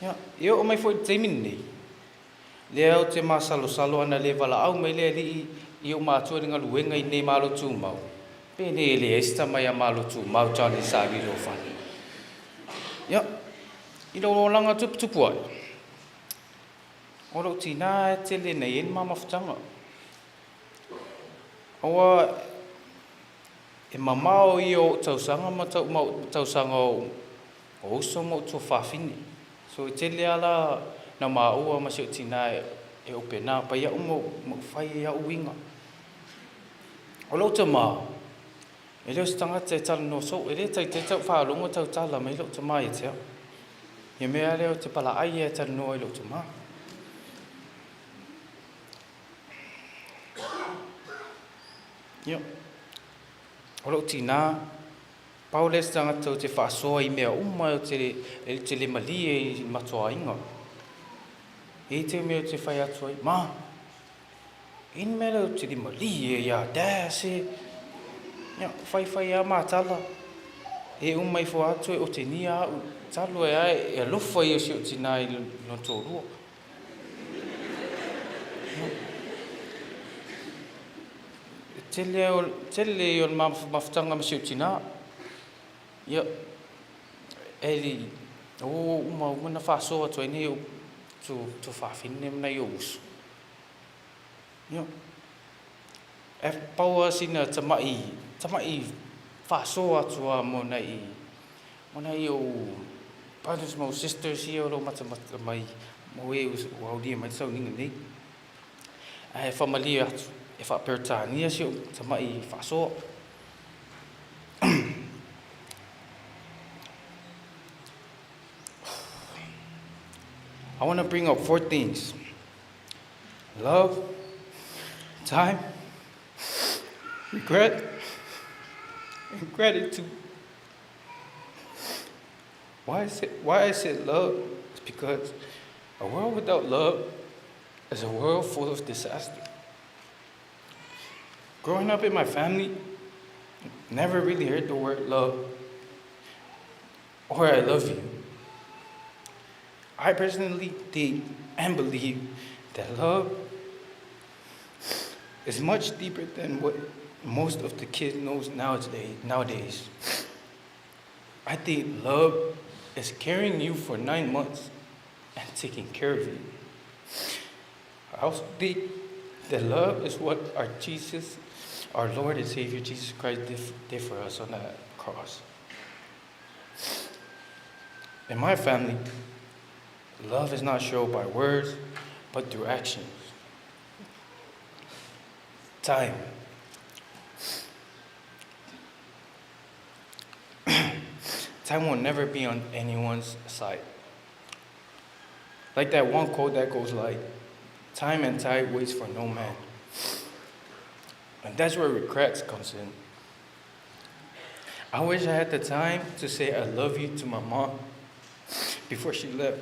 Ya, eo o mai foi teimin nei. Leo te masalo ana le wala au mai le li I o mātua ringa luenga I nei Malotumau. Pene le esta mai a Malotumau Johnny Salilo FANO. Ya, I lo langa tupu ai. O lo tina e te le nei en mamawhtanga. Oa e mamao I o tausanga ma tausanga o uso mo tu whawhine. So I te le ala na maua ma se tina e opena pa ia mo fai ia uinga. O lo te ma. E leo stanga te tala no so e le te tau whaalonga tau tala mai lo te mai te. Ia mea leo te pala ai e tala no e lo te ma. Ia. O lo tina Paule stanga tau te whaasoa I mea umai o te le mali e matoa inga. E te mea te whai atu ai, ma, in mea o te le mali e ia dēse. Ia, whai a mātala. E umai fo atu e o te nia au, talo e ai, e alofa I o si o tina I no tōrua. Tele o mawhtanga ma si o tina. Ia, eli, o umana whaasoa tu ene o tu whawhine mna I o usu. Ia, e paua sina tamai whaasoa tua mona I o brothers, my sisters here, o mata mai mo e o audia mai Sauniga nei. Ai family atu e fa pertania sio tamai fa so. I want to bring up 4 things: love, time, regret, and gratitude. Why I said love is because a world without love is a world full of disaster. Growing up in my family, never really heard the word love or I love you. I personally think and believe that love is much deeper than what most of the kids knows nowadays. I think love is carrying you for 9 months and taking care of you. I also think that love is what our Lord and Savior Jesus Christ did for us on that cross. In my family, love is not shown by words, but through actions. Time. Time will never be on anyone's side. Like that one quote that goes like, time and tide waits for no man. And that's where regrets comes in. I wish I had the time to say I love you to my mom before she left.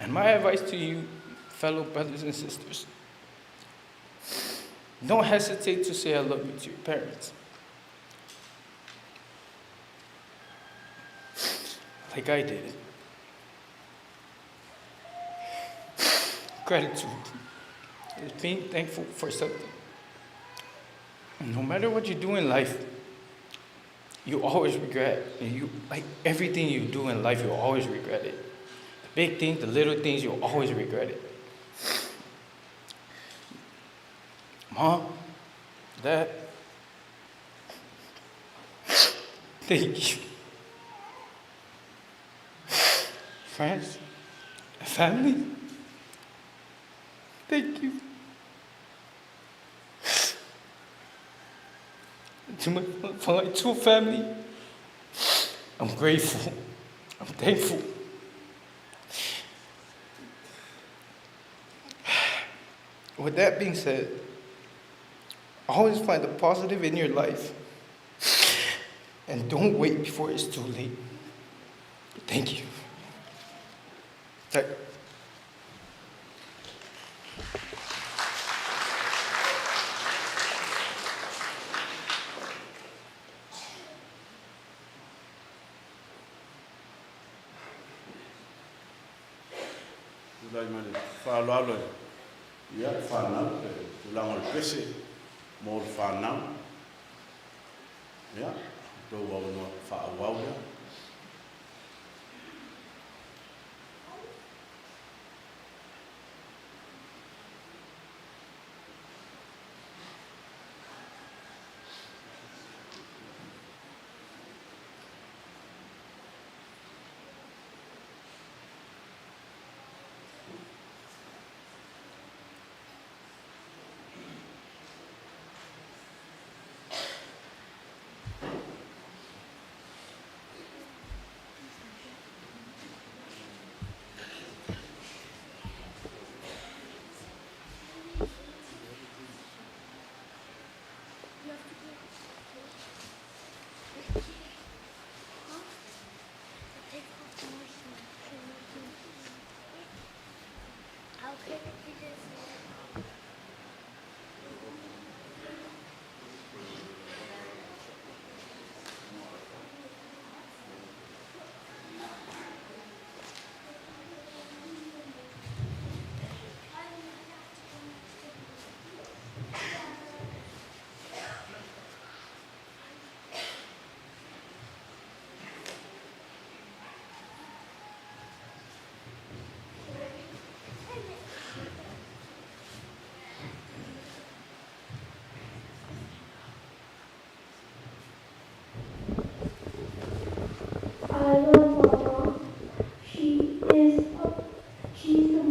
And my advice to you, fellow brothers and sisters, don't hesitate to say I love you to your parents. Like I did. Gratitude is being thankful for something. And no matter what you do in life, you always regret. Like everything you do in life, you always regret it. The big things, the little things, you always regret it. Mom, Dad, thank you. Friends, family, thank you. To my Fagaitua family, I'm grateful, I'm thankful. With that being said, always find the positive in your life and don't wait before it's too late. Thank you. Ulua'i mai le whaaloalo ia le whanau, tulanga le pese, mō le whanau. Ia, tō wau no whaawau ia.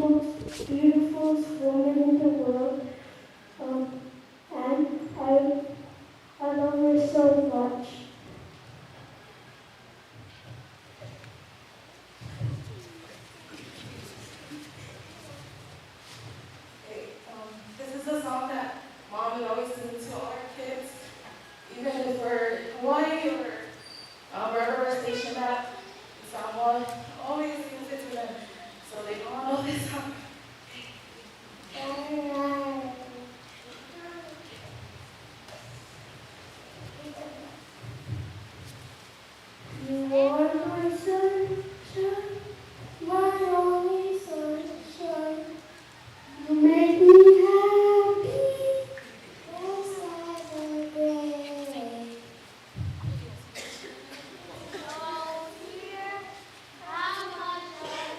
most beautiful woman in the world. And I love her so much. This is a song that Mom would always sing to all our kids, even if we're in Hawaii or wherever we're stationed at. Someone always sings it to them, so they all know this song. You are my sunshine, my only sunshine. You make me happy, yes, every day. Oh, dear, how much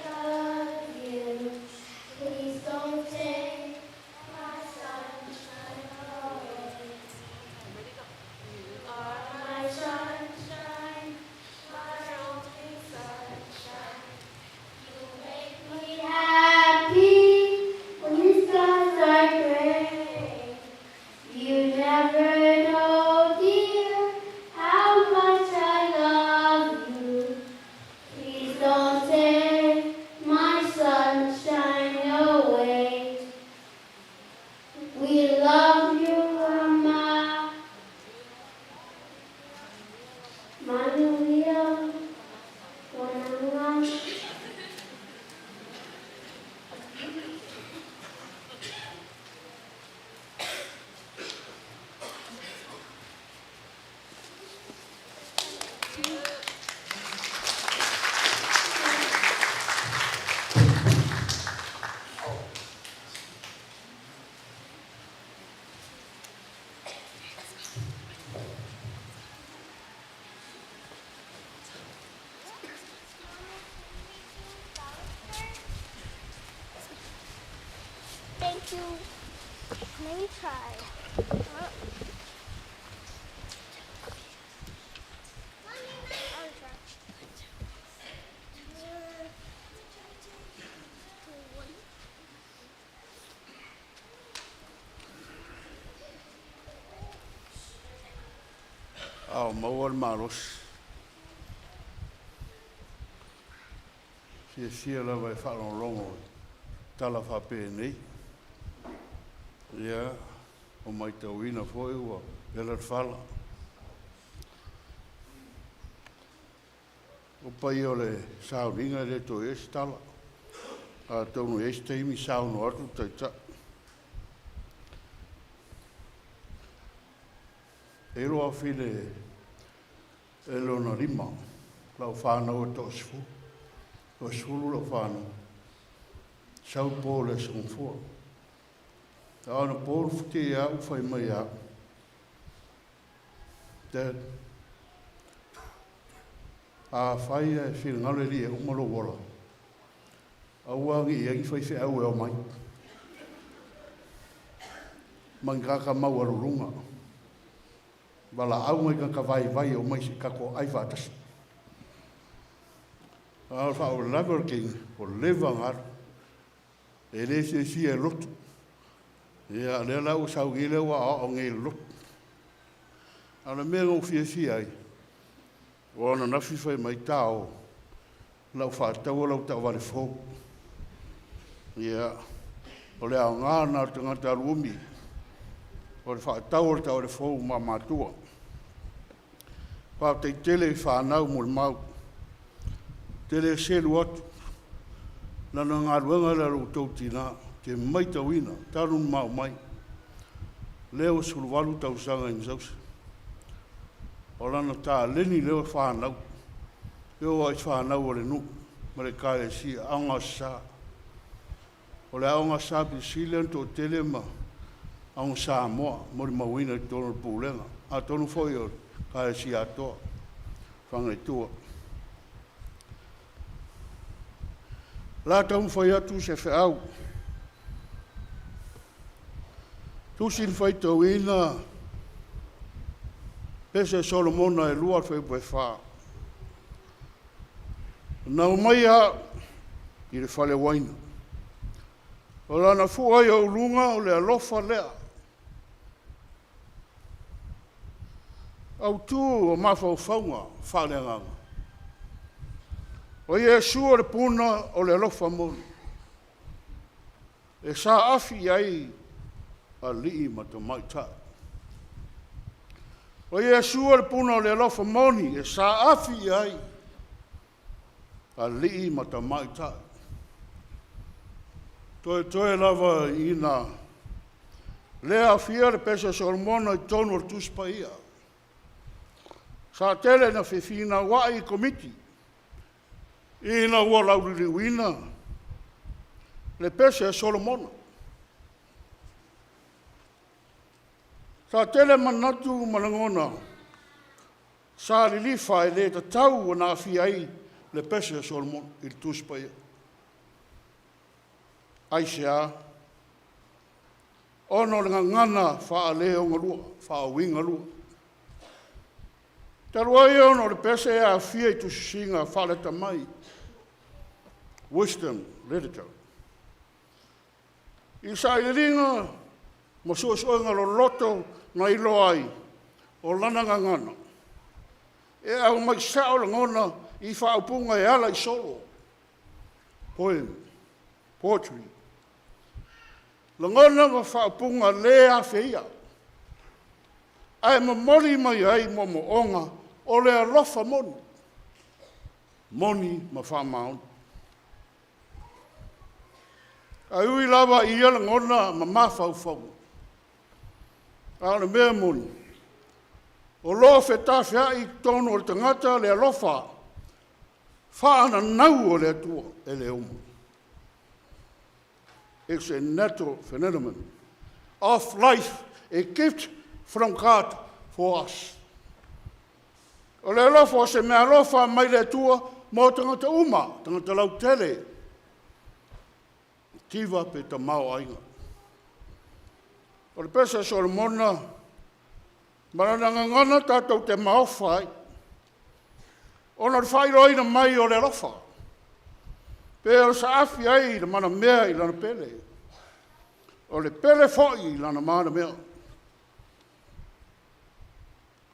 I love you. Please don't take my sunshine away. You are my sunshine, my only sunshine. You make me happy when the skies are gray. You never know, dear, how much I love you. Please don't take my sunshine away. We love you, Mama. Malumalu, wananga. Thank you. Let me try. Ao mauar maros. Sia la vai whalongongo. Tala whape nei. Ia, o mai tau ina fwoi ua. Ela whala. O pai o le Sauniga le to es tala. A tonu es teimi sauno atu taita. E roa while e lona rima, lau whānau e tō sifu, o sifuru lau whānau, sau pōle sung fua. Ta ana pōru white e au whai mai au. Dad, a whai e whingale ri e umaro wala. Auangi e angi whai au e o mai. Mangaka mau arurunga. Wala au mai ka vai o mai si kako ai whatas. Al wha o Labour King, o levangar, e le se si e lotu. E a le lau sau gile wa o nge lotu. Ana mea ngau fia si ai. O ana nafi whai mai tau, lau whātau lau tau wale fō. Ia, o le au ngāna o te ngata rumi. O le whaatau o le tau le fōu ma mātua. Pā te tele whanau mo le mau. Tele selu atu. Nana ngā ruanga le rau tau tina. Te mai tau ina. Tarun mau mai. Leo suluwalu tau sanga in zausa. O lana tā leni leo whanau. Leo ai whanau o le nu. Ma le kāre si aonga sā. O le aonga sā pi silen to tele ma. Aung Samoa, mori mawina i tono pūlenga. A tonu foi o kāre si atoa. Fagaitua. La tau foi atu se whiau. Tusin foi tau ina. Pese Solomona e lua foi poe wha. Nau mai a i le whale waina. O lana fua i o lunga o le alofa lea. Au tu o mawhauwhaunga whanenganga. O Iesu o le puna o le alofa moni. E sa afi ai a lii ma te maitai. O Iesu o le puna o le alofa moni. E sa afi ai a lii ma te maitai. Toe lava ina lea fia le pesa Solomona I tonu o tuspa ia. Sa tele na fefina wai komiti. Ina ua lauriri wina. Le pesa Solomona. Sa tele manatu malangona. Sa lilifa e le tatau na fia ai le pesa Solomona I tuspa ia. Aisea, ono le ngana wha leo ngalua, wha winga lua. Tarua I ono le pese a fia I tusisinga wha le tamai. Wisdom, literature. I sa I ringa, ma suasoinga lo loto na Ulua'i, o lana ngana. E au mai sao le ngona I wha upunga e ala I solo. Poem, poetry. Langona ma whaapunga lea whia. Ai ma mori mai ai mo onga o le alofa moni. Moni ma whamaon. Ai ui lava I langona ma mawhauwhau. Aole mea moni. O loa whetawhia I tono o le tangata le alofa. Whaana nau o le atua e le umu. It's a natural phenomenon of life, a gift from God for us. O le alofa se mea alofa mai le tua mo tangata uma, tangata lau tele. Tiva pe ta mau ainga. O le pesa Solomona, marana ngana tātou te maofai. Ona le whairoina mai o le alofa. Pe o sa afi ai le mana mea I lana pele. O le pele foi I lana mana mea.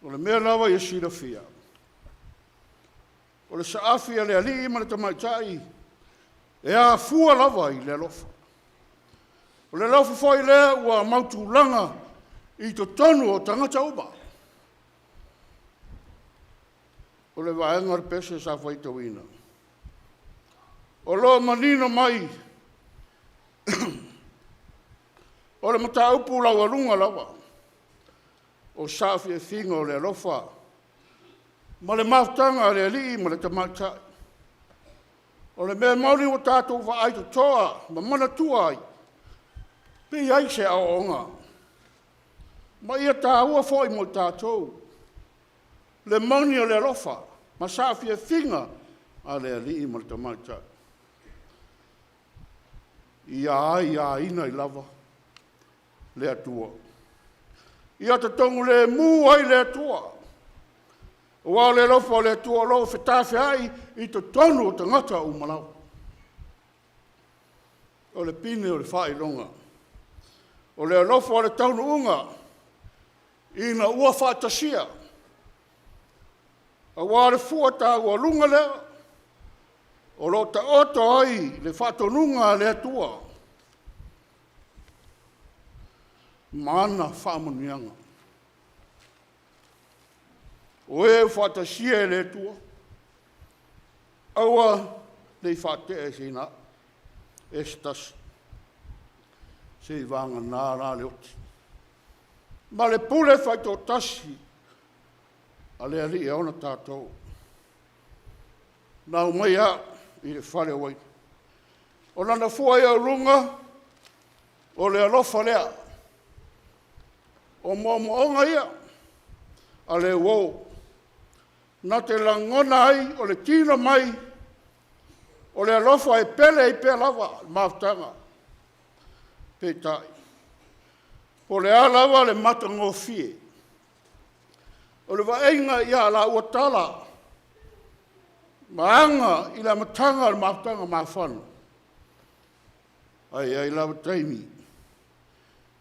O le mea lawa I sira fia. O le sa afi a le ali ma le tamaitai. E a fua lava I le alofa. O le alofa foi lea ua mautulanga I to tonu o tangata uba. O le vaenga pese sa foi tawina. O lo manino mai. O le mata upu lau alunga lawa. O safi e finga o le alofa. Ma le maftanga le ali ma le tamatai. O le mea mauri o tātou wa ai to toa. Ma mana tua ai. Pe ai se ao onga. Ma ia tā ua foi mo tātou. Le mauni o le alofa. Ma safi e finga a le ali ma le tamatai. Ia ina I lava le atua. Ia te tongu le mu ai le atua. Ua le lofa le atua lo whetawhi ai I te tonu o te ngata o Malau. O le pine o le whailonga. O le lofa o le taunu unga. Ina ua whatasia. A wā le fuata ua lunga lea. O lo ta oto ai le whatonunga le atua. Mana whamunianga. O e whatasia le atua. Aua le whate e sina. Estas. Se vanga nāra le oti. Ma le pule whaito tasi. A le ali e ona tātou. Nau mai a. I le whare wai. O nana fua ia runga, o le alofa lea. O moonga ia, a le wou. Na te langona ai, o le tino mai, o le alofa e pele I pe lava, maftanga. Pe tai. O le alawa le matango fie. O le vaenga ia la uatala. Maanga I la matanga le maftanga mawhanu. ai lava taimi.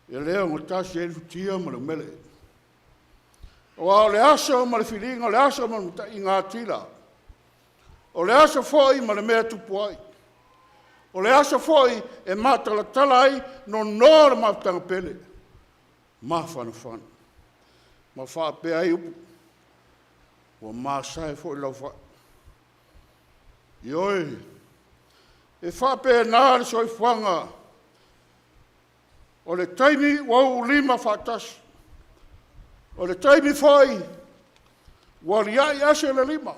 E leo ngā tasi e futia ma le mele. O le aso ma le filinga, o le aso ma i ngā tila. O le aso foi ma le mea tupu ai. O le aso foi e matala tala ai no nora ma tanga pele. Ma whanawhana. Ma wha pe ai upu. O ma sai foi lau wha. Ioi. E wha pe nāre soi whanga. O le taimi wau lima whatasi. O le taimi foi. Wali ai ase le lima.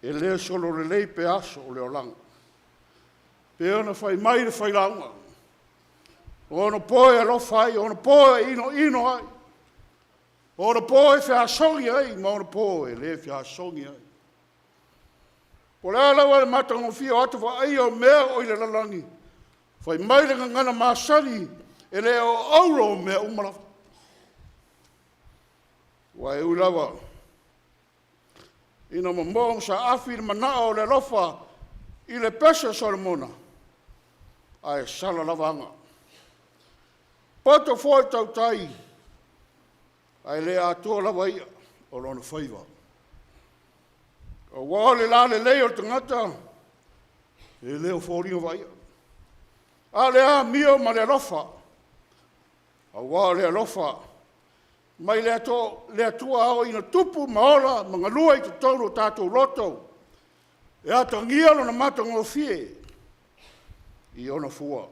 E lea solo le lei pe aso o le olanga. Pe ona fai mai le fai launga. Ona poe alo fai, ona poe ino ai. Ona poe fea songi ai, ma ona poe le fea songi ai. Po le ala wale matango fia o atu wa ai o mea o ile lalangi. Fai mai le ngana masani, e le o auro mea umalafa. Wa e ulawa. Ina mamong sa afi manao le lofa i le pesa Solomona. Ai sala lavanga. Poto foi tau tai. Ai le atua lawa ia o lona faiva. O wale la le leo tangata. E leo fōringa vai. A le a mio ma le lofa. A wale lofa. Mai le atua ao ina tupu maola mga lua i te tonu tātou loto. E ata ngialo na mata ngofie. I ona fua.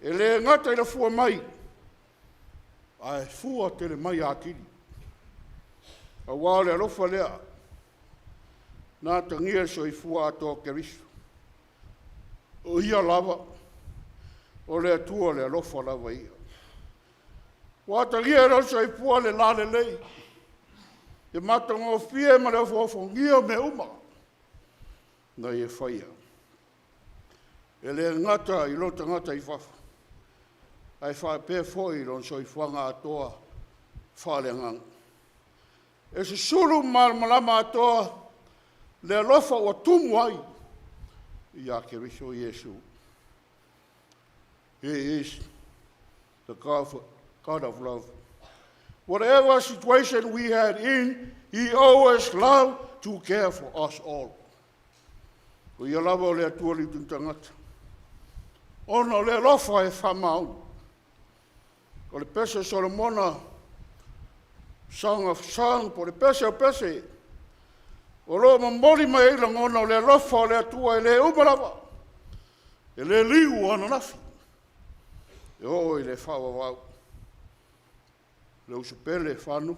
E le ngata i la fua mai. Ai fua te le mai atiri. A wale alofa lea. Nā tangia so i fua ato kerisu. O ia lava. O le atua le alofa lava ia. Wata lia rosa i fua le lale lei. E mata ngofie ma le fofo ngia me uma. Na e whaia. E le ngata i lota ngata i fafa. Ai wha pe foi lon so i whanga atoa whale ngang. E se suru malama atoa le alofa o tumu ai i a keriso Iesu. He is the God of love. Whatever situation we had in, he always loved to care for us all. O ia lava o le atua li tuntangata. Ono le lofa e whamau. O le pese Solomona, Song of Song, po le pese o pese. O lo mamori mai ilang ono le lofa o le atua e le umarava. E le liu ana nafi. E o i le whawa wau. Le usopele FANO.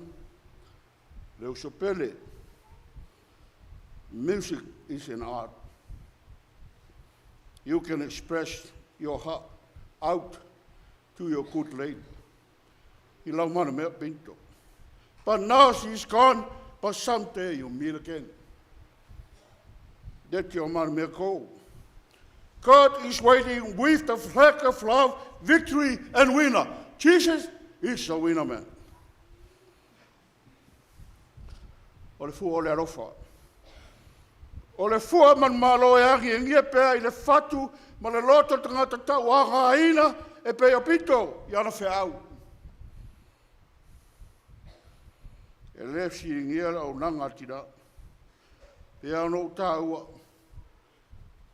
Le usopele. Music is an art. You can express your heart out to your good lady. He loved mana mea PINTO. But now she's gone, but someday you'll meet again. That's your mana mea ko. God is waiting with the flag of love, victory, and winner. Jesus is the winner, man. O le fua o le arofa. O le fua man malo e angi e ngia pea i le fatu ma le loto tangata tau aha aina e pea PINTO i ana whea au. E le si ngia o nanga tina. Pea no ta ua.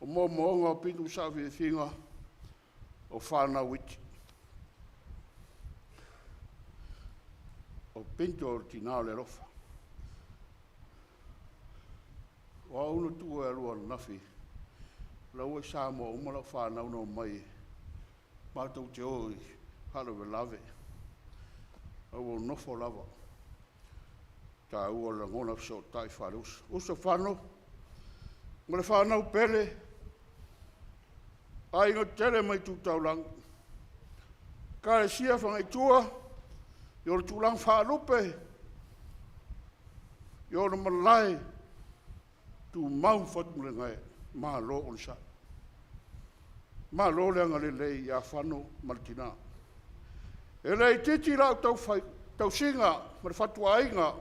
O mo moonga o PINTO sa whiwhinga o whana witi. O PINTO o tina le rofa. Wa uno tu e lua nafi. Lau e sa mo umala whanau no mai. Mātou te oi, halo we lave. Au o nofo lava. Ta ua la ngona so tai wharus. Usa whano. Ngore whanau pele. Ai ngā tere mai tu taulang. Ka e sia whangai tua. Yoro tulang whalupe. Yoro malai. Tu mau fatu le ngai, ma lo o sa. Ma lo le ngale le ya FANO Martina. E le titi la tau fai, tau singa, ma fatu ainga.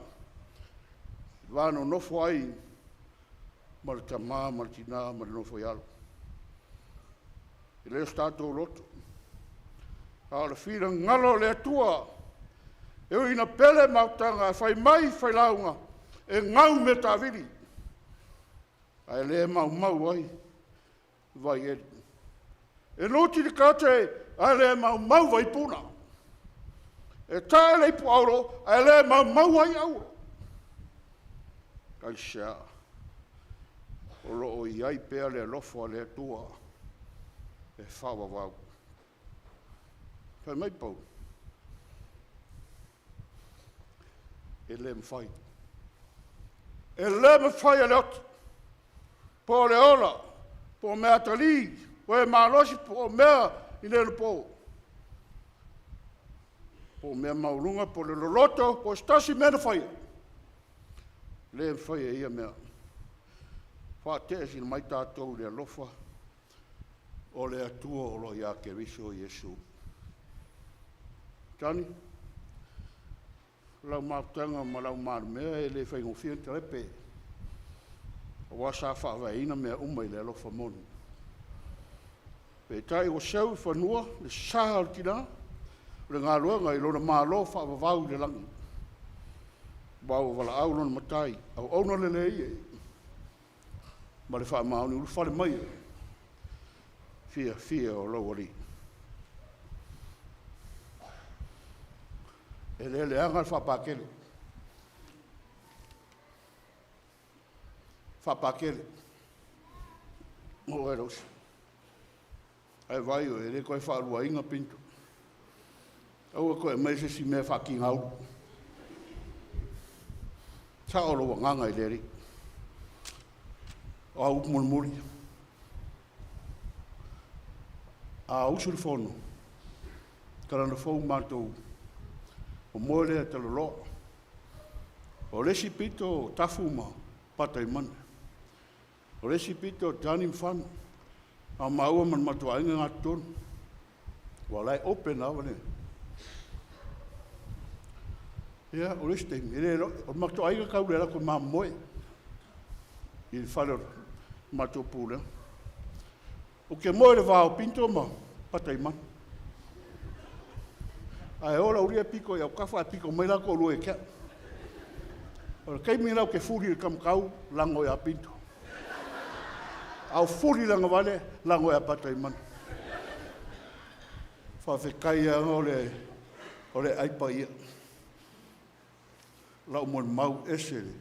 Vano no foi Martama Martina ma no foi alo. le stato loto. Ala fina ngalo le tua. E o ina pele mautanga fai mai fai launga. E ngau me tawiri. Ai le mau ai. Vai e. E noti di kate ai le mau vai puna. E tae le pu auro ai le mau ai auro. Kai sia. O loo iai pea le lofo le tua. E whawa wau. Fai mai pau. E le mwhai. E le mwhai ale atu. Po le ola. Po mea tali. Po e malosi po mea i le lupo. Po mea maulunga po le loloto. Po stasi mea na whai. Le mwhai e ia mea. Whātea si mai tātou le alofa o le atua o lo ia ke riso Iesu. Tani, lau mātanga ma lau mea e le whaingofia te repe. O wasa whaavaina mea umai le alofa monu. Pe tai o seu whanua, le saha tina, le ngā luanga i lona mālo whaavavau le langi. Wau wala au lona matai, au auna le leie. Ma le wha mauni ulu whale mai. Fia o lauari. E le anga whapakele. Whapakele. Mo e rosi. Ai vai o e le koe whaalua inga pinto. Au a koe mai se si mea whaking au. Sa o loa nganga i leri. A upumuri. A usuri fono. Karana fau mātou. O moere te lolo. O resi pito tafuma patai mana. O resi pito tani mfano. A maua man matua inga ngā tonu. Walai open awane. Ia, o resi teimi. O matua inga kaurera ko maa moe. I whare matua pūlea. O ke moere vāo pinto ma patai mana. Ai ora uria piko ia kafa piko mai la ko lue ka. Ora kai mi rau ke furi kam kau lango ia pinto. Au furi langa vale lango ia patai man. Fa fe kai ole ai pa ia. La mon mau esele.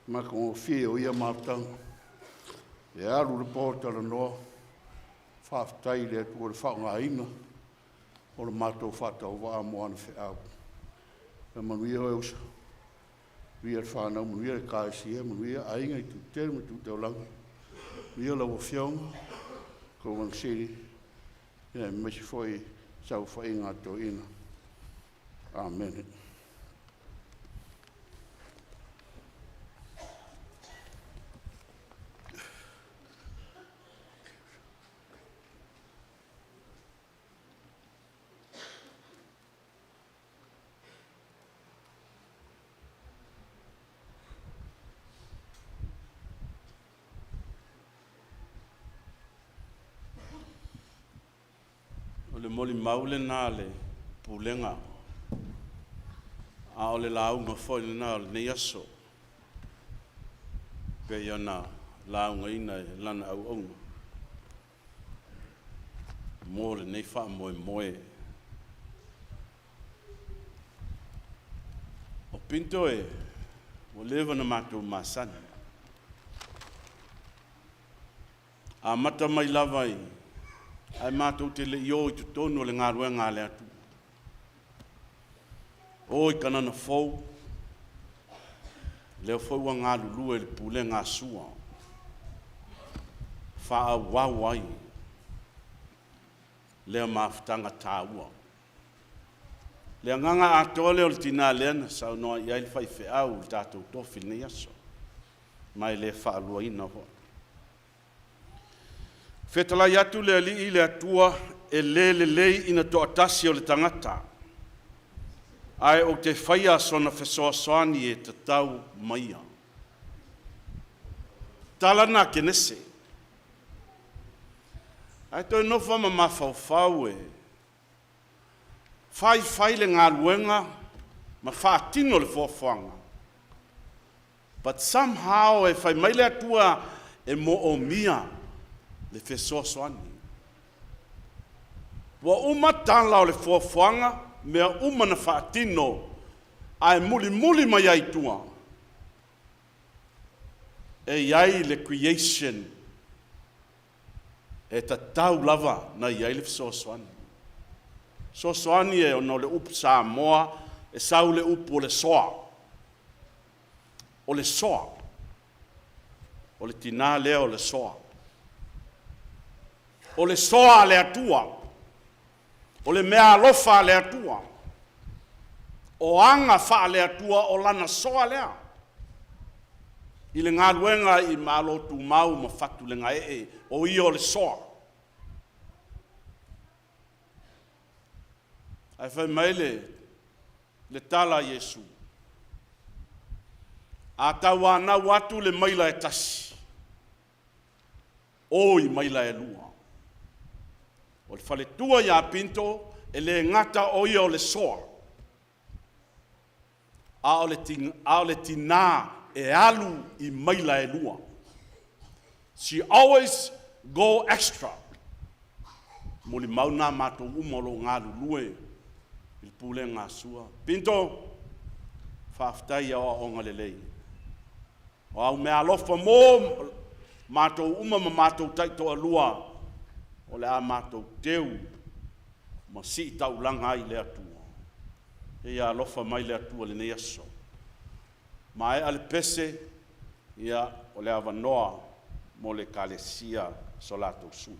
Ma ko fie o ia matang. Ya lu reporter no. Fa tai le tu fa nga ina. O le mātou whātau wā moana whiau. E manuia o eusa. Ria whānau, manuia e kāisia, manuia ainga i tu tere, ma tu teo langa. Ria lau o whiaunga, ko wang siri. Ia mesi foi sau whainga to ina. Amen. O le moli maule nā le pulenga. A o le launga foi nā le nei aso. Pe ia nā launga ina e lana au aunga. Mō le nei wha moe moe. O pinto e, o lewa na mātou māsani. A mata mai lawai. Ai mātou te le io i tu tonu le ngā rua ngā le atu. O i kanana fau. Leo fau a ngā lulua le pule ngā sua. Wha wawai. Leo mawhitanga tāua. Leo nganga atole o le tina leana sau noa i aile whai whiau le tātou tofi nei aso. Mai le wha alua ina hoa. Whetalai atu le ali i le atua e le ina to atasi o le tangata. Ai o te whaia sona whesoa soani e te tau maia. Talana ke nese. Ai toi no fa ma fau e. Fai le ngā luenga, ma whaatino le whawhanga. But somehow e whai maile atua e mo o mia le whesoasoani. Wa umatala o le whawhanga, mea umana whaatino, ai muli mai ai tua. E iai le creation, e ta tau lava na iai le whesoasoani. Soasoani e ono le upu sa moa, e sau le upu o le soa. O le soa. O le tina lea o le soa. O le soa le atua. O le mea alofa le atua. O anga wha le atua o lana soa lea. I le ngā luenga i Malotumau ma whatu le ngā o i o le soa. Ai whai maile le tala Yesu. A tau ana watu le maila e tasi. Oi maila e lua. O le whale tua ia pinto e le ngata o ia o le soa. A o le tina e alu i maila e lua. She always go extra. Muli mauna mato umolo ngalu lue. Il pule ngā sua. Pinto, whaftai au onga le lei. O au mea alofa mō mātou uma ma mātou taito alua. O le a mātou teu. Ma si tau langa i le atua. E ia alofa mai le atua le nei aso. Ma e ale pese ia o le avanoa mo le kalesia solato su.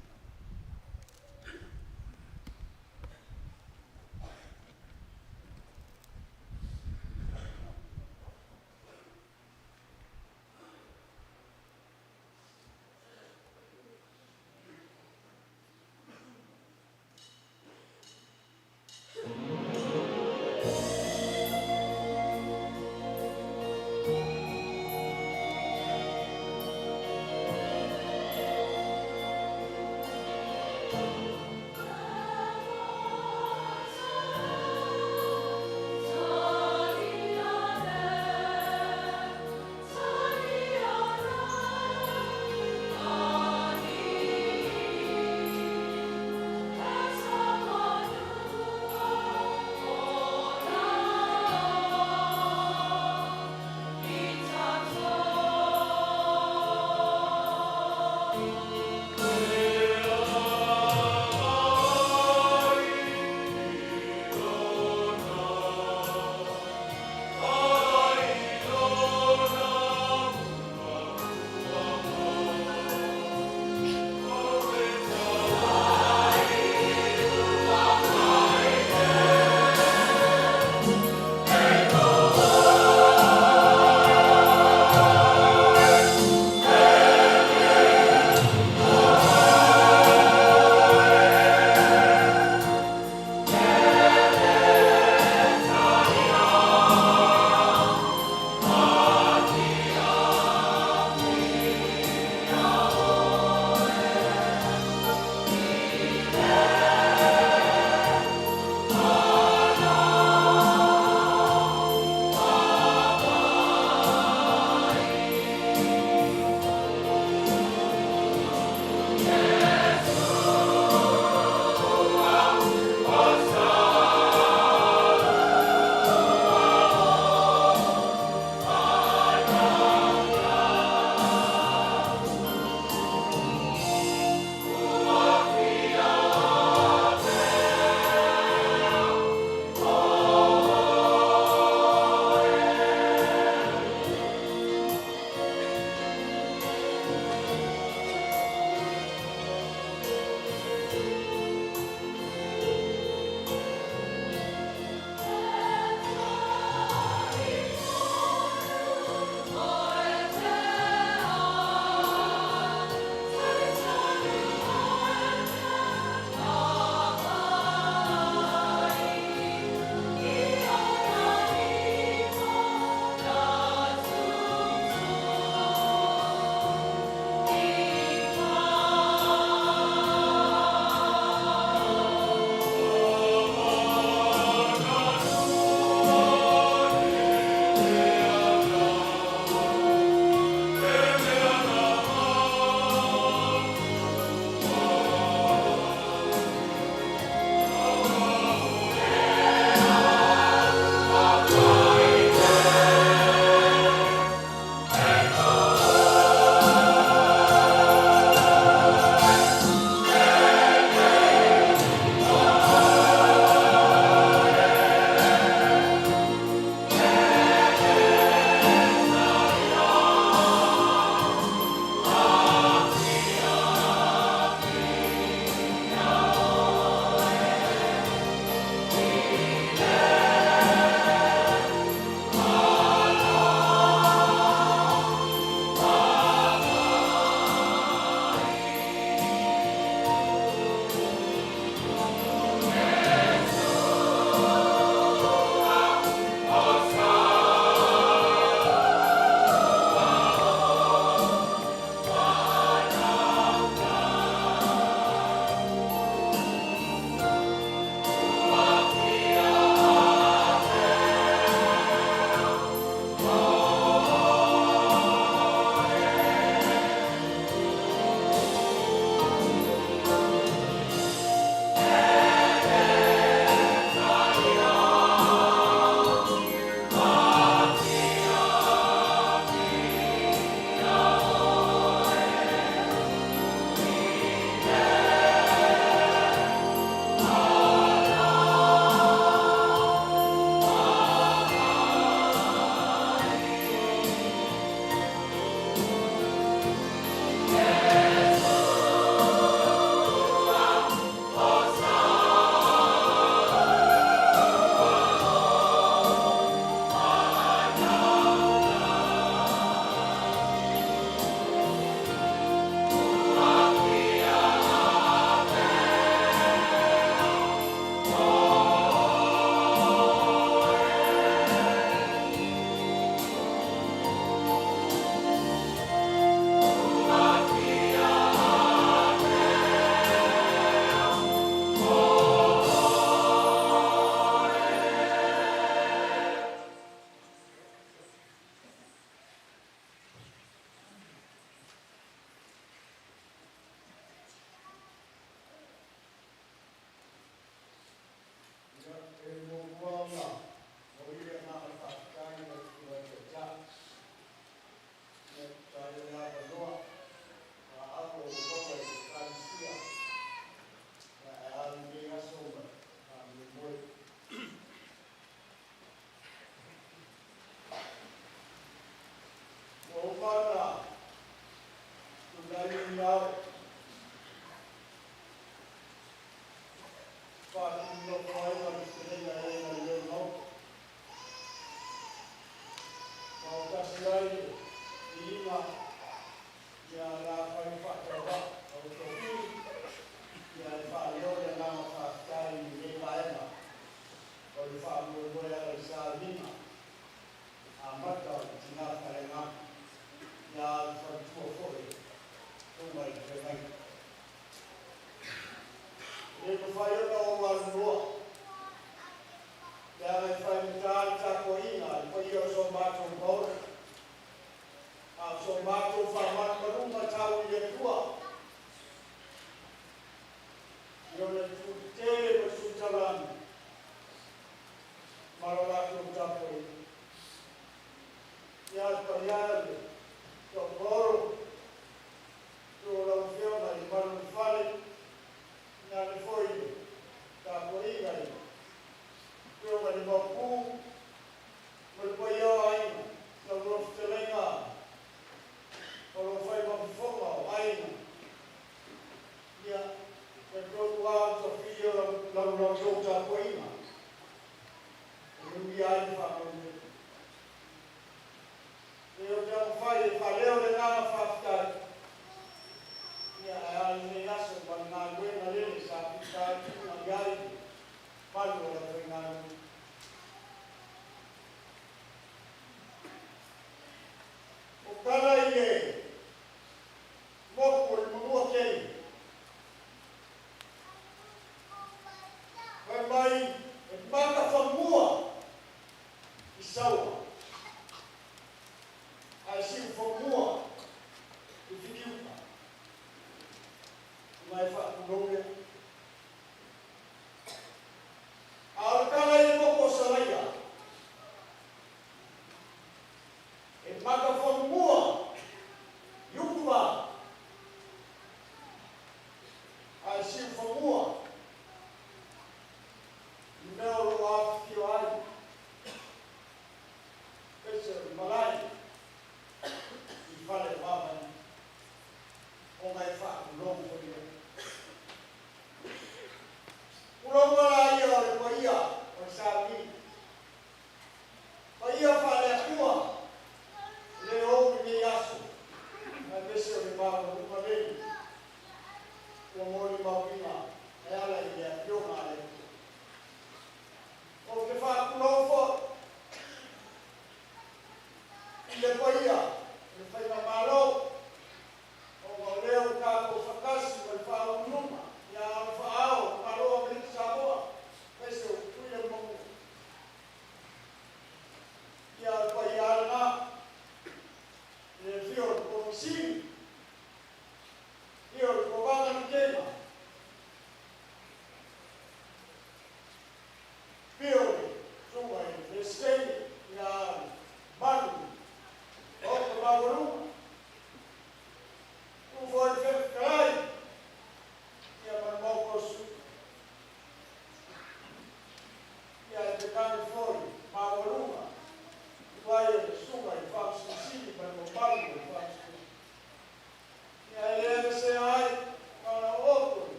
Samoa.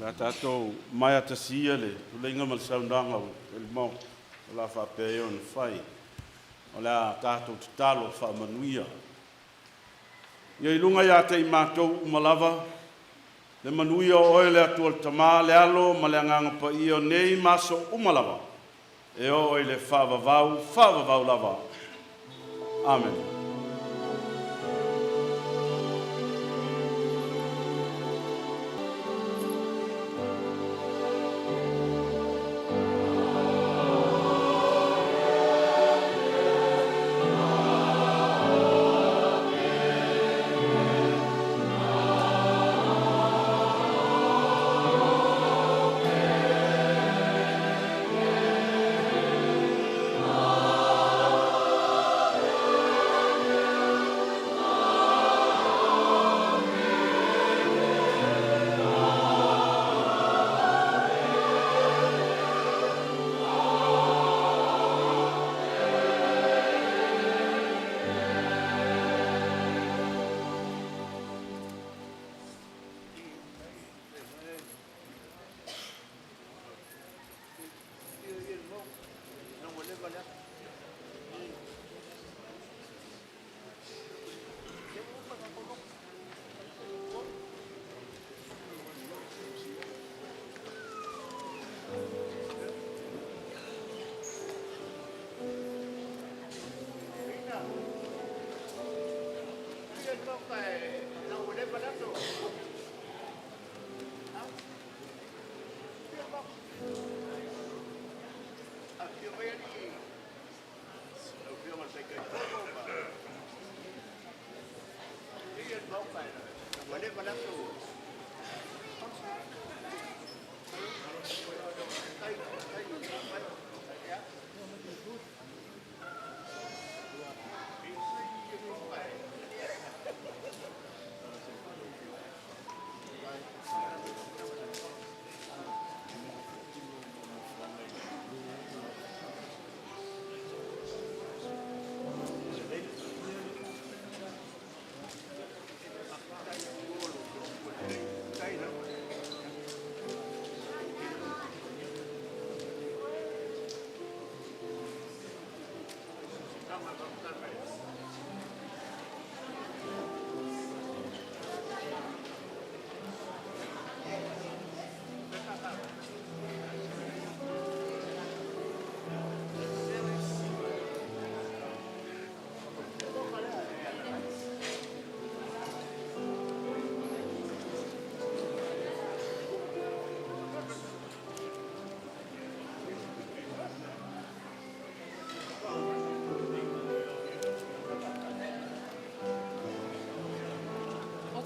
La tātou mai atasia le, ulenga mal saunanga o le mau, o la whapea on whai. O la tātou tutalo whamanuia. Ia ilunga ia te i mātou umalawa, le manuia o oe le atua le tamā, le alo, ma le anganga pa ia nei maso umalawa. E o oe le whavavau lava. Amen.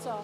So.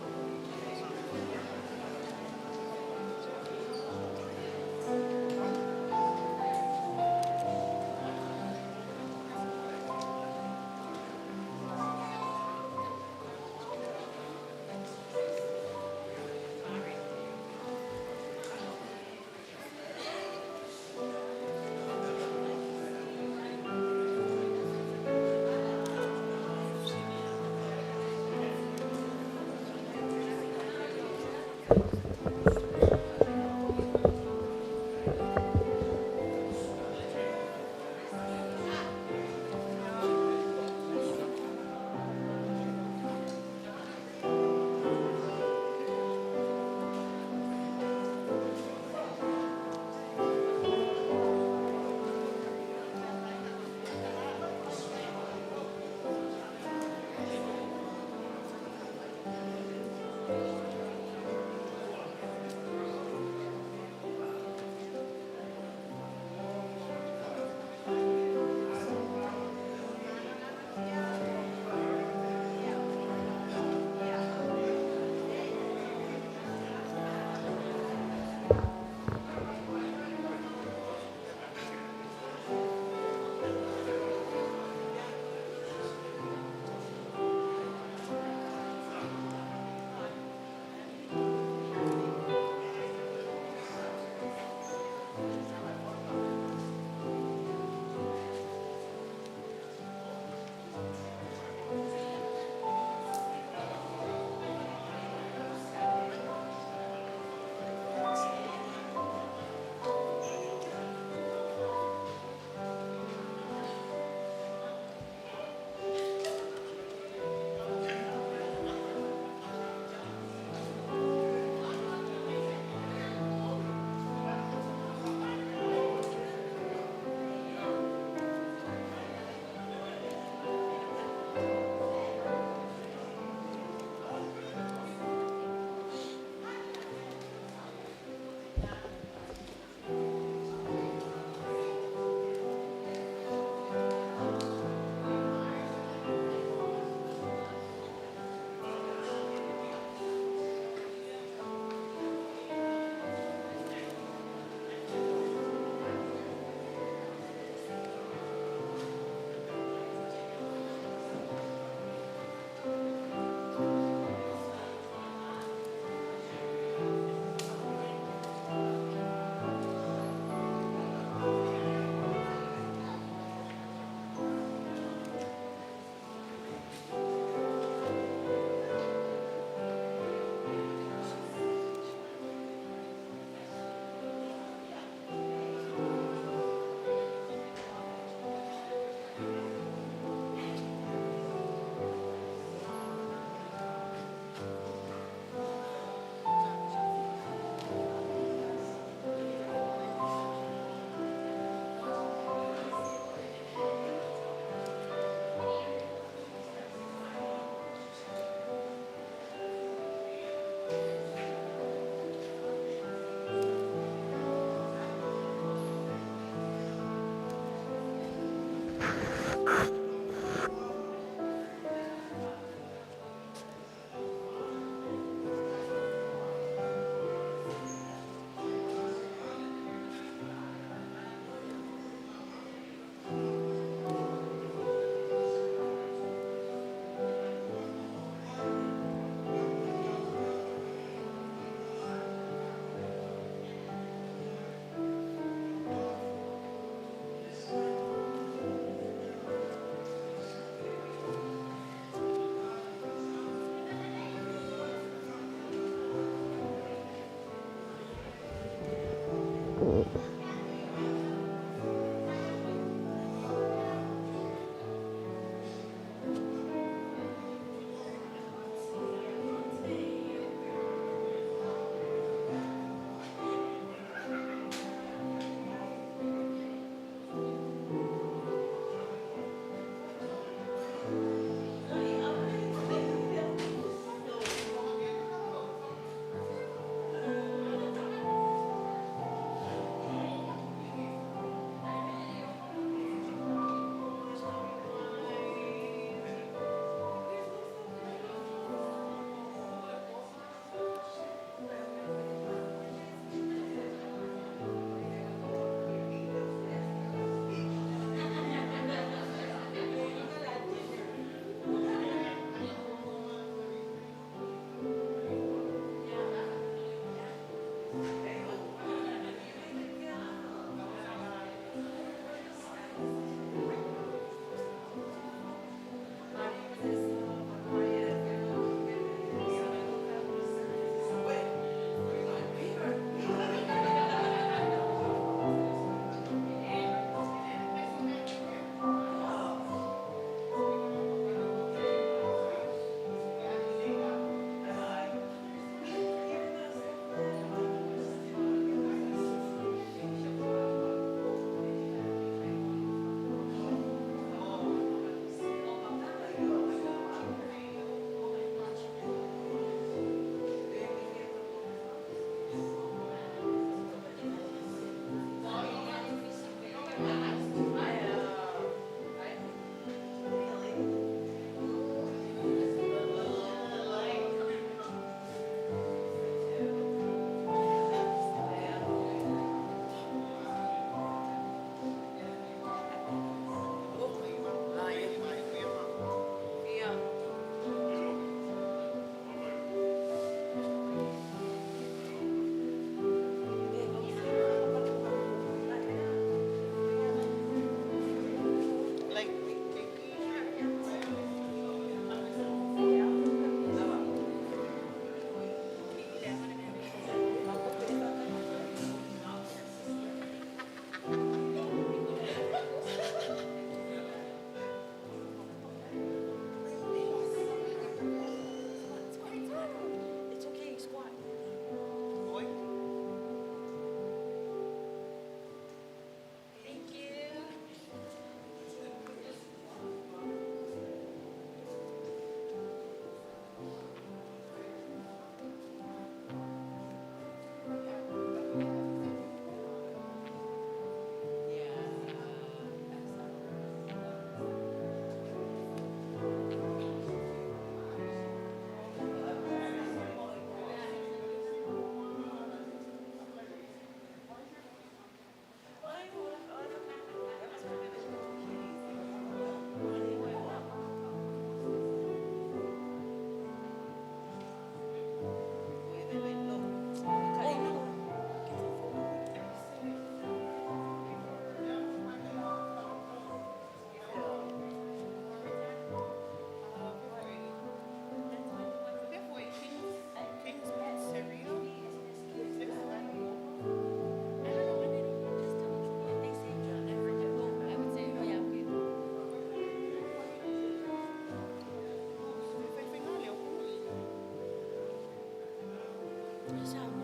Sa